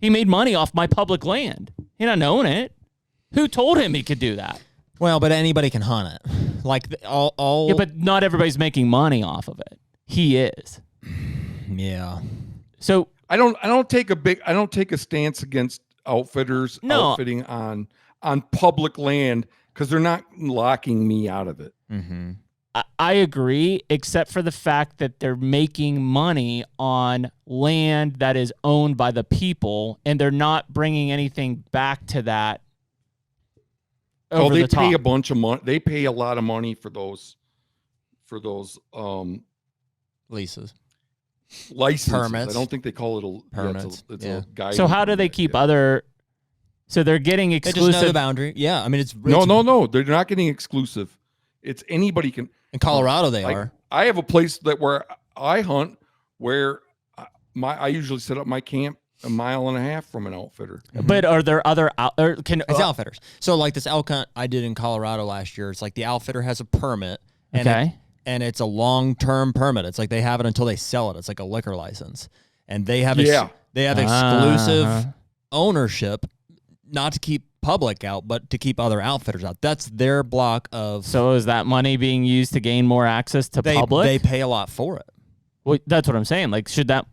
He made money off my public land. He not knowing it. Who told him he could do that? Well, but anybody can hunt it. Like all. Yeah, but not everybody's making money off of it. He is. Yeah. So I don't take a stance against outfitters outfitting on public land because they're not locking me out of it. Mm-hmm. I agree, except for the fact that they're making money on land that is owned by the people, and they're not bringing anything back to that. They pay a bunch of money. They pay a lot of money for those leases. Licenses. Permits. I don't think they call it a permit. It's a guide. So how do they keep other? So they're getting exclusive. They just know the boundary. Yeah, I mean it's no. They're not getting exclusive. It's anybody can. In Colorado, they are. I have a place where I hunt where I usually set up my camp 1.5 miles from an outfitter. But are there other it's outfitters? So like this elk hunt I did in Colorado last year. It's like the outfitter has a permit. And it's a long-term permit. It's like they have it until they sell it. It's like a liquor license, and they have exclusive ownership, not to keep public out, but to keep other outfitters out. That's their block of. So is that money being used to gain more access to public? They pay a lot for it. Well, that's what I'm saying. Like, should that?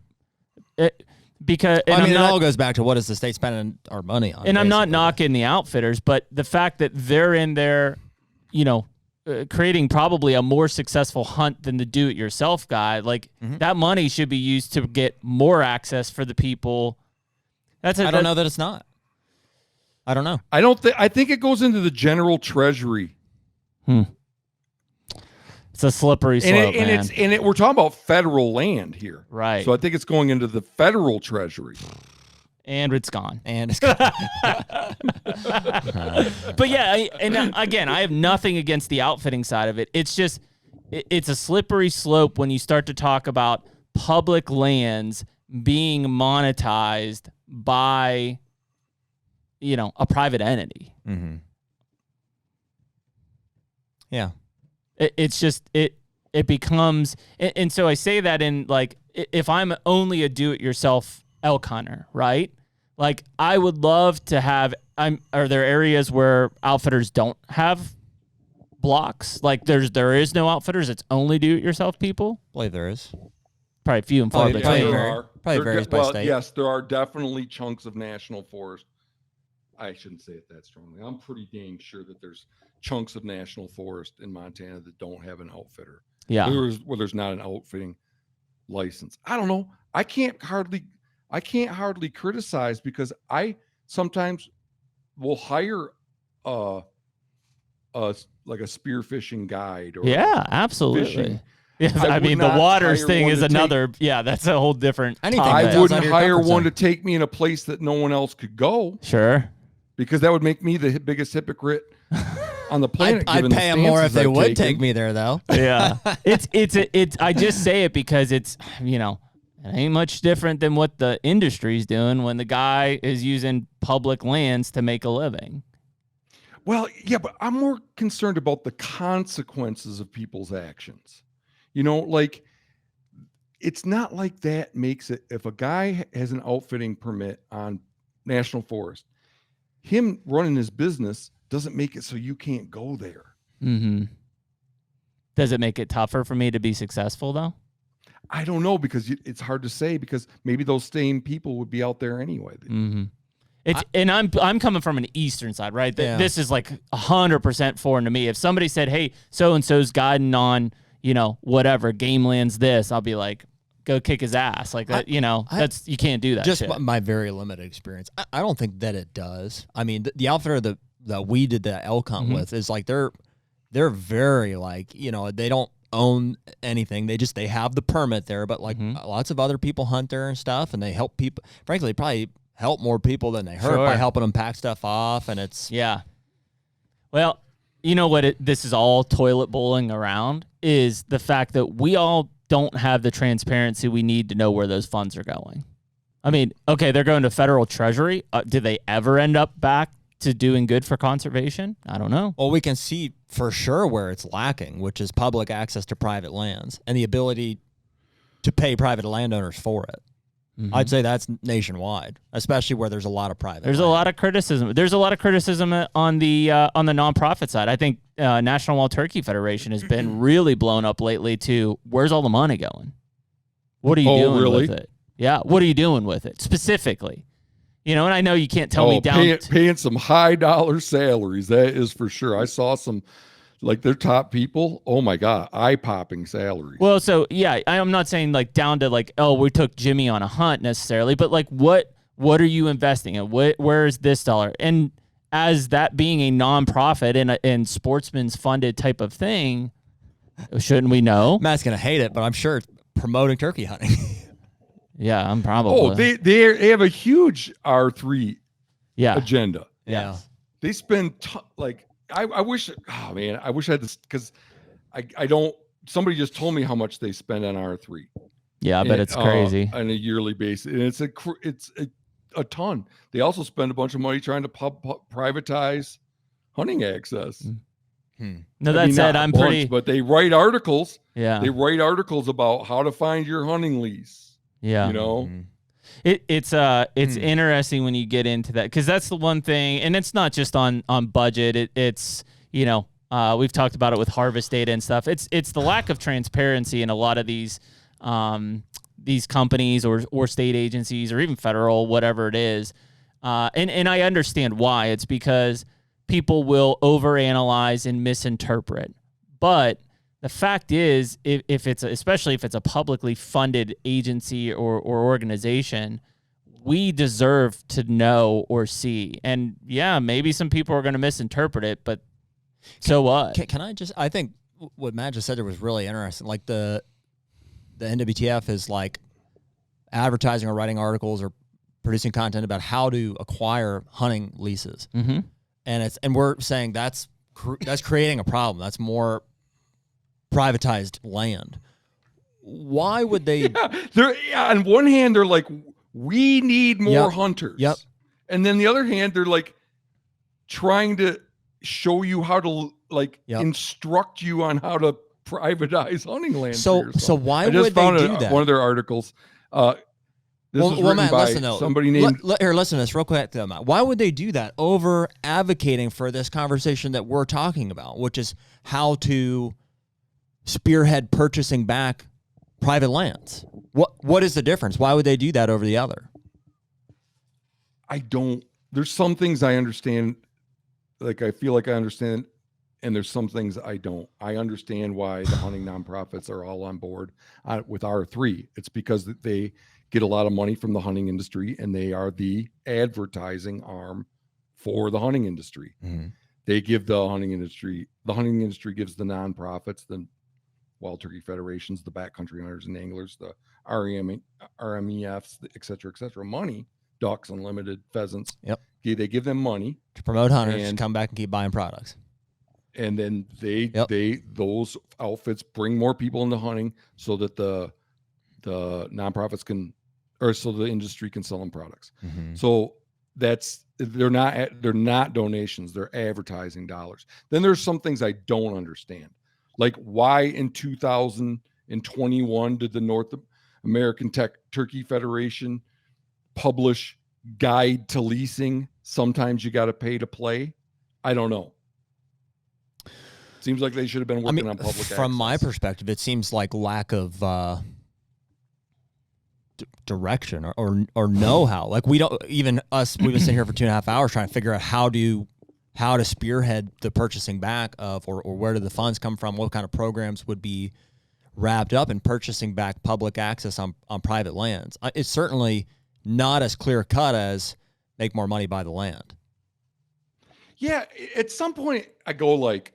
Because it all goes back to what is the state spending our money on. And I'm not knocking the outfitters, but the fact that they're in there, creating probably a more successful hunt than the do-it-yourself guy, like that money should be used to get more access for the people. I don't know that it's not. I don't know. I think it goes into the general treasury. It's a slippery slope, man. We're talking about federal land here, right? So I think it's going into the federal treasury. And it's gone. But yeah, again, I have nothing against the outfitting side of it. It's just, it's a slippery slope when you start to talk about public lands being monetized by, a private entity. Mm-hmm. Yeah. It's just, it becomes, and so I say that in like, if I'm only a do-it-yourself elk hunter, right? Like I would love to have. Are there areas where outfitters don't have blocks? Like there is no outfitters. It's only do-it-yourself people. I believe there is. Probably few and far between. Probably varies by state. Yes, there are definitely chunks of national forest. I shouldn't say it that strongly. I'm pretty dang sure that there's chunks of national forest in Montana that don't have an outfitter. Yeah, where there's not an outfitting license. I don't know. I can't hardly criticize because I sometimes will hire like a spearfishing guide or Yeah, absolutely. fishing. Yeah, I I would mean, the not waters hire thing one is to take- another. Yeah, that's a whole different. Anything topic. that- I wouldn't outside of your hire comfort one zone. to take me in a place that no one else could go Sure. because that would make me the biggest hypocrite on the planet. I'd given the pay them more if stances they I've would taken. take me there, though. Yeah, it's. I just say it because it's, it ain't much different than what the industry's doing when the guy is using public lands to make a living. Well, yeah, but I'm more concerned about the consequences of people's actions. Like it's not like that makes it. If a guy has an outfitting permit on National Forest, him running his business doesn't make it so you can't go there. Mm-hmm. Does it make it tougher for me to be successful though? I don't know because it's hard to say because maybe those same people would be out there anyway. Mm-hmm. And I'm coming from an eastern side, right? Yeah. This is like 100% foreign to me. If somebody said, "Hey, so and so's guiding on, whatever game lands this," I'll be like, "Go kick his ass!" Like that, that's you can't do that. Just shit. my very limited experience. I don't think that it does. I mean, the outfitter that we did the elk hunt with is like they're very like they don't own anything. They have the permit there, but like lots of other people hunt there and stuff, and they help people. Frankly, probably help more people than they hurt by helping them pack stuff off, and it's Well, you know what? This is all toilet bowling around is the fact that we all don't have the transparency we need to know where those funds are going. I mean, okay, they're going to federal treasury. Did they ever end up back to doing good for conservation? I don't know. Well, we can see for sure where it's lacking, which is public access to private lands and the ability to pay private landowners for it. I'd say that's nationwide, especially where there's a lot of private. There's a lot of criticism. There's a lot of criticism on the nonprofit side. I think National Wild Turkey Federation has been really blown up lately to where's all the money going? What are you doing really? with it? Yeah, what are you doing with it specifically? And I know you can't tell me down. Paying some high dollar salaries, that is for sure. I saw some, like their top people. Oh my God, eye-popping salaries. Well, so yeah, I'm not saying like down to like, oh, we took Jimmy on a hunt necessarily, but like what are you investing in? Where is this dollar? And as that being a nonprofit and sportsman's funded type of thing, shouldn't we know? Matt's gonna hate it, but I'm sure it's promoting turkey hunting. Yeah, I'm probably. Oh, they have a huge R3 agenda. Yeah. They spend I wish. Oh man, I wish I had this because I don't. Somebody just told me how much they spend on R3. Yeah, I bet it's crazy on a yearly basis, and it's a ton. They also spend a bunch of money trying to privatize hunting access. No, that said, I'm pretty. But they write articles. Yeah, they write articles about how to find your hunting lease. Yeah, It's interesting when you get into that because that's the one thing, and it's not just on budget. It's we've talked about it with harvest data and stuff. It's the lack of transparency in a lot of these companies or state agencies or even federal, whatever it is. And I understand why. It's because people will overanalyze and misinterpret. But the fact is, especially if it's a publicly funded agency or organization, we deserve to know or see. And yeah, maybe some people are going to misinterpret it, but so what? Can I just? I think what Matt just said there was really interesting. Like the NWTF is like advertising or writing articles or producing content about how to acquire hunting leases, and we're saying that's creating a problem. That's more privatized land. Why would they? On one hand, they're like, we need more hunters. Yep. And then the other hand, they're like trying to show you how to instruct you on how to privatize hunting land. So why would they do that? One of their articles. This was written Matt, by somebody named. Here, listen to this real quick, Matt. Why would they do that over advocating for this conversation that we're talking about, which is how to spearhead purchasing back private lands? What is the difference? Why would they do that over the other? I don't. There's some things I understand. Like I feel like I understand and there's some things I don't. I understand why the hunting nonprofits are all on board with R3. It's because they get a lot of money from the hunting industry, and they are the advertising arm for the hunting industry. Mm-hmm. They give the hunting industry gives the nonprofits, the Wild Turkey Federations, the backcountry hunters and anglers, the RMEFs, et cetera, money, ducks, unlimited, pheasants. Yep. They give them money to promote hunters to come back and keep buying products. And then those outfits bring more people into hunting so that the nonprofits so the industry can sell them products. Mm-hmm. So they're not donations, they're advertising dollars. Then there's some things I don't understand. Like, why in 2021 did the North American Turkey Federation publish Guide to Leasing? Sometimes you got to pay to play. I don't know. Seems like they should have been working on public access. From my perspective, it seems like lack of direction or know-how. Like, we don't, even us, we've been sitting here for 2.5 hours trying to figure out how to spearhead the purchasing back of, or where do the funds come from? What kind of programs would be wrapped up in purchasing back public access on private lands? It's certainly not as clear cut as make more money by the land. Yeah. At some point I go like,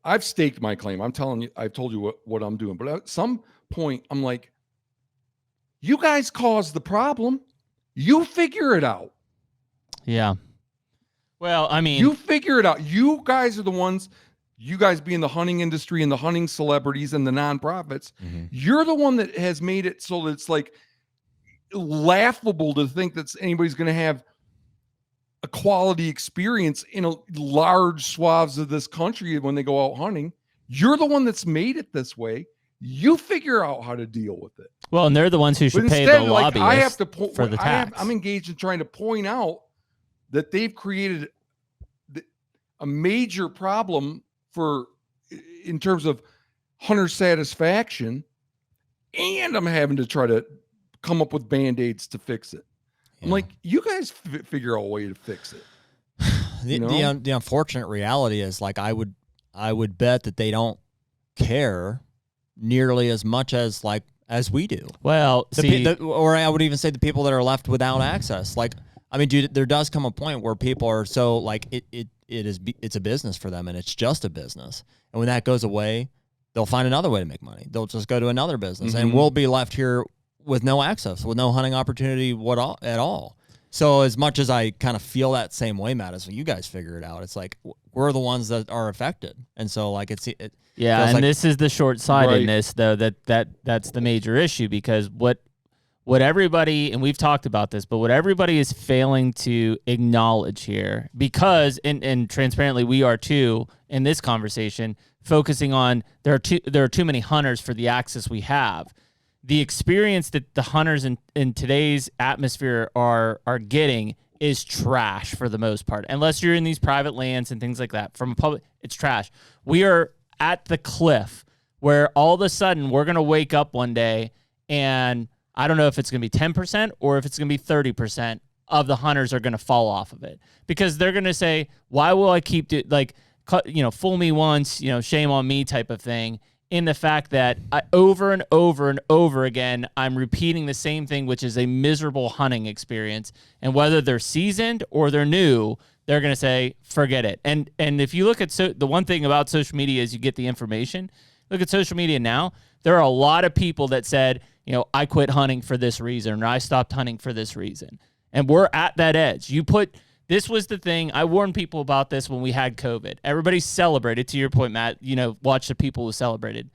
I've staked my claim. I've told you what I'm doing, but at some point I'm like, you guys caused the problem. You figure it out. Yeah. Well, I mean, you figure it out. You guys are the ones, you guys being the hunting industry and the hunting celebrities and the nonprofits, mm-hmm. You're the one that has made it so that it's like laughable to think that anybody's going to have a quality experience in a large swaths of this country when they go out hunting. You're the one that's made it this way. You figure out how to deal with it. Well, and they're the ones who should pay the lobbyists for the tax. I'm engaged in trying to point out that they've created a major problem in terms of hunter satisfaction, and I'm having to try to come up with Band-Aids to fix it. Yeah. I'm like, you guys figure out a way to fix it. The unfortunate reality is, like, I would bet that they care nearly as much as we do. Well, or I would even say the people that are left without access. Like, I mean, dude, there does come a point where people are so like it's a business for them, and it's just a business. And when that goes away, they'll find another way to make money. They'll just go to another business, mm-hmm. and we'll be left here with no access, with no hunting opportunity at all. So as much as I kind of feel that same way, Matt, as you guys figure it out, it's like we're the ones that are affected, and so like yeah, and this is the short-sightedness, right, though, that's the major issue, because what everybody, and we've talked about this, but what everybody is failing to acknowledge here, because, and transparently we are too in this conversation, focusing on there are too many hunters for the access we have. The experience that the hunters in today's atmosphere are getting is trash for the most part, unless you're in these private lands and things like that. From a public, it's trash. We are at the cliff where all of a sudden we're going to wake up one day, and I don't know if it's going to be 10% or if it's going to be 30% of the hunters are going to fall off of it, because they're going to say, why will I keep fool me once, shame on me type of thing, in the fact that over and over and over again, I'm repeating the same thing, which is a miserable hunting experience. And whether they're seasoned or they're new, they're going to say, forget it. And if you look at the one thing about social media is you get the information. Look at social media now. There are a lot of people that said, I quit hunting for this reason, or I stopped hunting for this reason. And we're at that edge. This was the thing. I warned people about this when we had COVID. Everybody celebrated, to your point, Matt, watch the people who celebrated,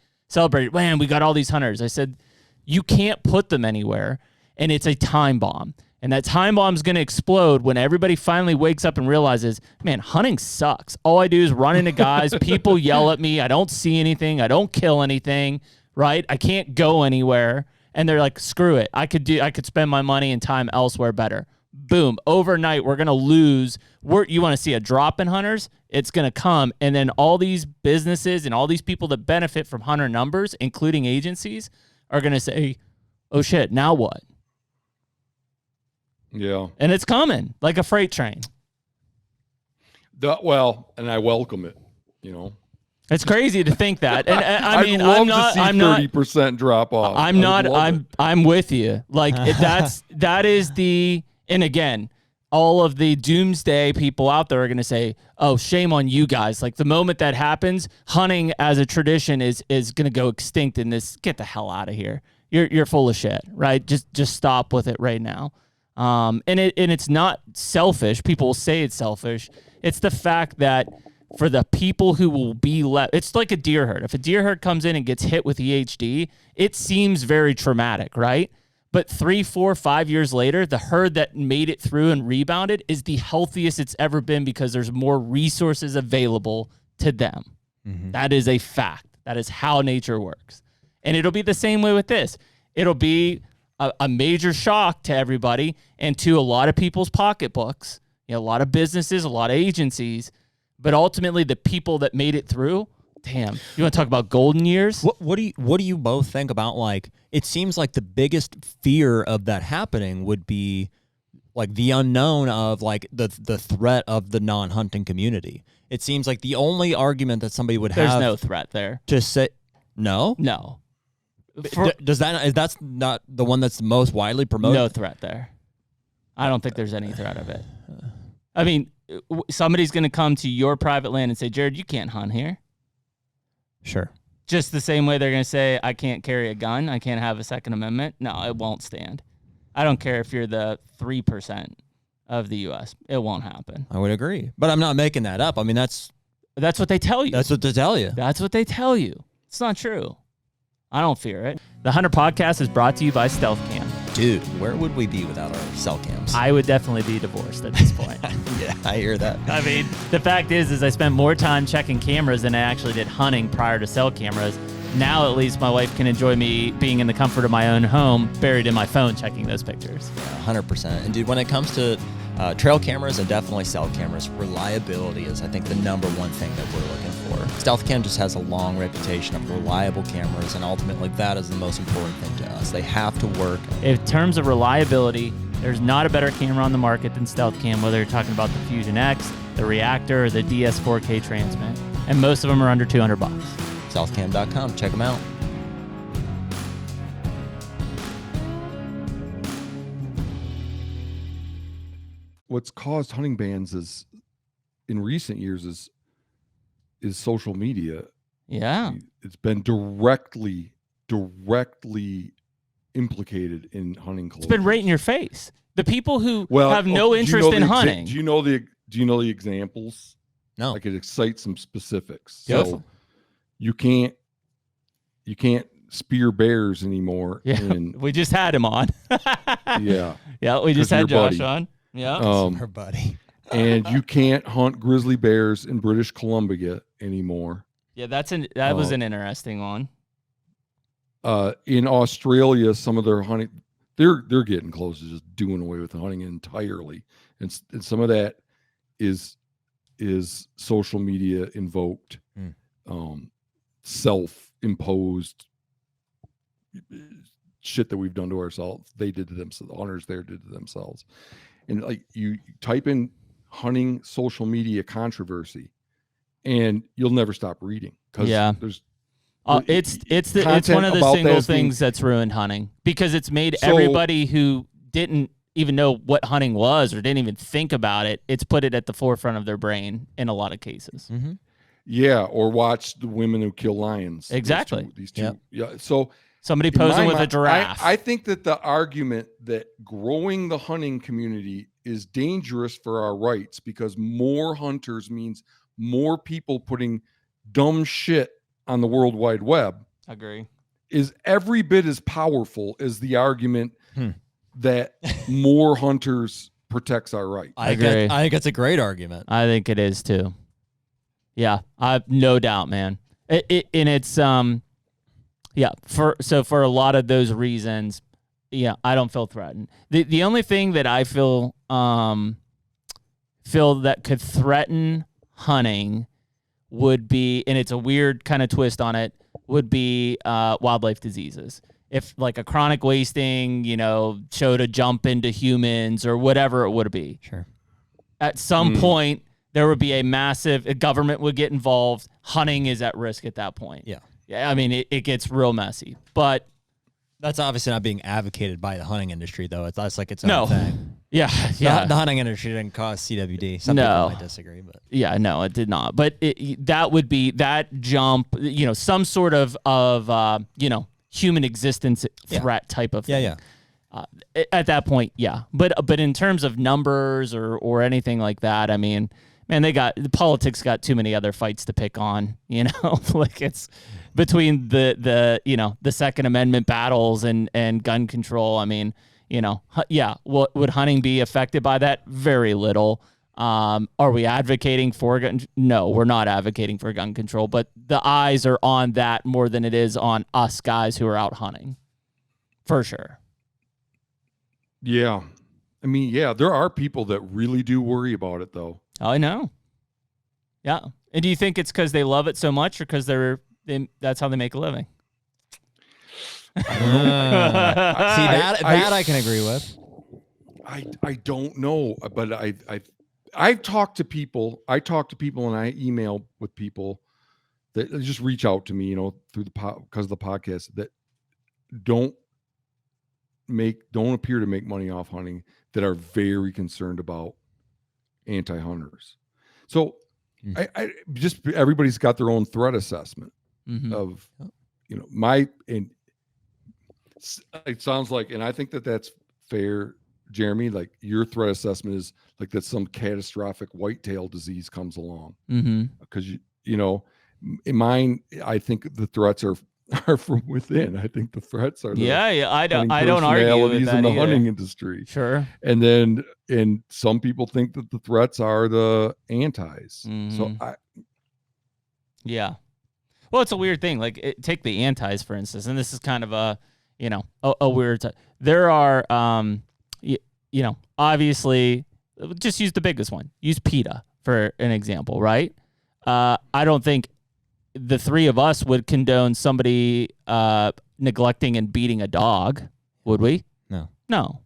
man, we got all these hunters. I said, you can't put them anywhere, and it's a time bomb. And that time bomb is going to explode when everybody finally wakes up and realizes, man, hunting sucks. All I do is run into guys. People yell at me. I don't see anything. I don't kill anything, right? I can't go anywhere. And they're like, screw it. I could spend my money and time elsewhere better. Boom. Overnight, we're going to lose. You want to see a drop in hunters? It's going to come. And then all these businesses and all these people that benefit from hunter numbers, including agencies, are going to say, oh, shit, now what? Yeah. And it's coming like a freight train. And I welcome it, It's crazy to think that. And I mean, I'd love to see 30% drop off. I'm with you. Like that is and again, all of the doomsday people out there are going to say, oh, shame on you guys. Like the moment that happens, hunting as a tradition is going to go extinct in this. Get the hell out of here. You're full of shit, right? Just stop with it right now. And it's not selfish. People will say it's selfish. It's the fact that for the people who will be left, it's like a deer herd. If a deer herd comes in and gets hit with EHD, it seems very traumatic, right? But 3, 4, 5 years later, the herd that made it through and rebounded is the healthiest it's ever been because there's more resources available to them. Mm-hmm. That is a fact. That is how nature works. And it'll be the same way with this. It'll be a major shock to everybody and to a lot of people's pocketbooks, a lot of businesses, a lot of agencies. But ultimately, the people that made it through, damn. You want to talk about golden years? What do you both think about, like, it seems like the biggest fear of that happening would be like the unknown of like the threat of the non-hunting community. It seems like the only argument that somebody would have. There's no threat there. To say no? No. That's not the one that's most widely promoted? No threat there. I don't think there's any threat of it. I mean, somebody's going to come to your private land and say, Jared, you can't hunt here. Sure. Just the same way they're going to say, I can't carry a gun. I can't have a Second Amendment. No, it won't stand. I don't care if you're the 3% of the U.S. It won't happen. I would agree. But I'm not making that up. I mean, that's what they tell you. That's what they tell you. That's what they tell you. It's not true. I don't fear it. The HUNTR Podcast is brought to you by Stealth Cam. Dude, where would we be without our cell cams? I would definitely be divorced at this point. Yeah, I hear that. I mean, the fact is I spent more time checking cameras than I actually did hunting prior to cell cameras. Now, at least, my wife can enjoy me being in the comfort of my own home, buried in my phone, checking those pictures. Yeah, 100%. And dude, when it comes to trail cameras and definitely cell cameras, reliability is, I think, the number one thing that we're looking for. Stealth Cam just has a long reputation of reliable cameras, and ultimately that is the most important thing to us. They have to work. In terms of reliability, there's not a better camera on the market than Stealth Cam, whether you're talking about the Fusion X, the Reactor, or the DS4K Transmit. And most of them are under $200. Stealthcam.com. Check them out. What's caused hunting bans is in recent years is social media. Yeah. It's been directly implicated in hunting closures. It's been right in your face. The people who have no interest in hunting. Do you know the examples? No. I could cite some specifics. Go. So you can't spear bears anymore. Yeah. We just had him on. Yeah. Yeah, we just had Josh on. Yeah. Our buddy. And you can't hunt grizzly bears in British Columbia anymore. Yeah, that was an interesting one. In Australia, some of their hunting, they're getting close to just doing away with hunting entirely, and some of that is social media invoked, self-imposed shit that we've done to ourselves. They did to themselves. The hunters there did to themselves. And like you type in hunting social media controversy, and you'll never stop reading because there's. It's one of the single things that's ruined hunting because it's made everybody who didn't even know what hunting was or didn't even think about it, it's put it at the forefront of their brain in a lot of cases. Mm-hmm. Yeah, or watch the women who kill lions. Exactly. These two. Yep. Yeah. So somebody posing with a giraffe. I think that the argument that growing the hunting community is dangerous for our rights because more hunters means more people putting dumb shit on the World Wide Web. Agree. Is every bit as powerful as the argument that more hunters protects our rights. I think it's a great argument. I think it is too. Yeah, I've no doubt, man. For a lot of those reasons, yeah, I don't feel threatened. The only thing that I feel that could threaten hunting would be, and it's a weird kind of twist on it, would be wildlife diseases. If like a chronic wasting, showed a jump into humans or whatever it would be. Sure. At some point, there would be a government would get involved. hunting is at risk at that point. Yeah. Yeah, I mean, it gets real messy. But that's obviously not being advocated by the hunting industry, though. That's like its own no. thing. Yeah, yeah. The hunting industry didn't cause CWD. Some people might disagree, but yeah, no, it did not. But that would be that jump, some sort of human existence threat type of thing. Yeah. At that point, yeah. But in terms of numbers or anything like that, I mean, man, the politics got too many other fights to pick on. Like it's between the Second Amendment battles and gun control. I mean, would hunting be affected by that? Very little. Are we advocating for gun? No, we're not advocating for gun control, but the eyes are on that more than it is on us guys who are out hunting, for sure. Yeah. I mean, yeah, there are people that really do worry about it, though. I know. Yeah. And do you think it's because they love it so much or because that's how they make a living? See, that I can agree with. I don't know, but I've talked to people. I talk to people and I email with people that just reach out to me, through because of the podcast, that don't appear to make money off hunting, that are very concerned about anti-hunters. So I just, everybody's got their own threat assessment of, and it sounds like, and I think that's fair, Jeremy, like your threat assessment is like that some catastrophic whitetail disease comes along. Because, in mine, I think the threats are from within. I think the threats are I don't argue with that in the either. hunting industry. Sure. And some people think that the threats are the antis. So well, it's a weird thing. Like take the antis for instance, and this is kind of a weird there are obviously, just use the biggest one. Use PETA for an example, right? I don't think the three of us would condone somebody neglecting and beating a dog, would we? No.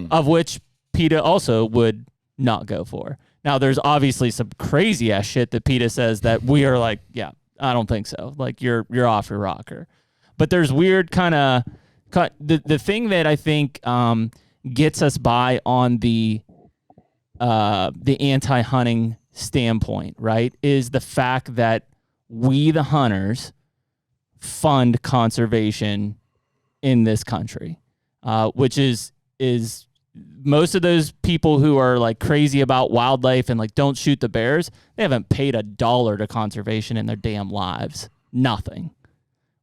Of which PETA also would not go for. Now, there's obviously some crazy ass shit that PETA says that we are like, yeah, I don't think so. Like you're off your rocker. But there's weird kind of the thing that I think gets us by on the anti-hunting standpoint, right, is the fact that we, the hunters, fund conservation in this country, which is most of those people who are like crazy about wildlife and like don't shoot the bears, they haven't paid $1 to conservation in their damn lives. Nothing.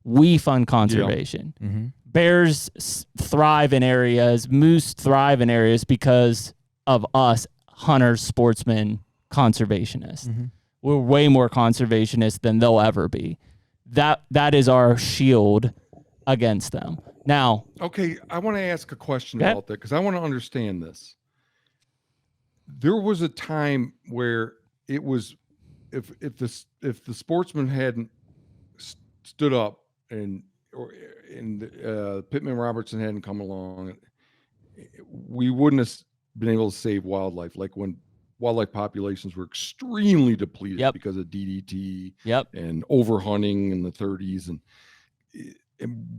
We fund conservation. Yeah. Bears thrive in areas, moose thrive in areas because of us, hunters, sportsmen, conservationists. We're way more conservationists than they'll ever be. That is our shield against them. Now, okay, I want to ask a question about that because I want to understand this. There was a time where it was, if the sportsman hadn't stood up and Pittman Robertson hadn't come along, we wouldn't have been able to save wildlife. Like when wildlife populations were extremely depleted because of DDT and overhunting in the 30s, and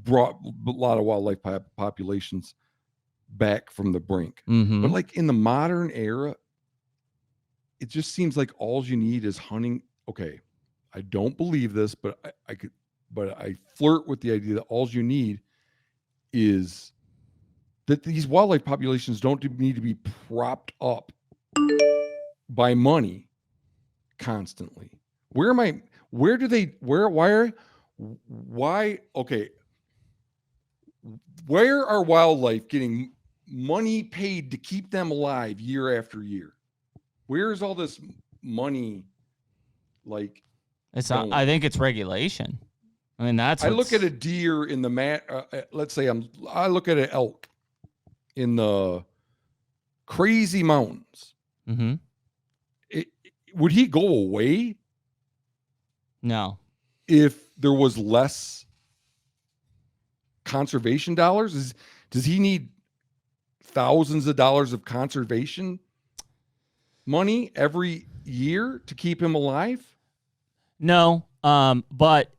brought a lot of wildlife populations back from the brink. But like in the modern era, it just seems like all you need is hunting. Okay, I don't believe this, but I flirt with the idea that all you need is that these wildlife populations don't need to be propped up by money constantly. Why are wildlife getting money paid to keep them alive year after year? Where's all this money? Like, it's not, I think it's regulation. I mean, I look at a deer in the let's say I look at an elk in the crazy mountains. Would he go away? No. If there was less conservation dollars, does he need thousands of dollars of conservation money every year to keep him alive? No, But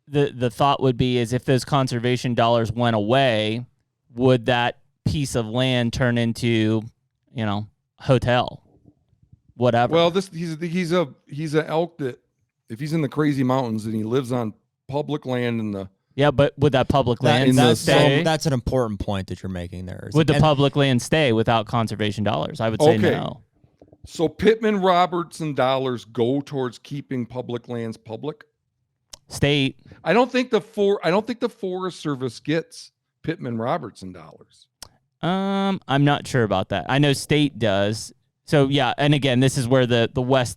the thought would be is if those conservation dollars went away, would that piece of land turn into, hotel, whatever? Well, he's an elk that if he's in the crazy mountains and he lives on public land in the but would that public land stay? That's an important point that you're making there. Would the public land stay without conservation dollars? I would say no. So Pittman Robertson dollars go towards keeping public lands public. State. I don't think the Forest Service gets Pittman Robertson dollars. I'm not sure about that. I know state does. So yeah, and again, this is where the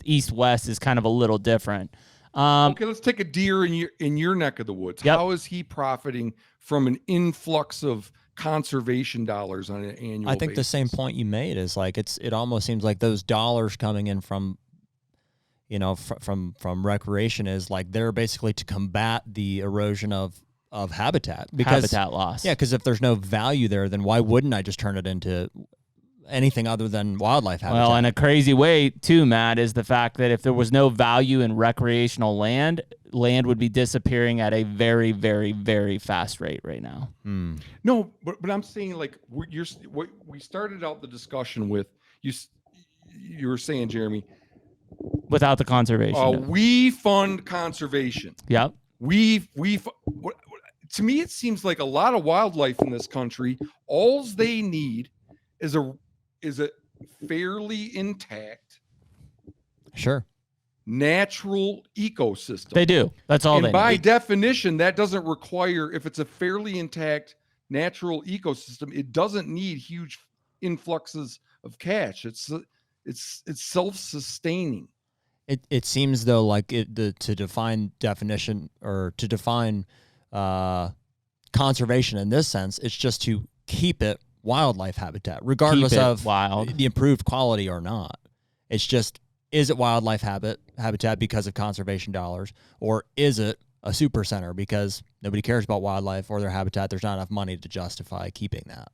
east-west is kind of a little different. Okay, let's take a deer in your neck of the woods. Yep. How is he profiting from an influx of conservation dollars on an annual I think basis? the same point you made is like it almost seems like those dollars coming in from from recreation is like they're basically to combat the erosion of habitat, because habitat loss. Yeah, because if there's no value there, then why wouldn't I just turn it into anything other than wildlife habitat? Well, in a crazy way too, Matt, is the fact that if there was no value in recreational land would be disappearing at a very, very, very fast rate right now. No, but I'm saying like what we started out the discussion with. You were saying, Jeremy, without the conservation. We fund conservation. Yep. To me, it seems like a lot of wildlife in this country, all they need is a fairly intact, natural ecosystem. They do. That's all. And they by need. definition, that doesn't require, if it's a fairly intact natural ecosystem, it doesn't need huge influxes of cash. It's self-sustaining. It seems though like to define conservation in this sense, it's just to keep it wildlife habitat, regardless of the improved quality or not. It's just, is it wildlife habitat because of conservation dollars, or is it a super center because nobody cares about wildlife or their habitat? There's not enough money to justify keeping that.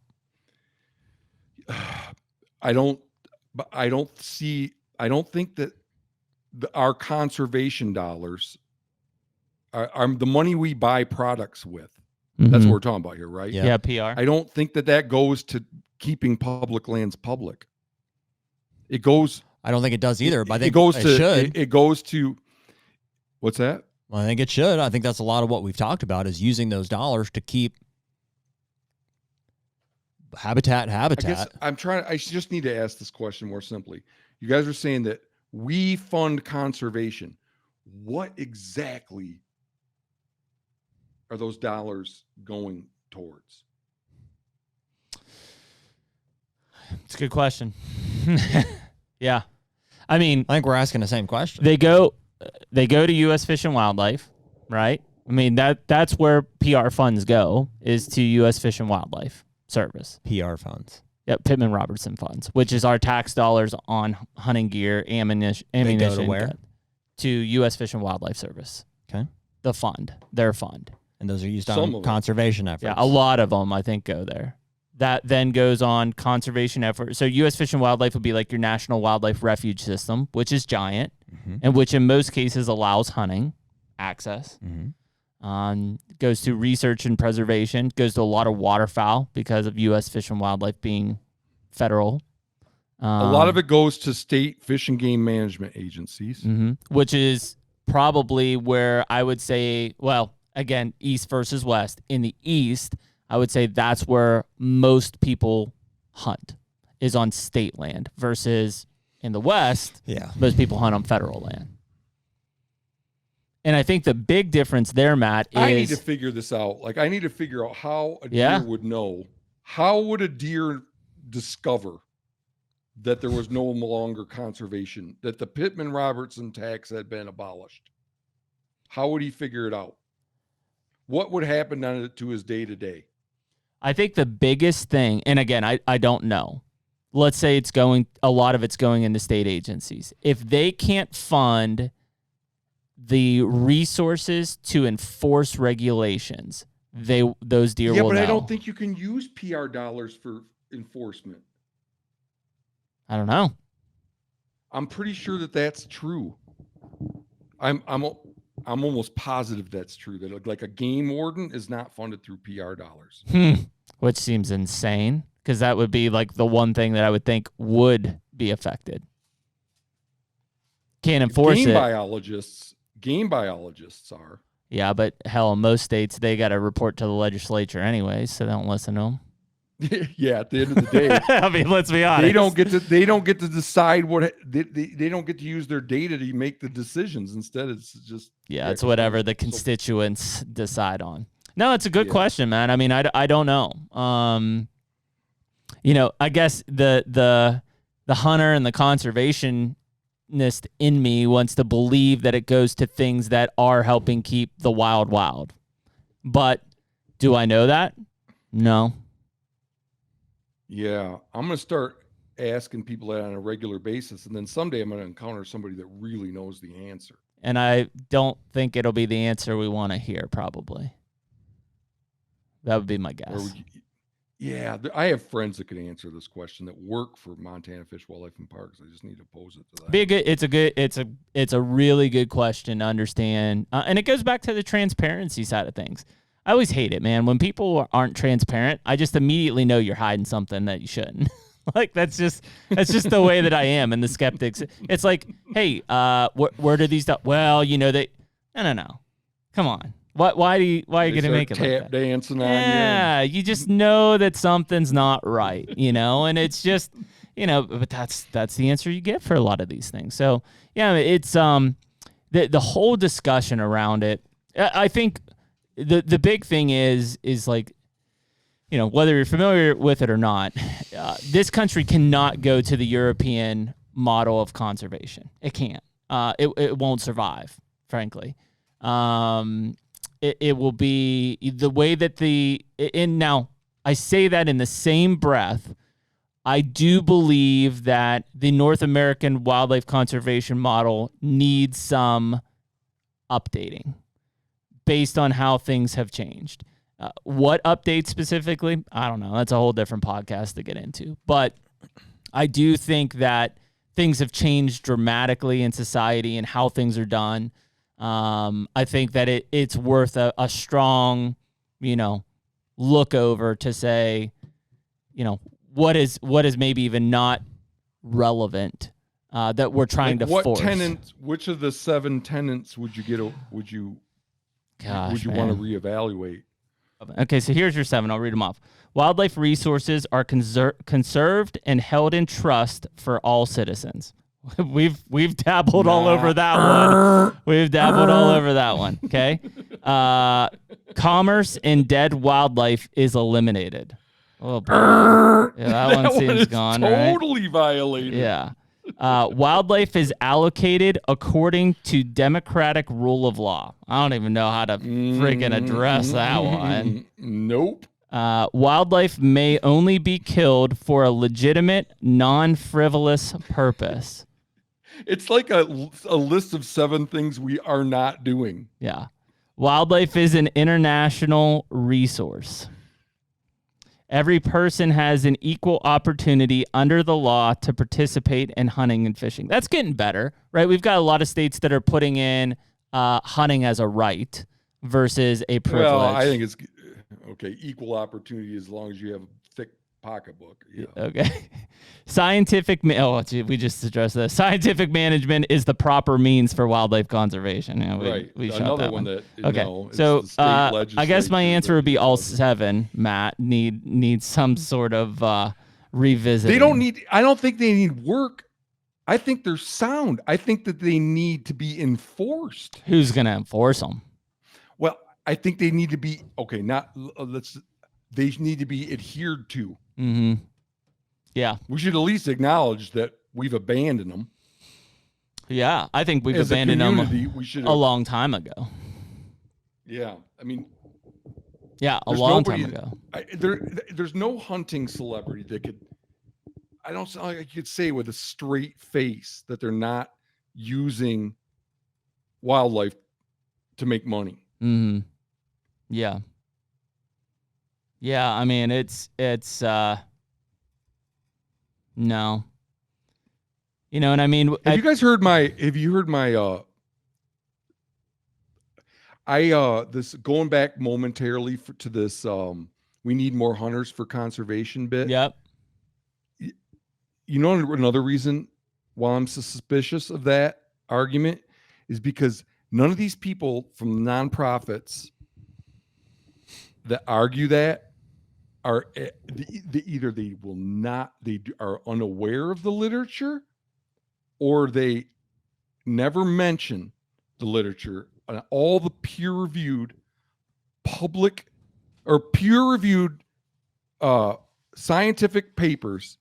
I don't think that our conservation dollars are the money we buy products with. Mm-hmm. That's what we're talking about here, right? Yeah, PR. I don't think that goes to keeping public lands public. It goes. I don't think it does either, but I think it goes to. What's that? Well, I think it should. I think that's a lot of what we've talked about is using those dollars to keep habitat. I guess I just need to ask this question more simply. You guys are saying that we fund conservation. What exactly are those dollars going towards? It's a good question. Yeah. I mean, I think we're asking the same question. They go to U.S. Fish and Wildlife, right? I mean, that's where PR funds go, is to U.S. Fish and Wildlife Service. PR funds. Yep, Pittman Robertson funds, which is our tax dollars on hunting gear, ammunition. They go to where? To U.S. Fish and Wildlife Service. Okay. The fund, their fund. And those are used on conservation efforts. Yeah, a lot of them, I think, go there. That then goes on conservation efforts. So U.S. Fish and Wildlife would be like your National Wildlife Refuge System, which is giant, and which in most cases allows hunting access. Goes to research and preservation. Goes to a lot of waterfowl because of U.S. Fish and Wildlife being federal. A lot of it goes to state fish and game management agencies. Which is probably where I would say, well, again, east versus west. In the east, I would say that's where most people hunt, is on state land, versus in the west, most people hunt on federal land. And I think the big difference there, Matt, is... I need to figure this out. Like, I need to figure out how a deer would know. How would a deer discover that there was no longer conservation, that the Pittman-Robertson tax had been abolished? How would he figure it out? What would happen to his day-to-day? I think the biggest thing, and again, I don't know. Let's say a lot of it's going into state agencies. If they can't fund the resources to enforce regulations, those deer will know. Yeah, but I don't think you can use PR dollars for enforcement. I don't know. I'm pretty sure that that's true. I'm almost positive that's true. That like a game warden is not funded through PR dollars. Which seems insane, because that would be like the one thing that I would think would be affected. Can't enforce game it. Game biologists are. Yeah, but hell, in most states, they got to report to the legislature anyways, so they don't listen to them. Yeah, at the end of the day, I mean, let's be honest. They don't get to decide what they don't get to use their data to make the decisions. Instead, it's just it's whatever the constituents decide on. No, it's a good question, man. I mean, I don't know. I guess the hunter and the conservationist in me wants to believe that it goes to things that are helping keep the wild. But do I know that? No. Yeah, I'm going to start asking people that on a regular basis, and then someday I'm going to encounter somebody that really knows the answer. And I don't think it'll be the answer we want to hear, probably. That would be my guess. I have friends that could answer this question that work for Montana Fish, Wildlife, and Parks. I just need to pose it to them. It's a really good question to understand, and it goes back to the transparency side of things. I always hate it, man. When people aren't transparent, I just immediately know you're hiding something that you shouldn't. Like that's just the way that I am. And the skeptics, it's like, hey, where do these? Well, no. Come on. Why are you going to make it like that? Dancing on you. Yeah, you just know that something's not right, and it's just, but that's the answer you get for a lot of these things. So yeah, it's the whole discussion around it. I think the big thing is like, whether you're familiar with it or not, this country cannot go to the European model of conservation. It can't. It won't survive, frankly. It will be the way that now I say that in the same breath, I do believe that the North American wildlife conservation model needs some updating based on how things have changed. What updates specifically? I don't know. That's a whole different podcast to get into. But I do think that things have changed dramatically in society and how things are done. I think that it's worth a strong, look over to say, what is maybe even not relevant that we're trying to force. Which of the 7 tenants would you want to reevaluate? Okay, so here's your 7. I'll read them off. Wildlife resources are conserved and held in trust for all citizens. We've dabbled all over that one. Okay. Commerce in dead wildlife is eliminated. Oh, boy. Yeah, that one seems gone. Totally right? Violated. Yeah. Wildlife is allocated according to democratic rule of law. I don't even know how to freaking address that one. Nope. Wildlife may only be killed for a legitimate, non-frivolous purpose. It's like a list of 7 things we are not doing. Yeah. Wildlife is an international resource. Every person has an equal opportunity under the law to participate in hunting and fishing. That's getting better, right? We've got a lot of states that are putting in hunting as a right versus a privilege. Well, I think it's okay. Equal opportunity as long as you have a thick pocketbook. Yeah. Okay. We just addressed this. Scientific management is the proper means for wildlife conservation. Right. We shot Another that one that. Okay. So I guess my answer would be all 7. Matt need some sort of revisiting. I don't think they need work. I think they're sound. I think that they need to be enforced. Who's going to enforce them? Well, I think they need to be they need to be adhered to. Mm-hmm. Yeah. We should at least acknowledge that we've abandoned them. Yeah, I think we've abandoned them a long time ago. Yeah, I mean, yeah, a long time ago. There's no hunting celebrity that could. I don't sound like I could say with a straight face that they're not using wildlife to make money. Mm-hmm. Yeah. Yeah, I mean, it's no. You know what I mean? Have you heard my This going back momentarily to this, we need more hunters for conservation bit. Yep. You know, another reason why I'm so suspicious of that argument is because none of these people from the nonprofits that argue that are either they will not, they are unaware of the literature, or they never mention the literature on all the peer-reviewed public or peer-reviewed scientific papers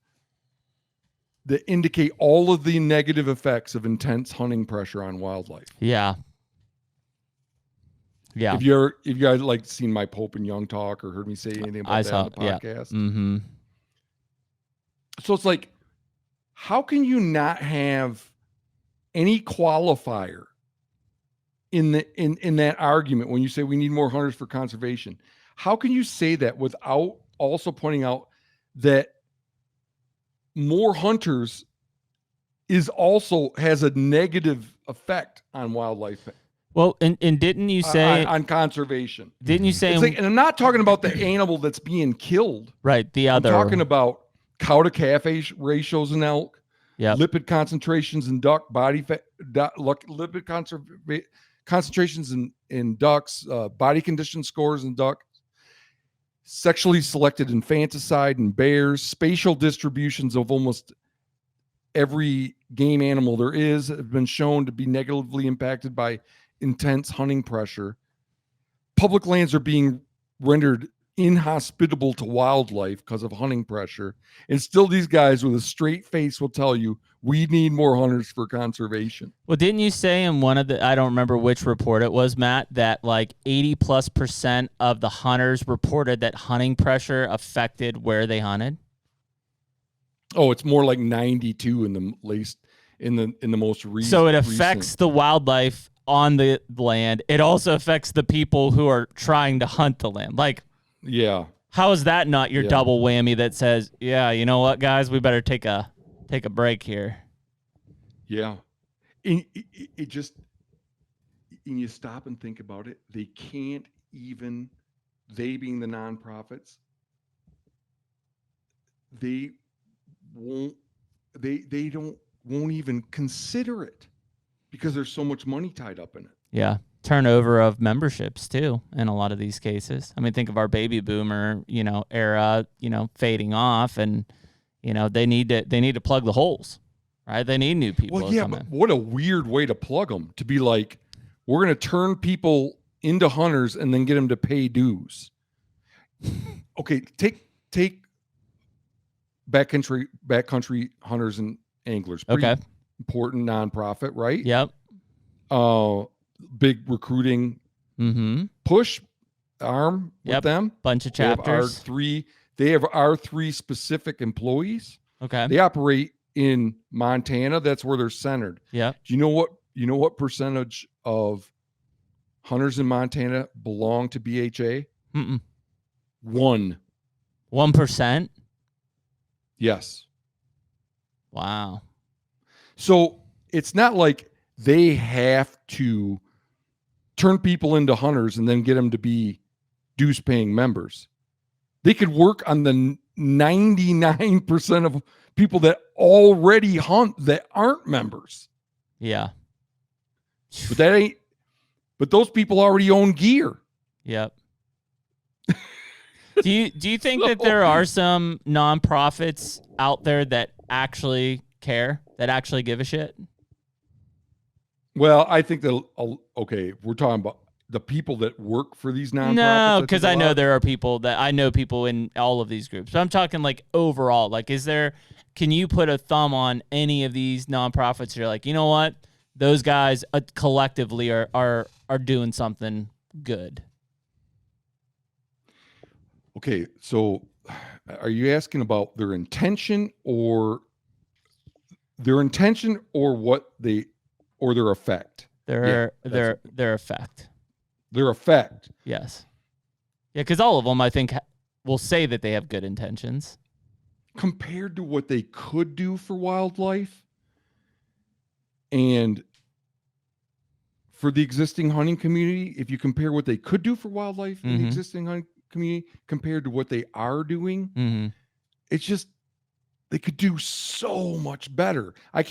that indicate all of the negative effects of intense hunting pressure on wildlife. Yeah. Yeah. If you guys like seen my Pope and Young talk or heard me say anything about that on the podcast. Yeah. Mm-hmm. So it's like, how can you not have any qualifier in that argument when you say we need more hunters for conservation? How can you say that without also pointing out that more hunters has a negative effect on wildlife? Well, and didn't you say on conservation? Didn't you say? And I'm not talking about the animal that's being killed. Right. The other. I'm talking about cow to calf ratios in elk. Yeah. Lipid concentrations in duck, body fat, lipid concentrations in ducks, body condition scores in duck, sexually selected infanticide in bears, spatial distributions of almost every game animal there is have been shown to be negatively impacted by intense hunting pressure. Public lands are being rendered inhospitable to wildlife because of hunting pressure. And still these guys with a straight face will tell you, we need more hunters for conservation. Well, didn't you say in one of the, I don't remember which report it was, Matt, that like 80+% of the hunters reported that hunting pressure affected where they hunted? Oh, it's more like 92 in the most recent. So it affects the wildlife on the land. It also affects the people who are trying to hunt the land. Like, yeah. How is that not your double whammy that says, yeah, you know what, guys, we better take a break here? Yeah. It just, and you stop and think about it, they can't even, they being the nonprofits, they won't even consider it because there's so much money tied up in it. Yeah. Turnover of memberships too in a lot of these cases. I mean, think of our baby boomer, era, fading off, and they need to plug the holes, right? They need new people. Well, yeah, but what a weird way to plug them, to be like, we're going to turn people into hunters and then get them to pay dues. Okay, take backcountry hunters and anglers. Pretty important nonprofit, right? Yep. Big recruiting push arm with them. Bunch of chapters. They have our three specific employees. Okay. They operate in Montana. That's where they're centered. Yeah. Do you know what percentage of hunters in Montana belong to BHA? 1%? Yes. Wow. So it's not like they have to turn people into hunters and then get them to be dues-paying members. They could work on the 99% of people that already hunt that aren't members. Yeah. But those people already own gear. Yep. Do you think that there are some nonprofits out there that actually care, that actually give a shit? Well, I think that, we're talking about the people that work for these nonprofits. No, because I know there are people in all of these groups. But I'm talking like overall. Like, can you put a thumb on any of these nonprofits? You're like, you know what? Those guys collectively are doing something good. Okay, so are you asking about their intention or their effect? Their effect. Their effect. Yes. Yeah, because all of them, I think, will say that they have good intentions. Compared to what they could do for wildlife and for the existing hunting community, if you compare what they could do for wildlife in the existing hunting community compared to what they are doing, it's just, they could do so much better. I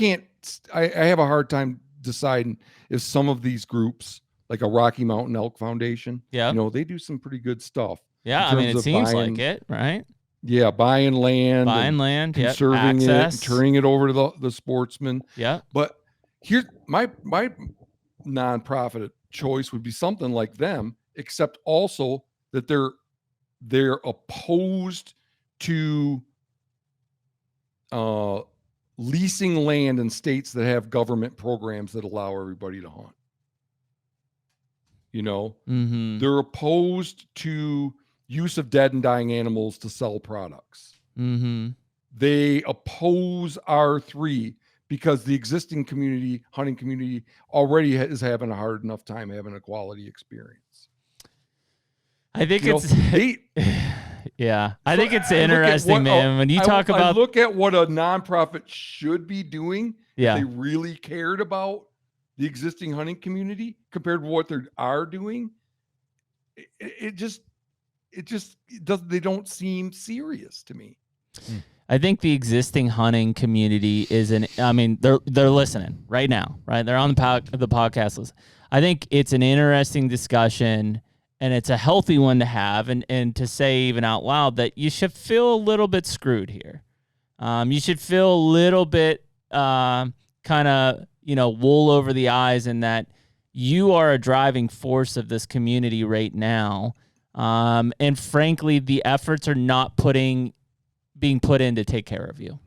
have a hard time deciding if some of these groups, like a Rocky Mountain Elk Foundation, they do some pretty good stuff. Yeah, I mean, it seems like it, right? Yeah, buying land, conserving it, and turning it over to the sportsmen. Yeah. But here's my nonprofit choice would be something like them, except also that they're opposed to leasing land in states that have government programs that allow everybody to hunt. They're opposed to use of dead and dying animals to sell products. They oppose R3 because the existing hunting community already is having a hard enough time having a quality experience. I think I think it's interesting, man. When you talk about, look at what a nonprofit should be doing. Yeah. If they really cared about the existing hunting community compared to what they are doing. It just doesn't. They don't seem serious to me. I think the existing hunting community they're listening right now, right? They're on the podcast list. I think it's an interesting discussion, and it's a healthy one to have, and to say even out loud that you should feel a little bit screwed here. You should feel a little bit kind of, wool over the eyes, in that you are a driving force of this community right now. And frankly, the efforts are not being put in to take care of you.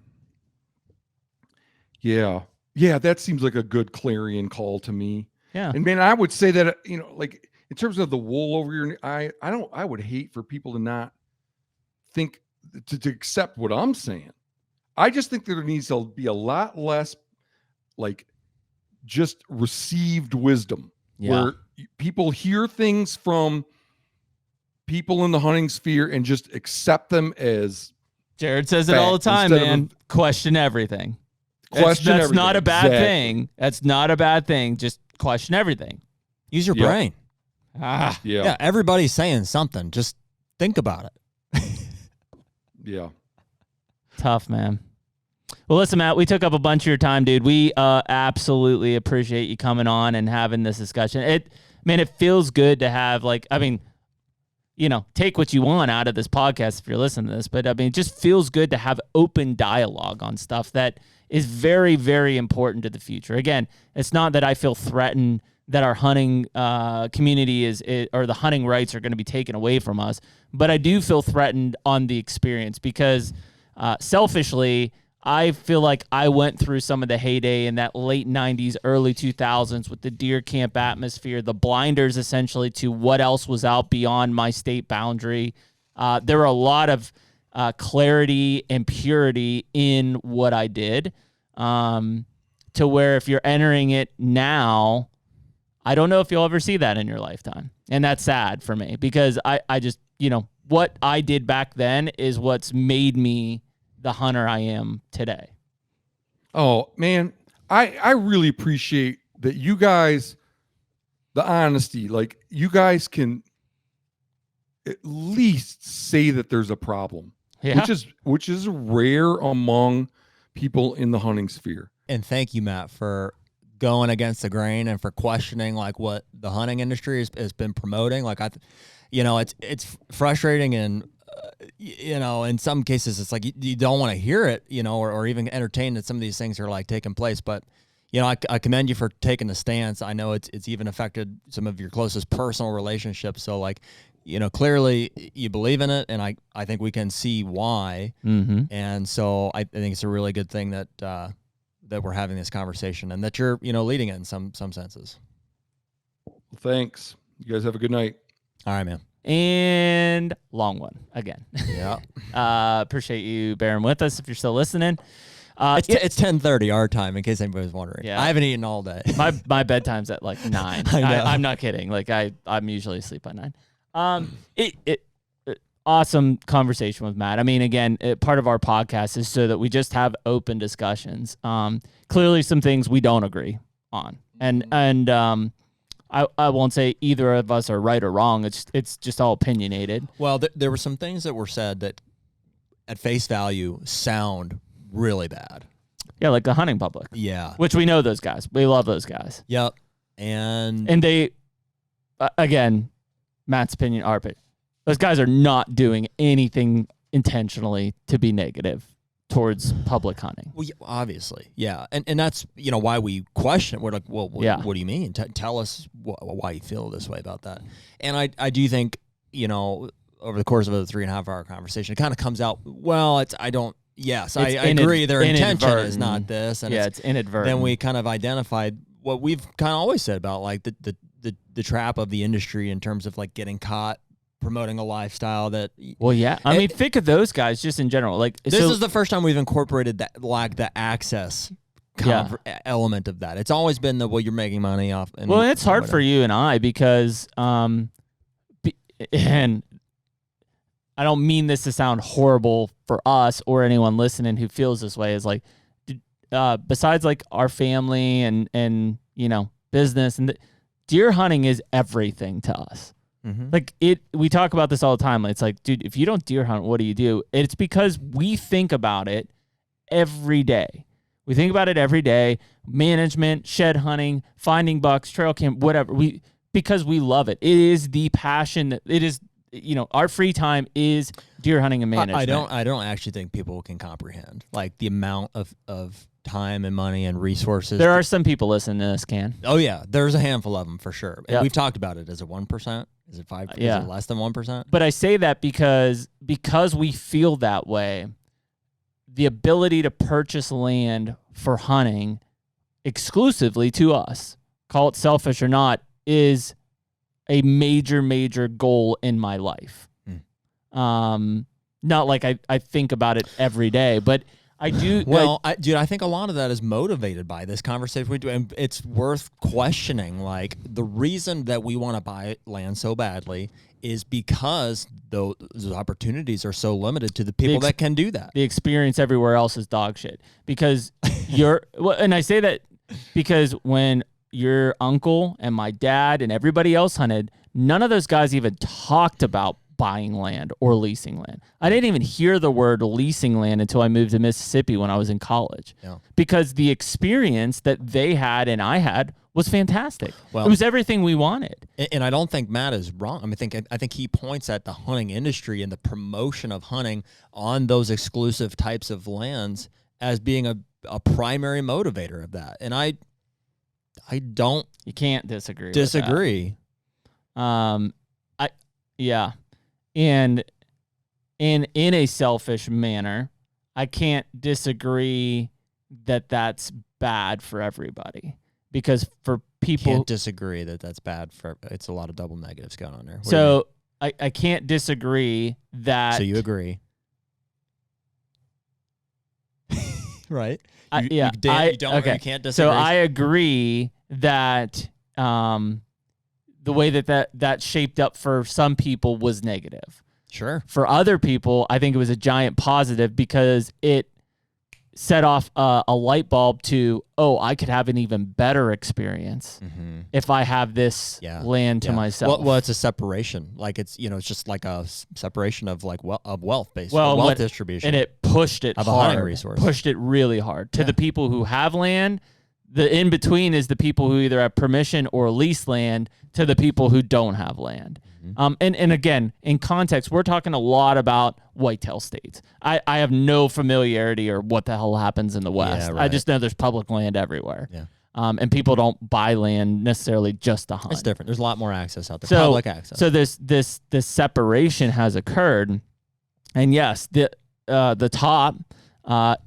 Yeah. Yeah. That seems like a good clarion call to me. Yeah. And man, I would say that, like in terms of the wool over your eye, I would hate for people to not think to accept what I'm saying. I just think there needs to be a lot less like just received wisdom where people hear things from people in the hunting sphere and just accept them as Jared says it all the time, man. Question everything. That's not a bad thing. That's not a bad thing. Just question everything. Use your brain. Yeah. Everybody's saying something. Just think about it. Yeah. Tough, man. Well, listen, Matt, we took up a bunch of your time, dude. We absolutely appreciate you coming on and having this discussion. It feels good to have, take what you want out of this podcast if you're listening to this, but it just feels good to have open dialogue on stuff that is very, very important to the future. Again, it's not that I feel threatened that our hunting community or the hunting rights are going to be taken away from us, but I do feel threatened on the experience because selfishly, I feel like I went through some of the heyday in that late 90s, early 2000s with the deer camp atmosphere, the blinders essentially to what else was out beyond my state boundary. There were a lot of clarity and purity in what I did, to where if you're entering it now, I don't know if you'll ever see that in your lifetime. And that's sad for me because I just, what I did back then is what's made me the hunter I am today. Oh man, I really appreciate that you guys, the honesty, like you guys can at least say that there's a problem, which is rare among people in the hunting sphere. And thank you, Matt, for going against the grain and for questioning like what the hunting industry has been promoting. Like it's frustrating and in some cases it's like you don't want to hear it, or even entertain that some of these things are like taking place. But, I commend you for taking the stance. I know it's even affected some of your closest personal relationships. So like, clearly you believe in it, and I think we can see why. Mm-hmm. And so I think it's a really good thing that that we're having this conversation and that you're, leading it in some senses. Thanks. You guys have a good night. All right, man. And long one again. Yeah. Appreciate you bearing with us if you're still listening. It's 10:30 our time, in case anybody's wondering. Yeah. I haven't eaten all day. My bedtime's at like 9. I'm not kidding. Like I'm usually asleep by 9. Awesome conversation with Matt. Again, part of our podcast is so that we just have open discussions. Clearly some things we don't agree on. And I won't say either of us are right or wrong. It's just all opinionated. Well, there were some things that were said that at face value sound really bad. Yeah, like the hunting public. Yeah. Which we know those guys. We love those guys. Yep. And they, again, Matt's opinion, our opinion, those guys are not doing anything intentionally to be negative towards public hunting. Well, yeah, obviously, yeah, and that's why we question it. We're like, well, what do you mean? Tell us why you feel this way about that. And I do think over the course of a 3.5 hour conversation, it kind of comes out. Well, Yes, I agree. Their intention is not this, and it's inadvertent. Then we kind of identified what we've kind of always said about like the trap of the industry in terms of like getting caught promoting a lifestyle that. Well, yeah. I mean, think of those guys just in general. Like this is the first time we've incorporated that, like the access element of that. It's always been you're making money off. And it's hard for you and I because, and I don't mean this to sound horrible for us or anyone listening who feels this way. Is like, besides like our family and business and deer hunting is everything to us. Mm-hmm. Like we talk about this all the time. It's like, dude, if you don't deer hunt, what do you do? It's because we think about it every day. We think about it every day. Management, shed hunting, finding bucks, trail camp, whatever. Because we love it. It is the passion. It is, our free time is deer hunting and management. I don't actually think people can comprehend like the amount of time and money and resources. There are some people listening to this, Can. Oh yeah, there's a handful of them for sure. Yep. We've talked about it. Is it 1%? Is it 5%? Yeah. Is it less than 1%? But I say that because we feel that way. The ability to purchase land for hunting exclusively to us, call it selfish or not, is a major, major goal in my life. Not like I think about it every day, but I do. Well, dude, I think a lot of that is motivated by this conversation we do, and it's worth questioning. Like the reason that we want to buy land so badly is because those opportunities are so limited to the people that can do that. The experience everywhere else is dog shit. Because and I say that because when your uncle and my dad and everybody else hunted, none of those guys even talked about buying land or leasing land. I didn't even hear the word leasing land until I moved to Mississippi when I was in college. Yeah. Because the experience that they had and I had was fantastic. Well, it was everything we wanted. And I don't think Matt is wrong. I think he points at the hunting industry and the promotion of hunting on those exclusive types of lands as being a primary motivator of that. And I don't. You can't disagree. Disagree. Yeah. And in a selfish manner, I can't disagree that that's bad for everybody. Because for people... Can't disagree that that's bad for... It's a lot of double negatives going on there. So I can't disagree that... So you agree. Right? You can't disagree. So I agree that... the way that shaped up for some people was negative. Sure. For other people, I think it was a giant positive because it set off a light bulb to, I could have an even better experience if I have this land to myself. Well, it's a separation. Like it's just like a separation of like wealth based wealth distribution. And it pushed it of hard. A hunting resource. Pushed it really hard to the people who have land. The in between is the people who either have permission or lease land to the people who don't have land. And again, in context, we're talking a lot about whitetail states. I have no familiarity or what the hell happens in the West. Yeah, right. I just know there's public land everywhere. Yeah. And people don't buy land necessarily just to hunt. It's different. There's a lot more access out there. Public access. So this separation has occurred. And yes, the top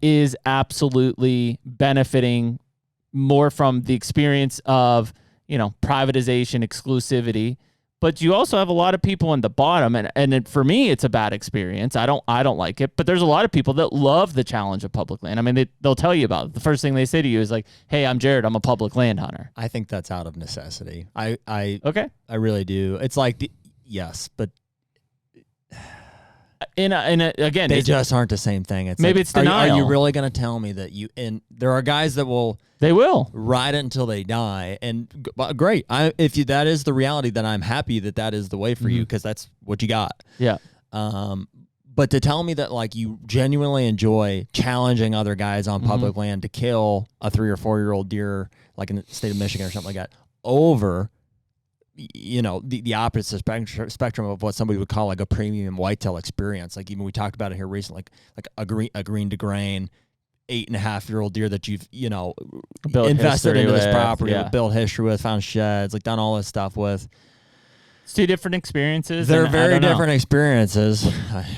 is absolutely benefiting more from the experience of, privatization, exclusivity, but you also have a lot of people in the bottom, and for me, it's a bad experience. I don't like it, but there's a lot of people that love the challenge of public land. I mean, they'll tell you about it. The first thing they say to you is like, "Hey, I'm Jared. I'm a public land hunter." I think that's out of necessity. I okay. I really do. It's like yes, but again, they just aren't the same thing. It's maybe like, it's denial. Are you really going to tell me that and there are guys that will ride it until they die, and great. If that is the reality, then I'm happy that is the way for you, because that's what you got. Yeah. But to tell me that like you genuinely enjoy challenging other guys on public land to kill a 3 or 4 year old deer, like in the state of Michigan or something like that, over, the opposite spectrum of what somebody would call like a premium whitetail experience. Like even we talked about it here recently, like a green to grain 8.5-year-old deer that you've, built invested into this with, property, built history with, found sheds, like done all this stuff with. It's two different experiences. They're very different experiences.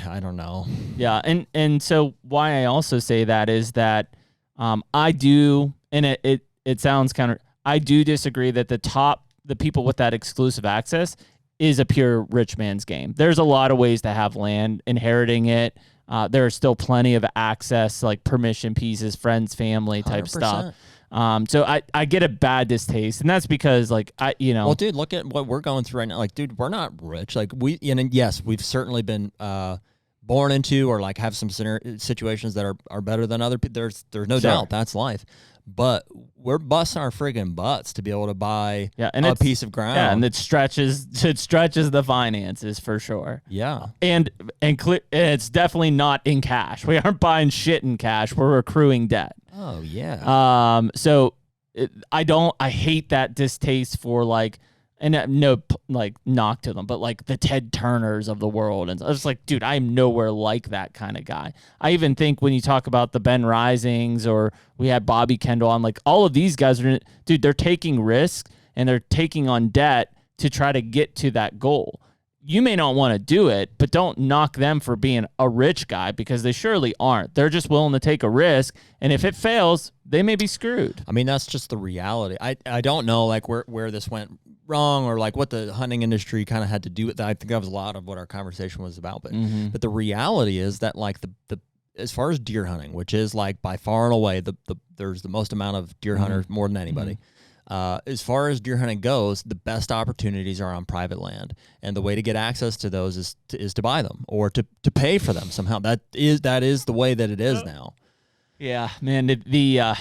I don't know. Yeah, and so why I also say that is that I do, and it sounds counter. I do disagree that the people with that exclusive access is a pure rich man's game. There's a lot of ways to have land, inheriting it. There are still plenty of access, like permission pieces, friends, family type 100%. stuff. So I get a bad distaste, and that's because like well, dude, look at what we're going through right now. Like, dude, we're not rich. Like yes, we've certainly been born into, or like have some situations that are better than other people. There's no doubt that's life, but we're busting our friggin' butts to be able to buy a piece of ground. Yeah, and it stretches the finances for sure. Yeah, and it's definitely not in cash. We aren't buying shit in cash. We're accruing debt. Oh yeah. So I hate that distaste for like, and no like knock to them, but like the Ted Turners of the world, and I was like, dude, I'm nowhere like that kind of guy. I even think when you talk about the Ben Risings, or we had Bobby Kendall on, like all of these guys are, dude, they're taking risks and they're taking on debt to try to get to that goal. You may not want to do it, but don't knock them for being a rich guy, because they surely aren't. They're just willing to take a risk, and if it fails, they may be screwed. I mean, that's just the reality. I don't know like where this went wrong, or like what the hunting industry kind of had to do with that. I think that was a lot of what our conversation was about. But the reality is that like the as far as deer hunting, which is like by far and away there's the most amount of deer hunters more than anybody. As far as deer hunting goes, the best opportunities are on private land, and the way to get access to those is to buy them, or to pay for them somehow. That is the way that it is now. Yeah, man. The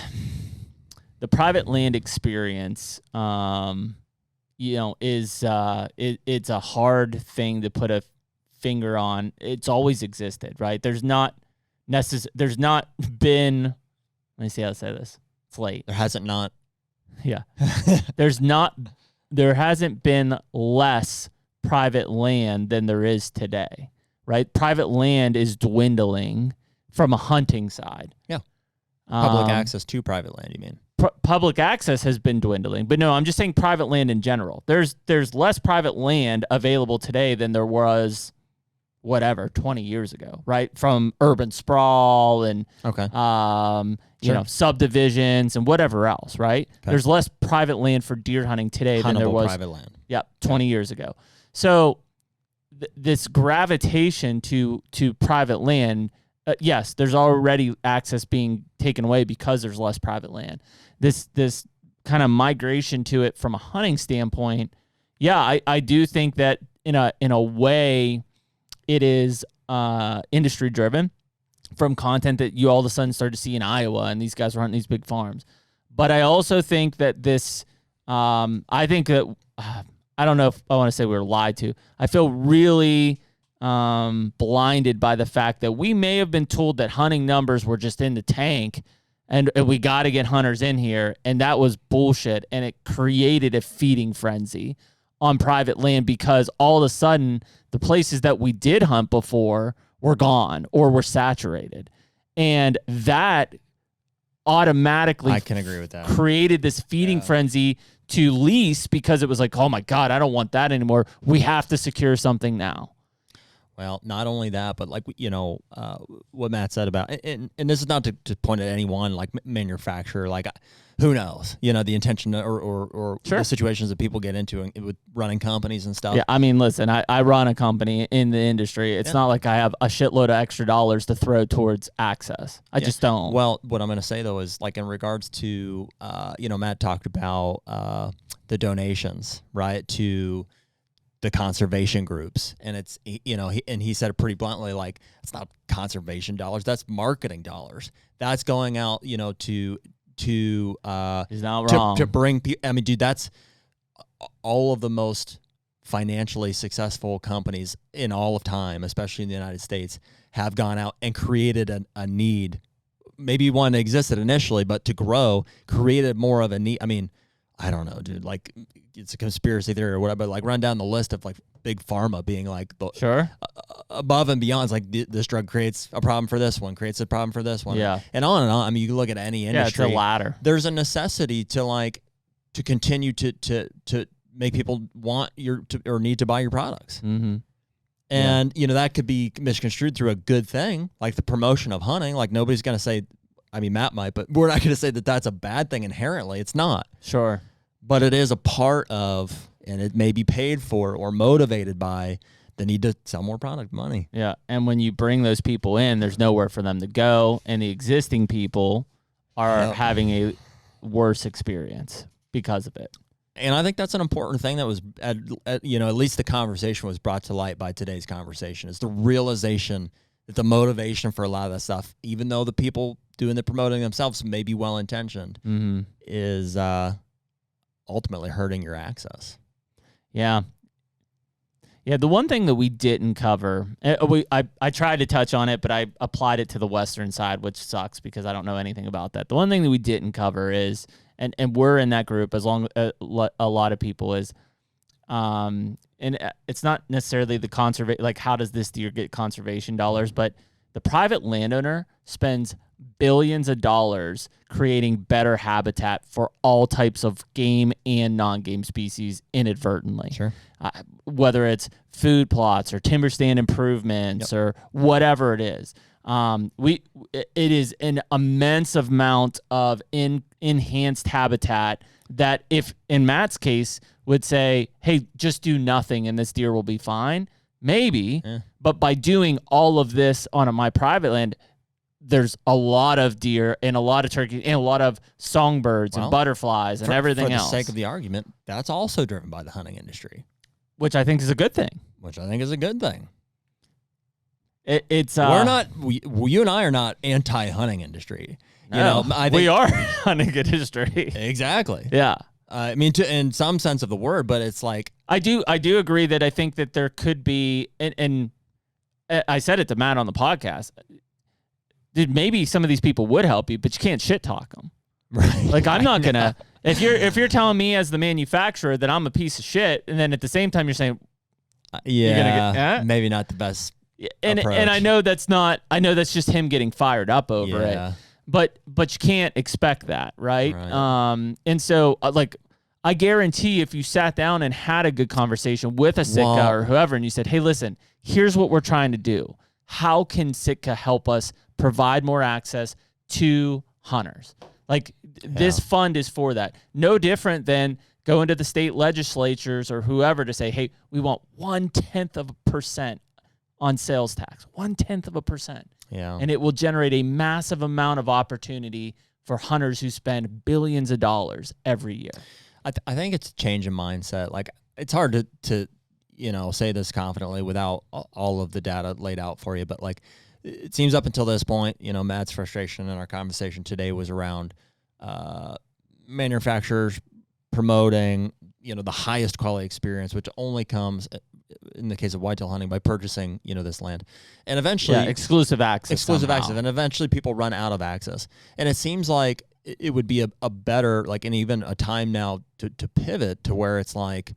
private land experience, is it's a hard thing to put a finger on. It's always existed, right? There's not been. Let me see how to say this. It's late. There hasn't not. Yeah. There hasn't been less private land than there is today, right? Private land is dwindling from a hunting side. Yeah. Public access to private land, you mean? Public access has been dwindling, but no, I'm just saying private land in general. There's less private land available today than there was 20 years ago, right? From urban sprawl and subdivisions and whatever else, right? Okay. There's less private land for deer hunting today than there was private land. 20 years ago. So this gravitation to private land, yes, there's already access being taken away because there's less private land. This kind of migration to it from a hunting standpoint, I do think that in a way it is industry driven from content that you all of a sudden start to see in Iowa, and these guys are hunting these big farms. But I also think that this, I think that, I don't know if I want to say we were lied to. I feel really blinded by the fact that we may have been told that hunting numbers were just in the tank, and we got to get hunters in here, and that was bullshit, and it created a feeding frenzy on private land, because all of a sudden the places that we did hunt before were gone or were saturated, and that automatically I can agree with that. Created this feeding frenzy to lease, because it was like, oh my God, I don't want that anymore. We have to secure something now. Well, not only that, but like, what Matt said about, and this is not to point at any one like manufacturer, like who knows, the intention or sure. The situations that people get into with running companies and stuff. Yeah, I mean, listen, I run a company in the industry. It's not like I have a shitload of extra dollars to throw towards access. I just don't. Well, what I'm going to say though is like in regards to, Matt talked about the donations, right, to the conservation groups. And it's, he said it pretty bluntly, like, it's not conservation dollars, that's marketing dollars. That's going out, he's not wrong. To bring people. I mean, dude, that's all of the most financially successful companies in all of time, especially in the United States, have gone out and created a need. Maybe one existed initially, but to grow, created more of a need. I mean, I don't know, dude. Like, it's a conspiracy theory or whatever. But like, run down the list of like big pharma being like sure above and beyond. It's like this drug creates a problem for this one, creates a problem for this one, yeah, and on and on. I mean, you can look at any industry. Yeah, it's a ladder. There's a necessity to continue to make people want or need to buy your products. Mm-hmm. And, that could be misconstrued through a good thing, like the promotion of hunting. Like, nobody's going to say, I mean, Matt might, but we're not going to say that that's a bad thing inherently. It's not. Sure. But it is a part of, and it may be paid for or motivated by the need to sell more product, money. Yeah. And when you bring those people in, there's nowhere for them to go. And the existing people are having a worse experience because of it. And I think that's an important thing that was, at least the conversation was brought to light by today's conversation, is the realization that the motivation for a lot of that stuff, even though the people doing the promoting themselves may be well-intentioned, mm-hmm. is ultimately hurting your access. Yeah. Yeah, the one thing that we didn't cover, I tried to touch on it, but I applied it to the western side, which sucks because I don't know anything about that. The one thing that we didn't cover is, and we're in that group as long a lot of people is, and it's not necessarily the conservation, like how does this deer get conservation dollars, but the private landowner spends billions of dollars creating better habitat for all types of game and non-game species inadvertently. Sure. Whether it's food plots or timber stand improvements or whatever it is. It is an immense amount of enhanced habitat that, if in Matt's case, would say, hey, just do nothing and this deer will be fine. Maybe, but by doing all of this on my private land, there's a lot of deer and a lot of turkeys and a lot of songbirds and butterflies and everything else. For the sake of the argument, that's also driven by the hunting industry. Which I think is a good thing. It's we're not. You and I are not anti-hunting industry. I think we are hunting industry. Exactly. Yeah. I mean, in some sense of the word, but it's like I do agree that I think that there could be, and I said it to Matt on the podcast. Dude, maybe some of these people would help you, but you can't shit talk them. Right. Like, I'm not gonna. If you're telling me as the manufacturer that I'm a piece of shit, and then at the same time you're saying, maybe not the best. And I know that's not. I know that's just him getting fired up over it. But you can't expect that, right? And so I guarantee if you sat down and had a good conversation with a Sitka or whoever, and you said, hey, listen, here's what we're trying to do. How can Sitka help us provide more access to hunters? Like, this fund is for that. No different than going to the state legislatures or whoever to say, hey, we want 0.1% on sales tax, 0.1%. Yeah. And it will generate a massive amount of opportunity for hunters who spend billions of dollars every year. I think it's a change in mindset. Like, it's hard to say this confidently without all of the data laid out for you. But like, it seems up until this point, Matt's frustration in our conversation today was around manufacturers promoting, the highest quality experience, which only comes in the case of whitetail hunting by purchasing, this land, and eventually exclusive access, and eventually people run out of access. And it seems like it would be a better, like, and even a time now to pivot to where it's like,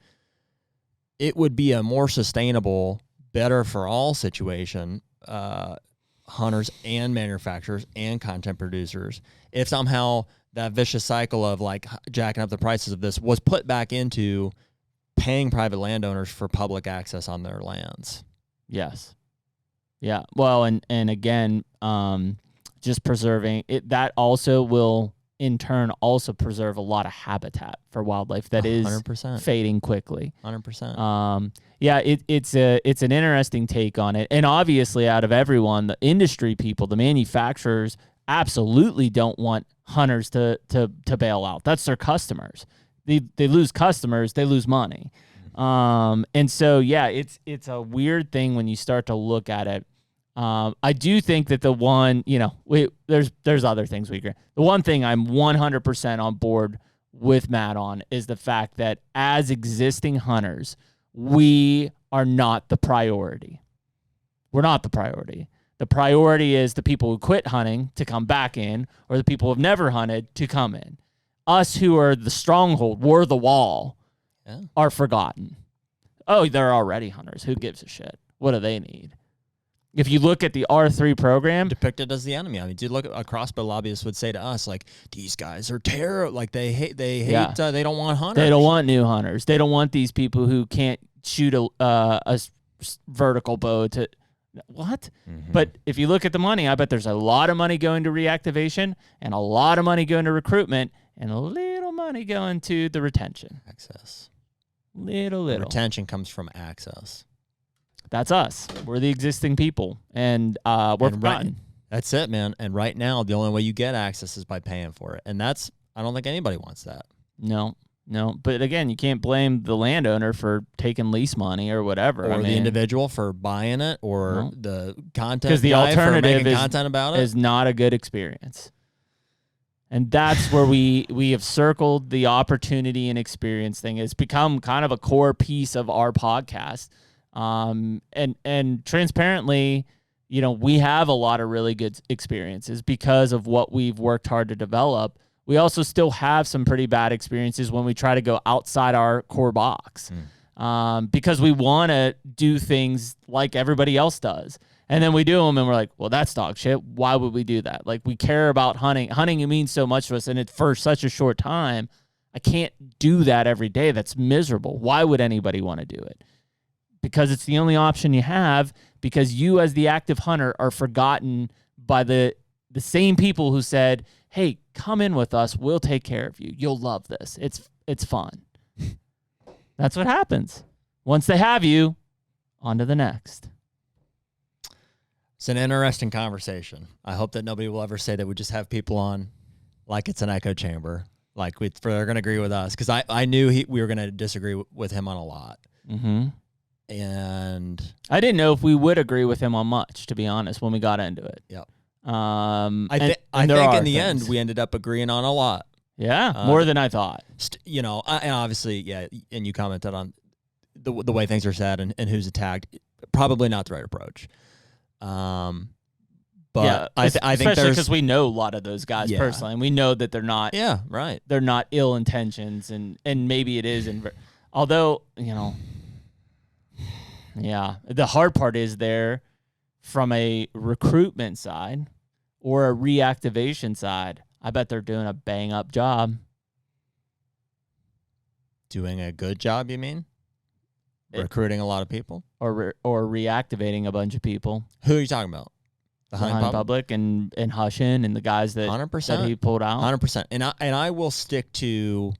it would be a more sustainable, better for all situation, hunters and manufacturers and content producers, if somehow that vicious cycle of like jacking up the prices of this was put back into paying private landowners for public access on their lands. Yes. Yeah. Well, and again, just preserving it, that also will in turn also preserve a lot of habitat for wildlife that is 100%. Fading quickly. 100%. Yeah, it's an interesting take on it. And obviously, out of everyone, the industry people, the manufacturers absolutely don't want hunters to bail out. That's their customers. They lose customers, they lose money. And so, yeah, it's a weird thing when you start to look at it. I do think that the one, there's other things we agree. The one thing I'm 100% on board with Matt on is the fact that as existing hunters, we are not the priority. We're not the priority. The priority is the people who quit hunting to come back in, or the people who have never hunted to come in. Us who are the stronghold, we're the wall, are forgotten. Oh, they're already hunters. Who gives a shit? What do they need? If you look at the R3 program, depicted as the enemy. I mean, dude, look, a crossbow lobbyist would say to us, like, these guys are terrible. Like, they hate, they don't want hunters. They don't want new hunters. They don't want these people who can't shoot a vertical bow to what? Mm-hmm. But if you look at the money, I bet there's a lot of money going to reactivation and a lot of money going to recruitment and a little money going to the retention. Access. Little. Retention comes from access. That's us. We're the existing people, and we're forgotten. That's it, man. And right now, the only way you get access is by paying for it, and I don't think anybody wants that. No. But again, you can't blame the landowner for taking lease money or whatever, or the individual for buying it, or the content because the alternative for content about it is not a good experience. And that's where we have circled the opportunity and experience thing. It's become kind of a core piece of our podcast. And transparently, we have a lot of really good experiences because of what we've worked hard to develop. We also still have some pretty bad experiences when we try to go outside our core box, because we want to do things like everybody else does. And then we do them and we're like, well, that's dog shit. Why would we do that? Like, we care about hunting. Hunting, it means so much to us. And for such a short time, I can't do that every day. That's miserable. Why would anybody want to do it? Because it's the only option you have, because you as the active hunter are forgotten by the same people who said, hey, come in with us. We'll take care of you. You'll love this. It's fun. That's what happens. Once they have you, on to the next. It's an interesting conversation. I hope that nobody will ever say that we just have people on like it's an echo chamber, like they're going to agree with us, because I knew we were going to disagree with him on a lot. Mm-hmm. And I didn't know if we would agree with him on much, to be honest, when we got into it. Yep. I think in the end we ended up agreeing on a lot. Yeah, more than I thought. And obviously, and you commented on the way things are said and who's attacked. Probably not the right approach. But yeah, I think especially because we know a lot of those guys personally, and we know that they're not. Yeah, right. They're not ill intentions, and maybe it is. Although the hard part is there from a recruitment side or a reactivation side. I bet they're doing a bang up job. Doing a good job, you mean? Recruiting a lot of people? Or reactivating a bunch of people. Who are you talking about? The hunting public and Hushin and the guys that 100%. That he pulled out. 100%. And I will stick to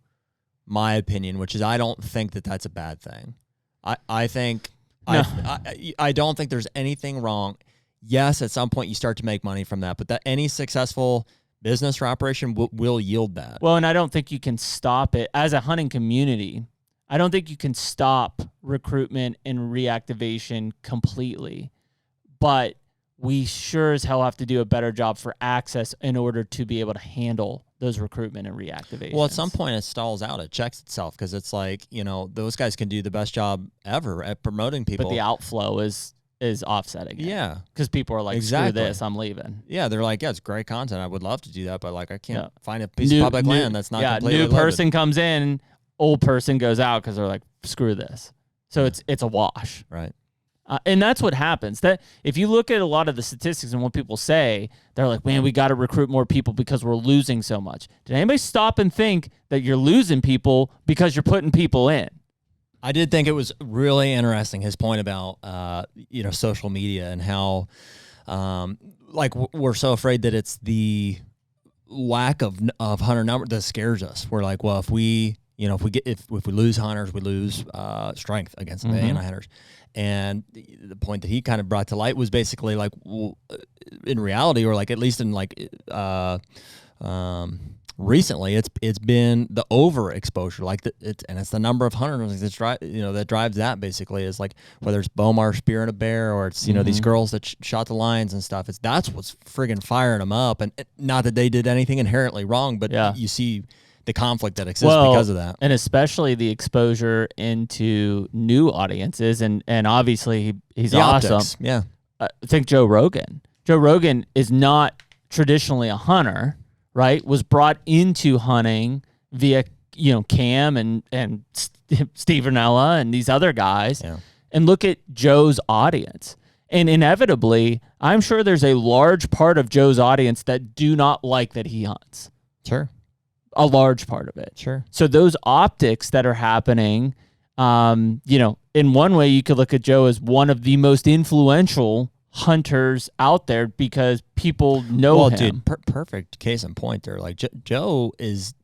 my opinion, which is I don't think that that's a bad thing. I think no. I don't think there's anything wrong. Yes, at some point you start to make money from that, but that any successful business or operation will yield that. Well, and I don't think you can stop it as a hunting community. I don't think you can stop recruitment and reactivation completely, but we sure as hell have to do a better job for access in order to be able to handle those recruitment and reactivations. Well, at some point it stalls out. It checks itself, because it's like, those guys can do the best job ever at promoting people. But the outflow is offsetting it. Yeah. Because people are like, screw this, I'm leaving. Yeah, they're like, it's great content. I would love to do that, but like I can't find a piece of public land that's not completely new person loaded. Comes in, old person goes out because they're like, screw this. So it's a wash. Right. And that's what happens. That if you look at a lot of the statistics and what people say, they're like, man, we got to recruit more people because we're losing so much. Did anybody stop and think that you're losing people because you're putting people in? I did think it was really interesting, his point about, social media and how, we're so afraid that it's the lack of hunter number that scares us. We're like, well, if we lose hunters, we lose strength against the anti-hunters. And the point that he kind of brought to light was basically like, well, in reality, or like at least in recently it's been the overexposure, like it's the number of hunters that drives that basically, is like whether it's Bomar spearing a bear or it's these girls that shot the lions and stuff. That's what's friggin' firing them up, and not that they did anything inherently wrong, but you see the conflict that exists because of that, and especially the exposure into new audiences, and obviously he's the awesome. Optics, yeah. Think Joe Rogan. Joe Rogan is not traditionally a hunter, right? Was brought into hunting via Cam and Steve Rinella and these other guys. Yeah. And look at Joe's audience. And inevitably, I'm sure there's a large part of Joe's audience that do not like that he hunts. Sure. A large part of it. Sure. So those optics that are happening, in one way you could look at Joe as one of the most influential hunters out there because people know him. Dude, perfect case in point there. Like Joe is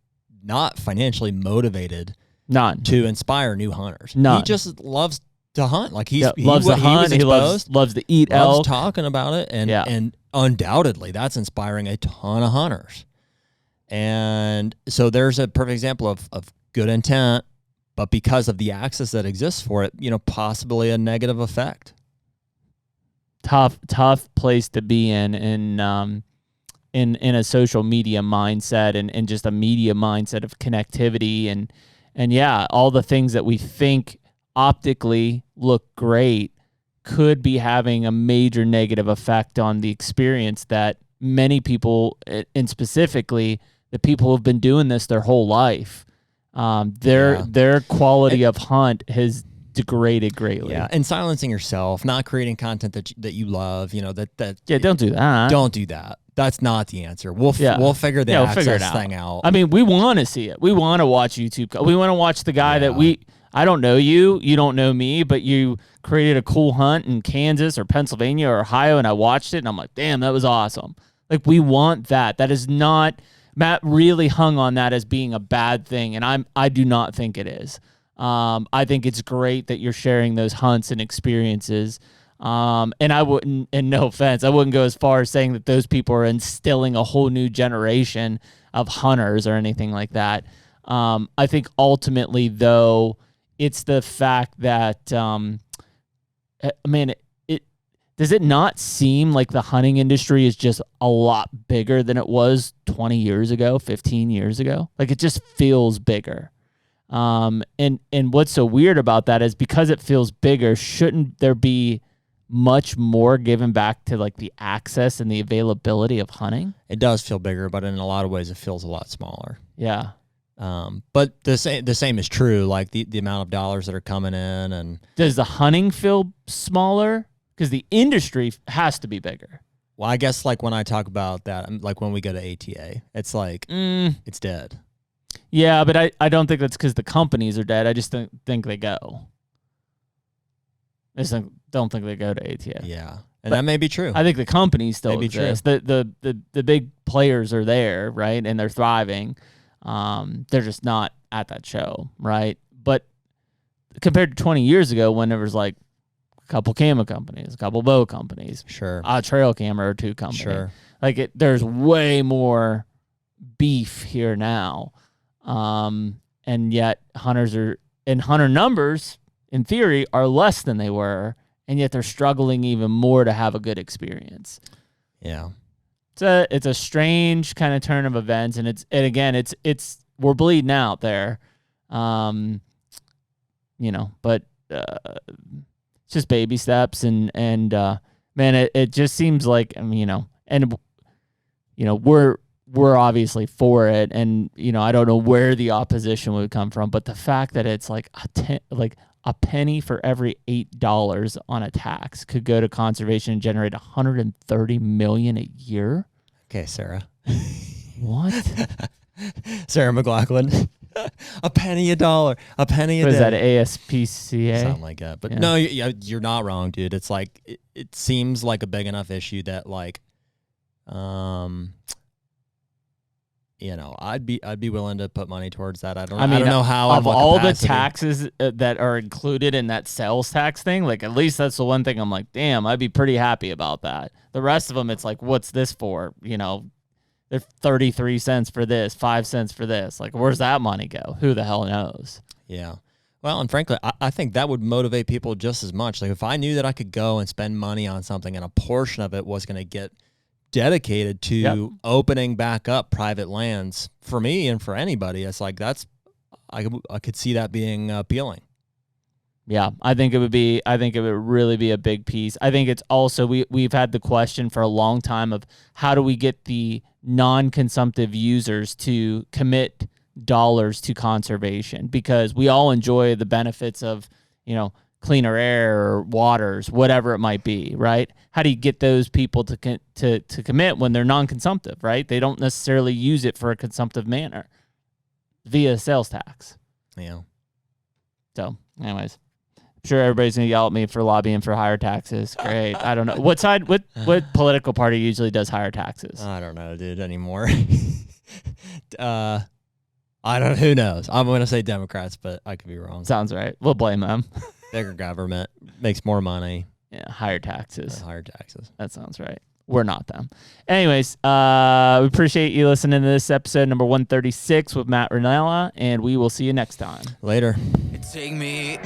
not financially motivated to inspire new hunters. None. He just loves to hunt. Like he loves to hunt. He loves to eat elk. Loves talking about it, and undoubtedly that's inspiring a ton of hunters. And so there's a perfect example of good intent, but because of the access that exists for it, possibly a negative effect. Tough place to be in a social media mindset and just a media mindset of connectivity and all the things that we think optically look great could be having a major negative effect on the experience that many people, and specifically the people who have been doing this their whole life, their quality of hunt has degraded greatly. Yeah, and silencing yourself, not creating content that you love, don't do that. Don't do that. That's not the answer. We'll figure the access thing out. I mean, we want to see it. We want to watch YouTube. We want to watch the guy that I don't know you don't know me, but you created a cool hunt in Kansas or Pennsylvania or Ohio, and I watched it, and I'm like, damn, that was awesome. Like, we want that. That is not, Matt really hung on that as being a bad thing, and I do not think it is. I think it's great that you're sharing those hunts and experiences. And I wouldn't, and no offense, I wouldn't go as far as saying that those people are instilling a whole new generation of hunters or anything like that. I think ultimately, though, it's the fact that, does it not seem like the hunting industry is just a lot bigger than it was 20 years ago, 15 years ago? Like, it just feels bigger. And what's so weird about that is because it feels bigger, shouldn't there be much more given back to like the access and the availability of hunting? It does feel bigger, but in a lot of ways it feels a lot smaller. Yeah. But the same is true, like the amount of dollars that are coming in. And does the hunting feel smaller? Because the industry has to be bigger. Well, I guess like when I talk about that, like when we go to ATA, it's like it's dead. Yeah, but I don't think that's because the companies are dead. I just don't think they go. I just don't think they go to ATA. Yeah, and that may be true. I think the companies still exist. The big players are there, right? And they're thriving. They're just not at that show, right? But compared to 20 years ago when there was like a couple camo companies, a couple bow companies, sure, a trail camera or two companies. Sure. Like there's way more beef here now. And yet hunter numbers in theory are less than they were, and yet they're struggling even more to have a good experience. Yeah. It's a strange kind of turn of events, and it's we're bleeding out there. But it's just baby steps and man, it just seems like, we're obviously for it, and I don't know where the opposition would come from, but the fact that it's like a penny for every $8 on a tax could go to conservation and generate $130 million a year. Okay, Sarah. What? Sarah McLaughlin. A penny a dollar, a penny a day. Is that ASPCA? Something like that. But no, you're not wrong, dude. It's like it seems like a big enough issue that like, I'd be willing to put money towards that. I don't know how. Of all the taxes that are included in that sales tax thing, like at least that's the one thing I'm like, damn, I'd be pretty happy about that. The rest of them, it's like, what's this for? They're 33 cents for this, 5 cents for this. Like, where's that money go? Who the hell knows? Yeah. Well, and frankly, I think that would motivate people just as much. Like if I knew that I could go and spend money on something and a portion of it was going to get dedicated to opening back up private lands for me and for anybody, it's like I could see that being appealing. Yeah, I think it would really be a big piece. I think it's also, we've had the question for a long time of how do we get the non-consumptive users to commit dollars to conservation, because we all enjoy the benefits of, cleaner air or waters, whatever it might be, right? How do you get those people to commit when they're non-consumptive, right? They don't necessarily use it for a consumptive manner via sales tax. Yeah. So anyways, I'm sure everybody's going to yell at me for lobbying for higher taxes. Great. I don't know. What political party usually does higher taxes? I don't know, dude, anymore. Who knows? I'm going to say Democrats, but I could be wrong. Sounds right. We'll blame them. Bigger government makes more money. Yeah, higher taxes. Higher taxes. That sounds right. We're not them. Anyways, we appreciate you listening to this episode number 136 with Matt Rinella, and we will see you next time. Later. Take me